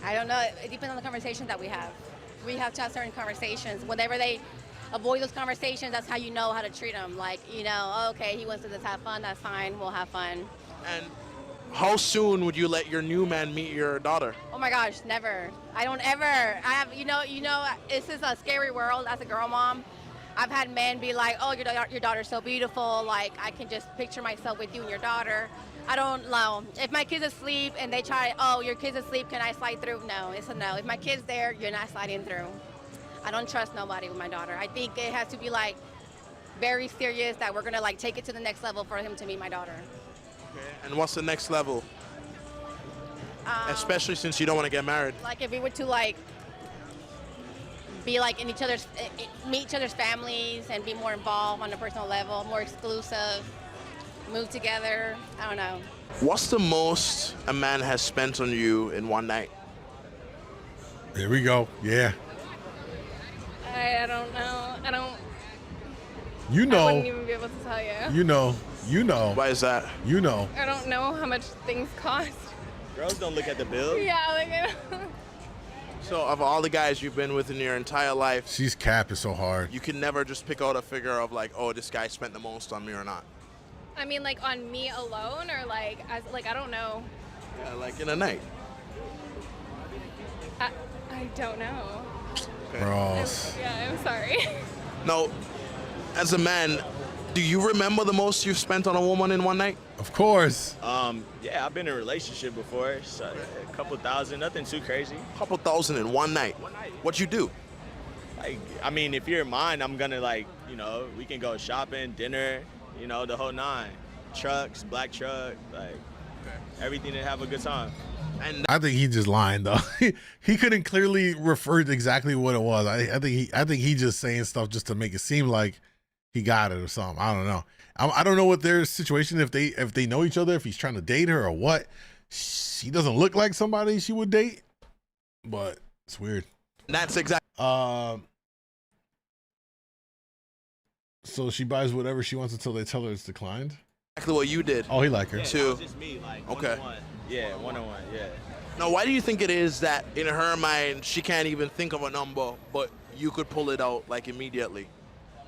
I don't know. It depends on the conversations that we have. We have to have certain conversations. Whenever they avoid those conversations, that's how you know how to treat them. Like, you know, oh, okay, he wants to just have fun. That's fine. We'll have fun. And how soon would you let your new man meet your daughter? Oh my gosh, never. I don't ever. I have, you know, this is a scary world as a girl mom. I've had men be like, oh, your daughter's so beautiful. Like, I can just picture myself with you and your daughter. I don't know. If my kid's asleep and they try, oh, your kid's asleep, can I slide through? No, it's a no. If my kid's there, you're not sliding through. I don't trust nobody with my daughter. I think it has to be like very serious that we're gonna like take it to the next level for him to meet my daughter. Okay. And what's the next level? Especially since you don't want to get married. Like if we were to like be like in meet each other's families and be more involved on a personal level, more exclusive, move together. I don't know. What's the most a man has spent on you in one night? There we go. Yeah. I don't know. I don't. You I know. wouldn't even be able to tell you. You know. You know. Why is that? You know. I don't know how much things cost. Girls don't look at the bill. Yeah, like I don't. So of all the guys you've been with in your entire life, she's capping so hard. You can never just pick out a figure of like, oh, this guy spent the most on me or not. I mean, like on me alone, or like as like I don't know. Yeah, like in a night. I don't know. Gross. Yeah, I'm sorry. No, as a man, do you remember the most you've spent on a woman in one night? Of course. Yeah, I've been in a relationship before, so a couple thousand, nothing too crazy. Couple thousand in one night. What'd you do? Like, I mean, if you're mine, I'm gonna like, you know, we can go shopping, dinner, you know, the whole nine. Trucks, black truck, like everything to have a good time. And I think he just lying though. He couldn't clearly refer to exactly what it was. I think he just saying stuff just to make it seem like he got it or something. I don't know. I don't know what their situation, if they know each other, if he's trying to date her or what. She doesn't look like somebody she would date, but it's weird. That's exactly. So she buys whatever she wants until they tell her it's declined. Exactly what you did. Oh, he like her Yeah, too. just me, like Okay. one-on-one. Yeah, one-on-one. Yeah. Now, why do you think it is that in her mind she can't even think of a number, but you could pull it out like immediately?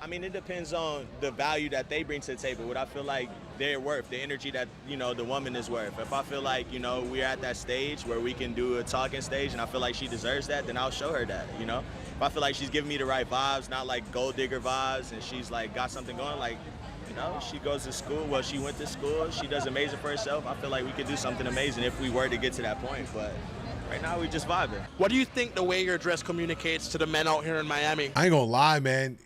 I mean, it depends on the value that they bring to the table, what I feel like they're worth, the energy that, you know, the woman is worth. If I feel like, you know, we're at that stage where we can do a talking stage and I feel like she deserves that, then I'll show her that, you know? If I feel like she's giving me the right vibes, not like gold digger vibes, and she's like got something going, like, you know, she goes to school, well, she went to school, she does amazing for herself, I feel like we could do something amazing if we were to get to that point, but right now we just vibing. What do you think the way your dress communicates to the men out here in Miami? I ain't gonna lie, man.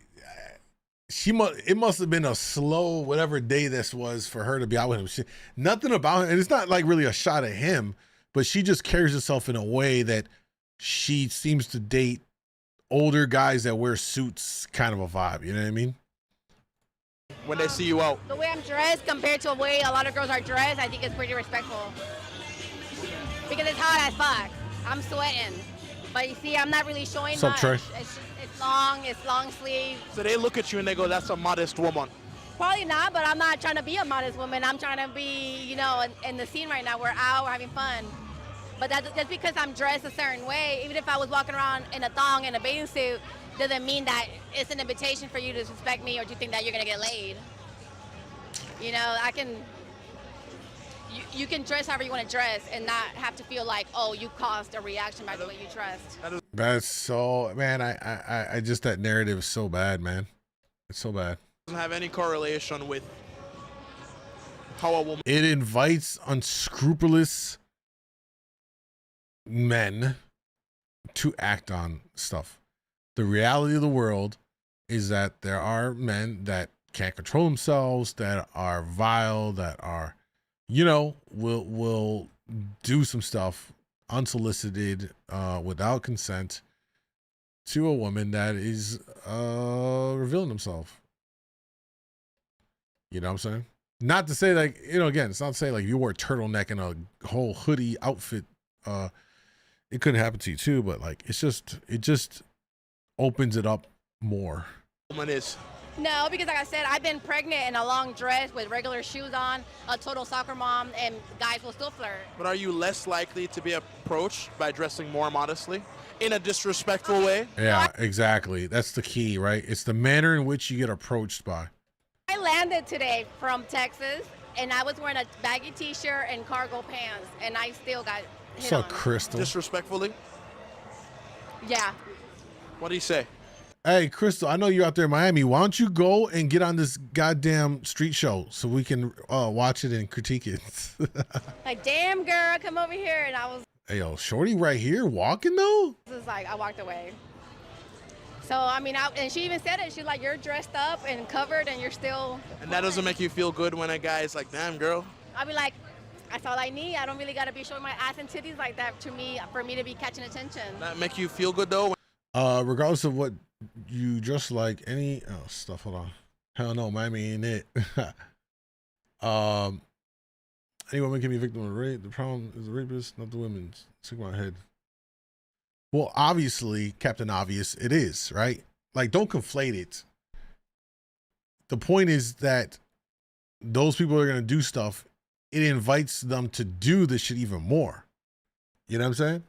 It must have been a slow whatever day this was for her to be out with him. Nothing about him, and it's not like really a shot at him, but she just carries herself in a way that she seems to date older guys that wear suits, kind of a vibe. You know what I mean? When they see you out. The way I'm dressed compared to the way a lot of girls are dressed, I think it's pretty respectful. Because it's hot as fuck. I'm sweating. But you see, I'm not really showing much. Trey? It's long sleeve. So they look at you and they go, that's a modest woman. Probably not, but I'm not trying to be a modest woman. I'm trying to be, you know, in the scene right now. We're out, we're having fun. But that's because I'm dressed a certain way. Even if I was walking around in a thong and a bathing suit, doesn't mean that it's an invitation for you to suspect me or to think that you're gonna get laid. You know, you can dress however you want to dress and not have to feel like, oh, you caused a reaction by the way you dressed. That's so, man. I just, that narrative is so bad, man. It's so bad. Doesn't have any correlation with how a woman. It invites unscrupulous men to act on stuff. The reality of the world is that there are men that can't control themselves, that are vile, that are you know, will do some stuff unsolicited, without consent to a woman that is revealing themselves. You know what I'm saying? Not to say like, you know, again, it's not to say like you wore a turtleneck and a whole hoodie outfit. It couldn't happen to you too, but like it just opens it up more. Woman is. No, because like I said, I've been pregnant in a long dress with regular shoes on, a total soccer mom, and guys will still flirt. But are you less likely to be approached by dressing more modestly in a disrespectful way? Yeah, exactly. That's the key, right? It's the manner in which you get approached by. I landed today from Texas, and I was wearing a baggy t-shirt and cargo pants, and I still got hit on. Crystal? Disrespectfully? Yeah. What do you say? Hey, Crystal, I know you're out there in Miami. Why don't you go and get on this goddamn street show so we can watch it and critique it? Like, damn, girl, come over here. And I was Hey, yo, shorty right here walking though? just like, I walked away. So, I mean, and she even said it. She's like, you're dressed up and covered and you're still. And that doesn't make you feel good when a guy is like, damn, girl. I'll be like, that's all I need. I don't really got to be showing my ass and titties like that to me for me to be catching attention. That make you feel good though? Regardless of what you just like any stuff, hold on. Hell no, Miami ain't it. Any woman can be a victim of rape. The problem is the rapist, not the women. Stick my head. Well, obviously, Captain Obvious, it is, right? Like, don't conflate it. The point is that those people are going to do stuff. It invites them to do this shit even more. You know what I'm saying?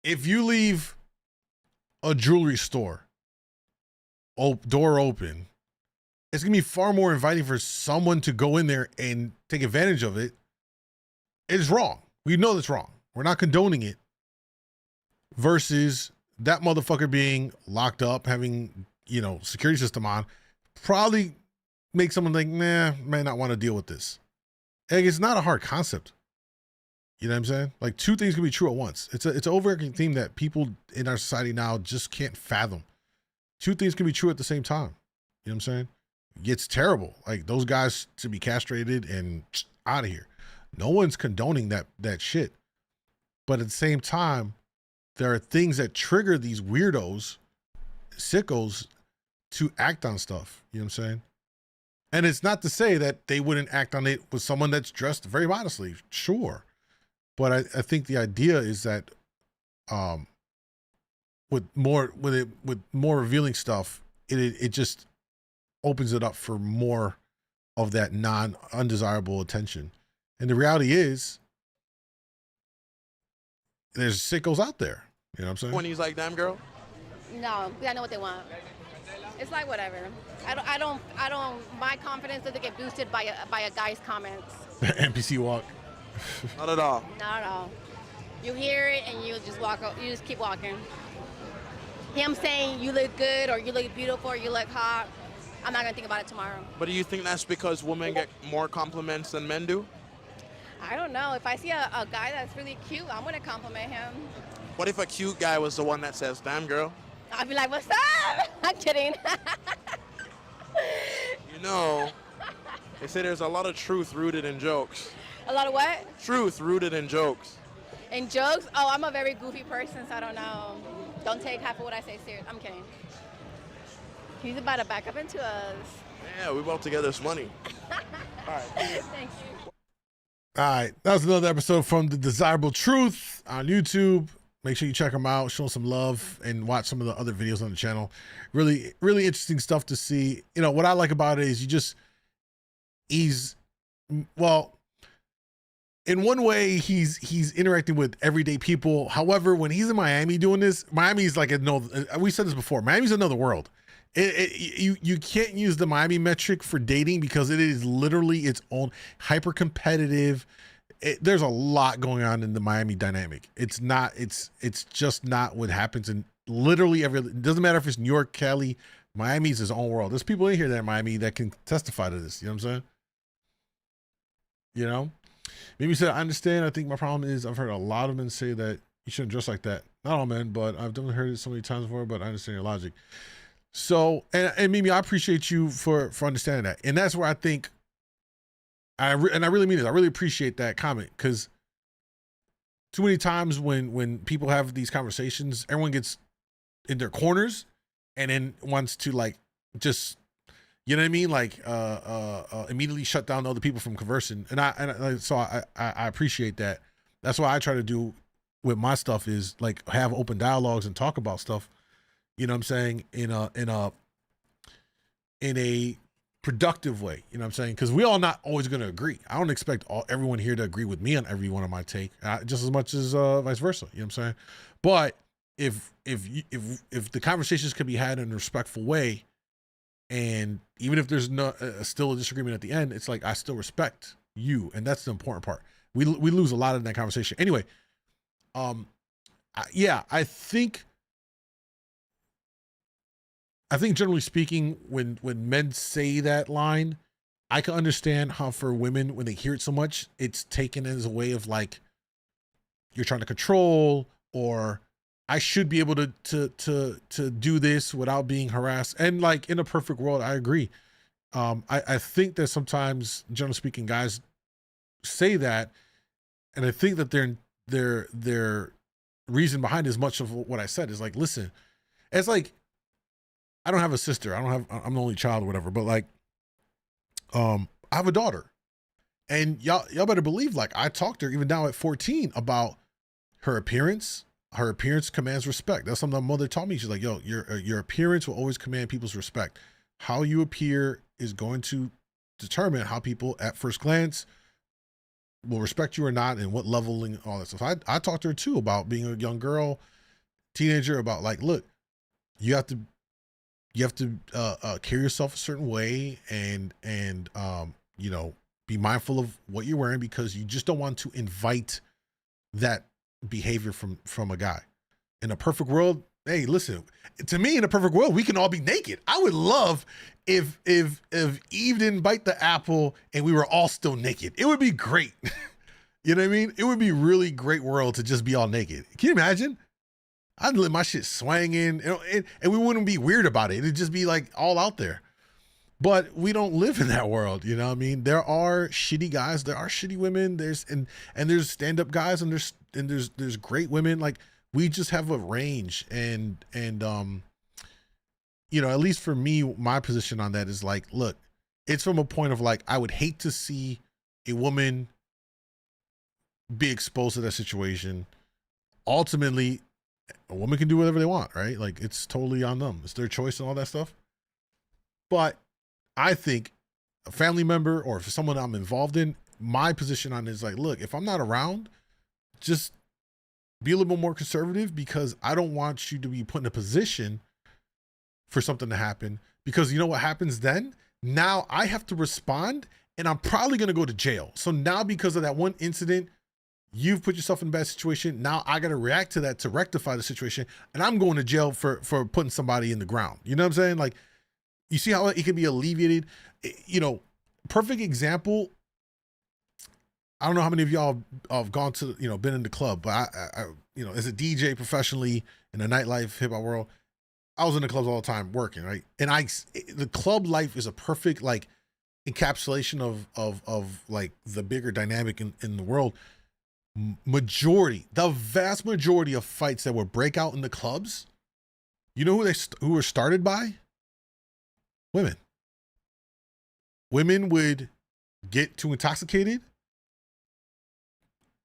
If you leave a jewelry store door open, it's going to be far more inviting for someone to go in there and take advantage of it. It's wrong. We know that's wrong. We're not condoning it. Versus that motherfucker being locked up, having, you know, security system on, probably make someone think, nah, may not want to deal with this. And it's not a hard concept. You know what I'm saying? Like, two things can be true at once. It's an overarching theme that people in our society now just can't fathom. Two things can be true at the same time. You know what I'm saying? It's terrible. Like, those guys to be castrated and out of here. No one's condoning that shit. But at the same time, there are things that trigger these weirdos, sickos, to act on stuff. You know what I'm saying? And it's not to say that they wouldn't act on it with someone that's dressed very modestly. Sure. But I think the idea is that with more revealing stuff, it just opens it up for more of that undesirable attention. And the reality is, there's sickos out there. You know what I'm saying? When he's like, damn, girl? No, because I know what they want. It's like whatever. I don't. My confidence doesn't get boosted by a guy's comments. NPC walk. Not at all. Not at all. You hear it and you just walk. You just keep walking. Him saying you look good or you look beautiful or you look hot. I'm not gonna think about it tomorrow. But do you think that's because women get more compliments than men do? I don't know. If I see a guy that's really cute, I'm gonna compliment him. What if a cute guy was the one that says, damn, girl? I'll be like, what's up? I'm kidding. You know, they say there's a lot of truth rooted in jokes. A lot of what? Truth rooted in jokes. In jokes? Oh, I'm a very goofy person, so I don't know. Don't take half of what I say serious. I'm kidding. He's about to back up into us. Yeah, we about to get this money. All right. Thank you. All right. That was another episode from The Desirable Truth on YouTube. Make sure you check them out, show some love, and watch some of the other videos on the channel. Really, really interesting stuff to see. You know, what I like about it is in one way, he's interacting with everyday people. However, when he's in Miami doing this, Miami's like we said this before, Miami's another world. You can't use the Miami metric for dating because it is literally its own hyper competitive. There's a lot going on in the Miami dynamic. It's just not what happens in literally it doesn't matter if it's New York, Cali, Miami's its own world. There's people in here that are in Miami that can testify to this. You know what I'm saying? You know? Maybe said, I understand. I think my problem is I've heard a lot of men say that you shouldn't dress like that. Not all men, but I've definitely heard it so many times before, but I understand your logic. So, and Mimi, I appreciate you for understanding that. And that's where I think And I really mean it. I really appreciate that comment, because too many times when people have these conversations, everyone gets in their corners and then wants to like just, you know what I mean, like immediately shut down other people from conversing. So I appreciate that. That's why I try to do with my stuff is like have open dialogues and talk about stuff. You know what I'm saying, in a productive way. You know what I'm saying? Because we all not always going to agree. I don't expect everyone here to agree with me on every one of my take, just as much as vice versa. You know what I'm saying? But if the conversations can be had in a respectful way, and even if there's no still a disagreement at the end, it's like I still respect you, and that's the important part. We lose a lot in that conversation. Anyway, I think generally speaking, when men say that line, I can understand how for women, when they hear it so much, it's taken as a way of like, you're trying to control, or I should be able to do this without being harassed. And like in a perfect world, I agree. I think that sometimes, generally speaking, guys say that, and I think that their reason behind as much of what I said is like, listen, it's like, I don't have a sister. I'm the only child or whatever, but like, I have a daughter, and y'all better believe, like, I talked to her even now at 14 about her appearance. Her appearance commands respect. That's something my mother taught me. She's like, yo, your appearance will always command people's respect. How you appear is going to determine how people at first glance will respect you or not, and what level and all that stuff. I talked to her too about being a young girl, teenager, about like, look, you have to carry yourself a certain way, and you know, be mindful of what you're wearing, because you just don't want to invite that behavior from a guy. In a perfect world, hey, listen, to me, in a perfect world, we can all be naked. I would love if Eve didn't bite the apple and we were all still naked. It would be great. You know what I mean? It would be really great world to just be all naked. Can you imagine? I'd let my shit swinging, and we wouldn't be weird about it. It'd just be like all out there. But we don't live in that world, you know what I mean? There are shitty guys, there are shitty women, there's stand-up guys, and there's great women. Like, we just have a range, and you know, at least for me, my position on that is like, look, it's from a point of like, I would hate to see a woman be exposed to that situation. Ultimately, a woman can do whatever they want, right? Like, it's totally on them. It's their choice and all that stuff. But I think a family member, or if someone I'm involved in, my position on it is like, look, if I'm not around, just be a little bit more conservative, because I don't want you to be put in a position for something to happen, because you know what happens then? Now I have to respond, and I'm probably going to go to jail. So now, because of that one incident, you've put yourself in a bad situation. Now I got to react to that to rectify the situation, and I'm going to jail for putting somebody in the ground. You know what I'm saying? Like, you see how it can be alleviated? You know, perfect example. I don't know how many of y'all have gone to, you know, been in the club, but I you know, as a DJ professionally in the nightlife hip hop world, I was in the clubs all the time working, right? And the club life is a perfect like encapsulation of like the bigger dynamic in the world. The vast majority of fights that would break out in the clubs, you know who were started by? Women. Women would get too intoxicated,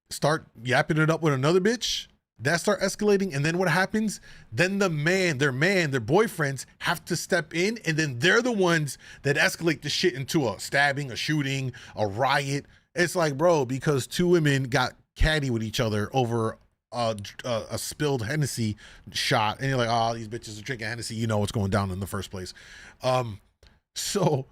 start yapping it up with another bitch, that start escalating, and then what happens? Then their boyfriends have to step in, and then they're the ones that escalate the shit into a stabbing, a shooting, a riot. It's like, bro, because two women got catty with each other over a spilled Hennessy shot, and you're like, oh, these bitches are drinking Hennessy, you know what's going down in the first place. So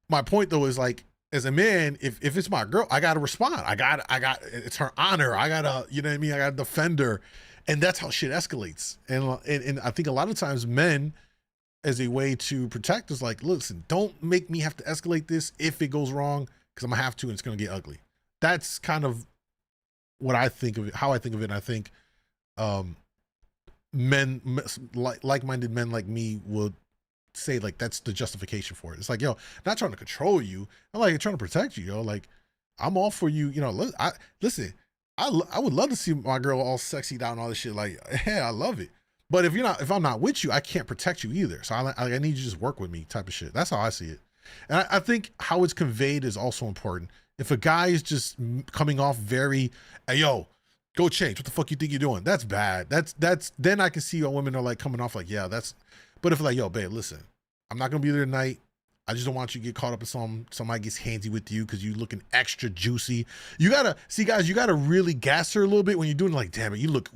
my point though is like, as a man, if it's my girl, I gotta respond. I got it's her honor. I gotta, you know what I mean? I gotta defend her. And that's how shit escalates. And I think a lot of times men, as a way to protect, is like, listen, don't make me have to escalate this if it goes wrong, because I'm gonna have to, and it's gonna get ugly. That's kind of what I think of it, how I think of it. And I think men, like-minded men like me, would say like that's the justification for it. It's like, yo, not trying to control you. I'm like trying to protect you, yo. Like, I'm all for you. You know, listen. I would love to see my girl all sexy down, all this shit. Like, hey, I love it. But if I'm not with you, I can't protect you either. So I need you to just work with me, type of shit. That's how I see it. And I think how it's conveyed is also important. If a guy is just coming off very, hey, yo, go change. What the fuck you think you're doing? That's bad. That's then I can see how women are like coming off like, yeah, that's. But if like, yo, babe, listen, I'm not gonna be there tonight. I just don't want you to get caught up in somebody gets handsy with you because you looking extra juicy. You gotta see, guys. You gotta really gas her a little bit when you're doing like, damn it, you look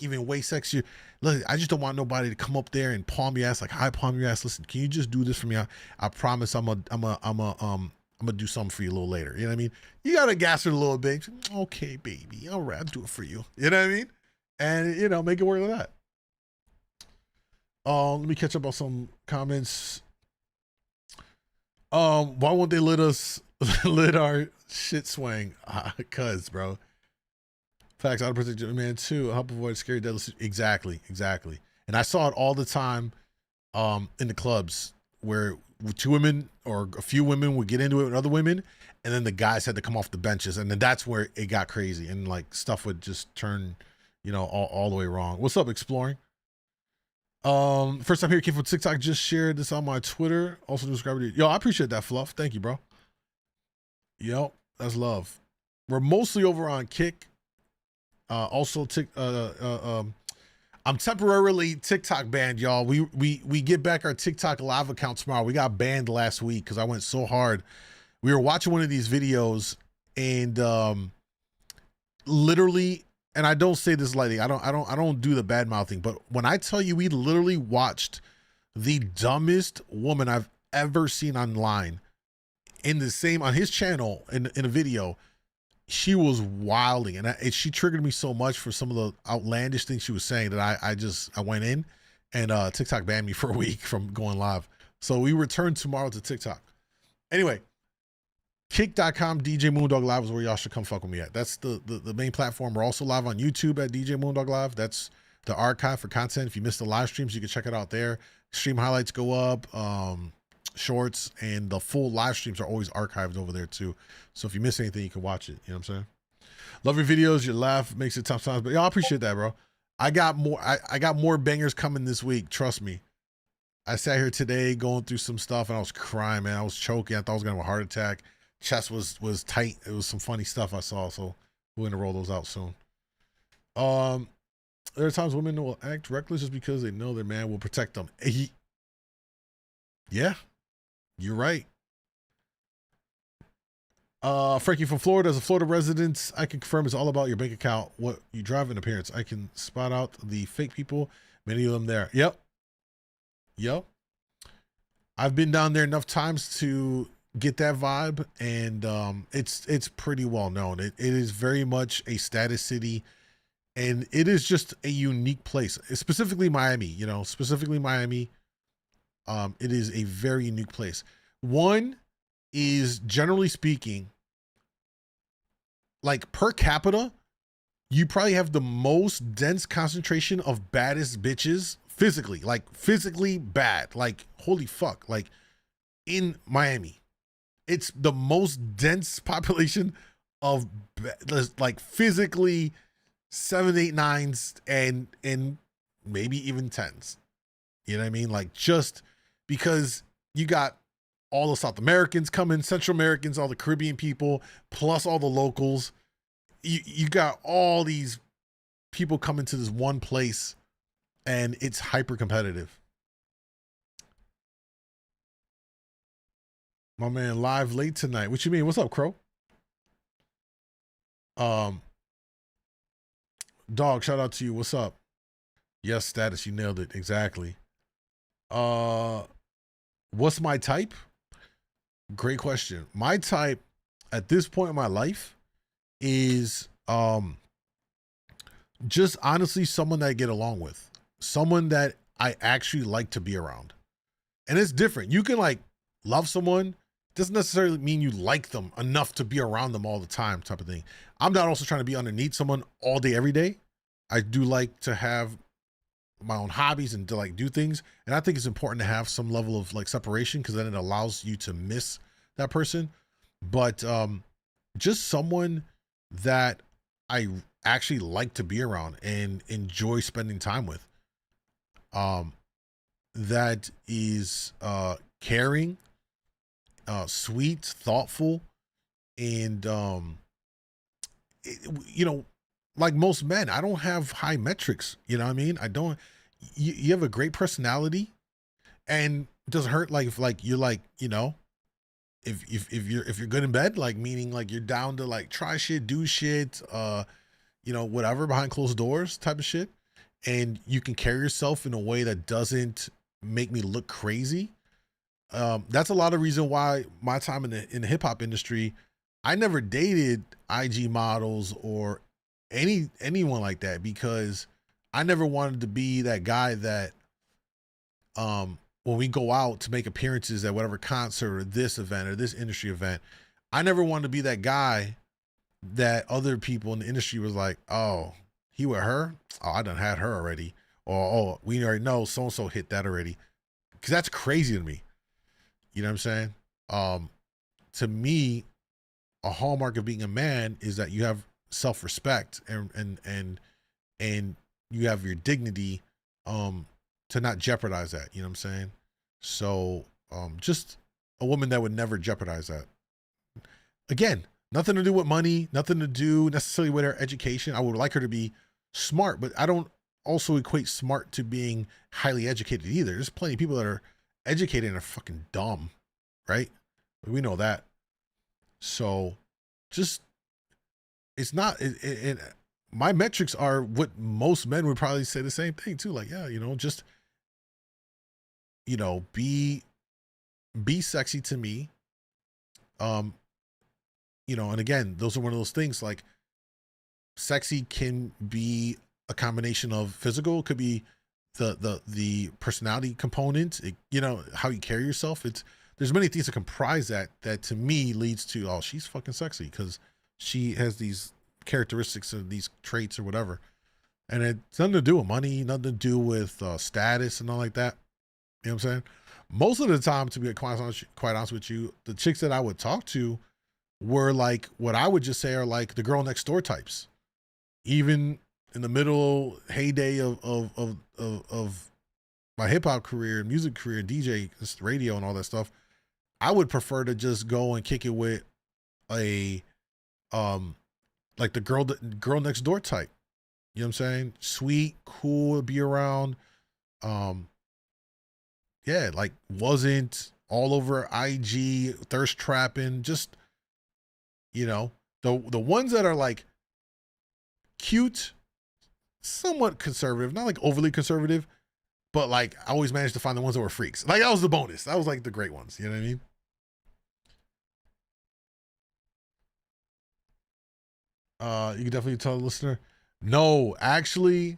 even way sexier. Look, I just don't want nobody to come up there and palm your ass like, hi, palm your ass. Listen, can you just do this for me? I promise I'm gonna do something for you a little later. You know what I mean? You gotta gas her a little bit. Okay, baby, all right, I'll do it for you. You know what I mean? And you know, make it work like that. Let me catch up on some comments. Why won't they let our shit swing? Cuz, bro. Facts, I'd protect your man too. Help avoid scary deadly. Exactly. And I saw it all the time in the clubs where two women or a few women would get into it with other women, and then the guys had to come off the benches, and then that's where it got crazy and like stuff would just turn, you know, all the way wrong. What's up, Exploring? First time here, came from TikTok, just shared this on my Twitter. Also subscribe to you. Yo, I appreciate that, Fluff. Thank you, bro. Yo, that's love. We're mostly over on Kick. Also, I'm temporarily TikTok banned, y'all. We get back our TikTok live account tomorrow. We got banned last week because I went so hard. We were watching one of these videos and literally. And I don't say this lightly. I don't do the bad mouthing, but when I tell you we literally watched the dumbest woman I've ever seen online on his channel in a video, she was wilding, and she triggered me so much for some of the outlandish things she was saying that I went in and TikTok banned me for a week from going live. So we return tomorrow to TikTok. Anyway, Kick.com djmoondawglive is where y'all should come fuck with me at. That's the main platform. We're also live on YouTube at djmoondawglive. That's the archive for content. If you missed the live streams, you can check it out there. Stream highlights go up, shorts, and the full live streams are always archived over there too. So if you miss anything, you can watch it. You know what I'm saying? Love your videos. Your laugh makes it tough times. But y'all, I appreciate that, bro. I got more bangers coming this week. Trust me. I sat here today going through some stuff and I was crying, man. I was choking. I thought I was gonna have a heart attack. Chest was tight. It was some funny stuff I saw, so we're gonna roll those out soon. There are times women will act reckless just because they know their man will protect them. Yeah, you're right. Frankie from Florida, as a Florida resident, I can confirm it's all about your bank account, what you drive, and appearance. I can spot out the fake people, many of them there. Yep. I've been down there enough times to get that vibe, and it's pretty well known. It is very much a status city, and it is just a unique place. Specifically Miami, you know, it is a very unique place. One is, generally speaking, like per capita, you probably have the most dense concentration of baddest bitches physically bad, like holy fuck, like in Miami. It's the most dense population of like physically 7, 8, 9s and maybe even 10s. You know what I mean? Like, just because you got all the South Americans coming, Central Americans, all the Caribbean people, plus all the locals. You got all these people coming to this one place, and it's hyper competitive. My man live late tonight. What you mean? What's up, Crow? Dog, shout out to you. What's up? Yes, status. You nailed it. Exactly. What's my type? Great question. My type at this point in my life is just honestly someone that I get along with. Someone that I actually like to be around. And it's different. You can like love someone, doesn't necessarily mean you like them enough to be around them all the time, type of thing. I'm not also trying to be underneath someone all day, every day. I do like to have my own hobbies and to like do things. And I think it's important to have some level of like separation because then it allows you to miss that person. But just someone that I actually like to be around and enjoy spending time with. That is caring, sweet, thoughtful, and you know, like most men, I don't have high metrics. You know what I mean? I don't. You have a great personality, and it doesn't hurt like if like you're like, you know, if you're good in bed, like meaning like you're down to like try shit, do shit, you know, whatever behind closed doors type of shit, and you can carry yourself in a way that doesn't make me look crazy. That's a lot of reason why my time in the hip hop industry, I never dated IG models or anyone like that because I never wanted to be that guy that when we go out to make appearances at whatever concert or this event or this industry event, I never wanted to be that guy that other people in the industry was like, oh, he with her? Oh, I done had her already. Or, oh, we already know so-and-so hit that already. Because that's crazy to me. You know what I'm saying? To me, a hallmark of being a man is that you have self-respect and you have your dignity to not jeopardize that. You know what I'm saying? So just a woman that would never jeopardize that. Again, nothing to do with money, nothing to do necessarily with her education. I would like her to be smart, but I don't also equate smart to being highly educated either. There's plenty of people that are educated and are fucking dumb, right? We know that. So just, it's not, my metrics are what most men would probably say the same thing too. Like, yeah, you know, just, you know, be sexy to me. You know, and again, those are one of those things like sexy can be a combination of physical, it could be the personality component, you know, how you carry yourself. There's many things that comprise that to me leads to, oh, she's fucking sexy because she has these characteristics or these traits or whatever. And it's nothing to do with money, nothing to do with status and all like that. You know what I'm saying? Most of the time, to be quite honest with you, the chicks that I would talk to were like what I would just say are like the girl next door types. Even in the middle heyday of my hip hop career, music career, DJ, radio, and all that stuff, I would prefer to just go and kick it with a like the girl next door type. You know what I'm saying? Sweet, cool, be around. Yeah, like wasn't all over IG, thirst trapping, just, you know, the ones that are like cute, somewhat conservative, not like overly conservative, but like I always managed to find the ones that were freaks. Like that was the bonus. That was like the great ones. You know what I mean? You can definitely tell the listener. No, actually,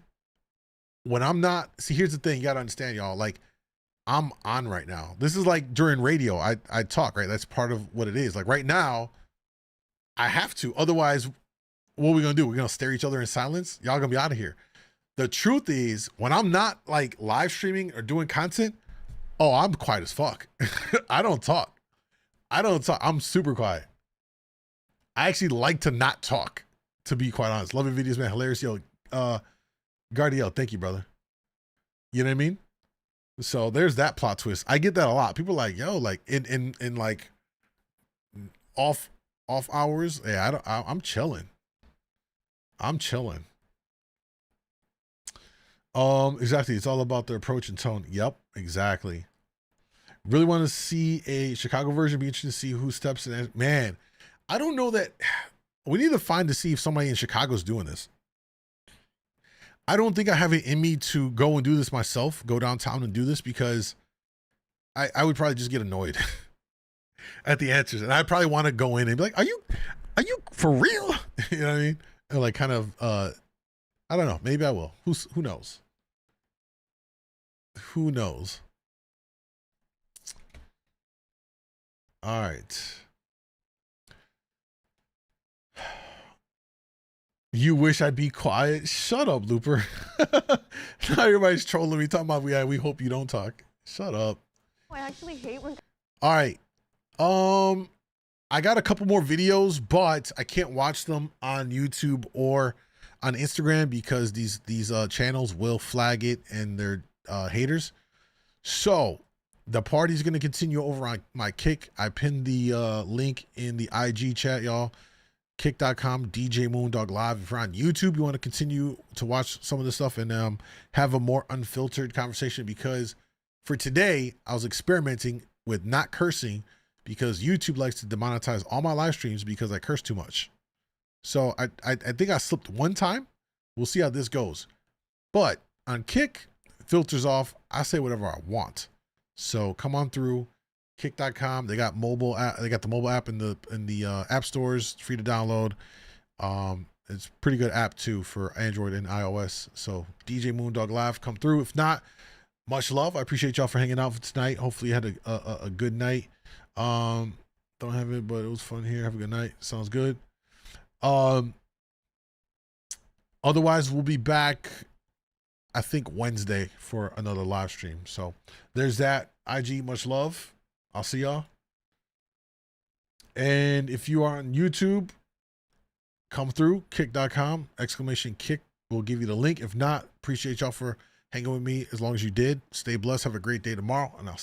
when I'm not, see, here's the thing. You got to understand, y'all. Like, I'm on right now. This is like during radio. I talk, right? That's part of what it is. Like right now, I have to. Otherwise, what are we going to do? We're going to stare at each other in silence? Y'all going to be out of here. The truth is, when I'm not like live streaming or doing content, oh, I'm quiet as fuck. I don't talk. I'm super quiet. I actually like to not talk, to be quite honest. Love your videos, man. Hilarious. Yo, Guardiel, thank you, brother. You know what I mean? So there's that plot twist. I get that a lot. People are like, yo, like in like off hours. Yeah, I'm chilling. Exactly. It's all about the approach and tone. Yep, exactly. Really want to see a Chicago version. Be interested to see who steps in. Man, I don't know that. We need to find to see if somebody in Chicago is doing this. I don't think I have it in me to go and do this myself, go downtown and do this, because I would probably just get annoyed at the answers. And I'd probably want to go in and be like, are you for real? You know what I mean? And like kind of, I don't know. Maybe I will. Who knows? Who knows? All right. You wish I'd be quiet. Shut up, Looper. Now everybody's trolling me, talking about we hope you don't talk. Shut up. I actually hate when. All right. I got a couple more videos, but I can't watch them on YouTube or on Instagram because these channels will flag it and they're haters. So the party's gonna continue over on my Kick. I pinned the link in the IG chat, y'all. Kick.com djmoondawglive. If you're on YouTube, you want to continue to watch some of this stuff and have a more unfiltered conversation, because for today I was experimenting with not cursing because YouTube likes to demonetize all my live streams because I curse too much. So I think I slipped one time. We'll see how this goes. But on Kick, filters off. I say whatever I want. So come on through kick.com. They got mobile app. They got the mobile app in the app stores, free to download. It's a pretty good app too for Android and iOS. So DJ MoonDawg Live, come through. If not, much love. I appreciate y'all for hanging out for tonight. Hopefully you had a good night. Don't have it, but it was fun here. Have a good night. Sounds good. Otherwise we'll be back, I think, Wednesday for another live stream. So there's that. IG, much love. I'll see y'all. And if you are on YouTube, come through kick.com !kick. We'll give you the link. If not, appreciate y'all for hanging with me as long as you did. Stay blessed. Have a great day tomorrow, and I'll see you.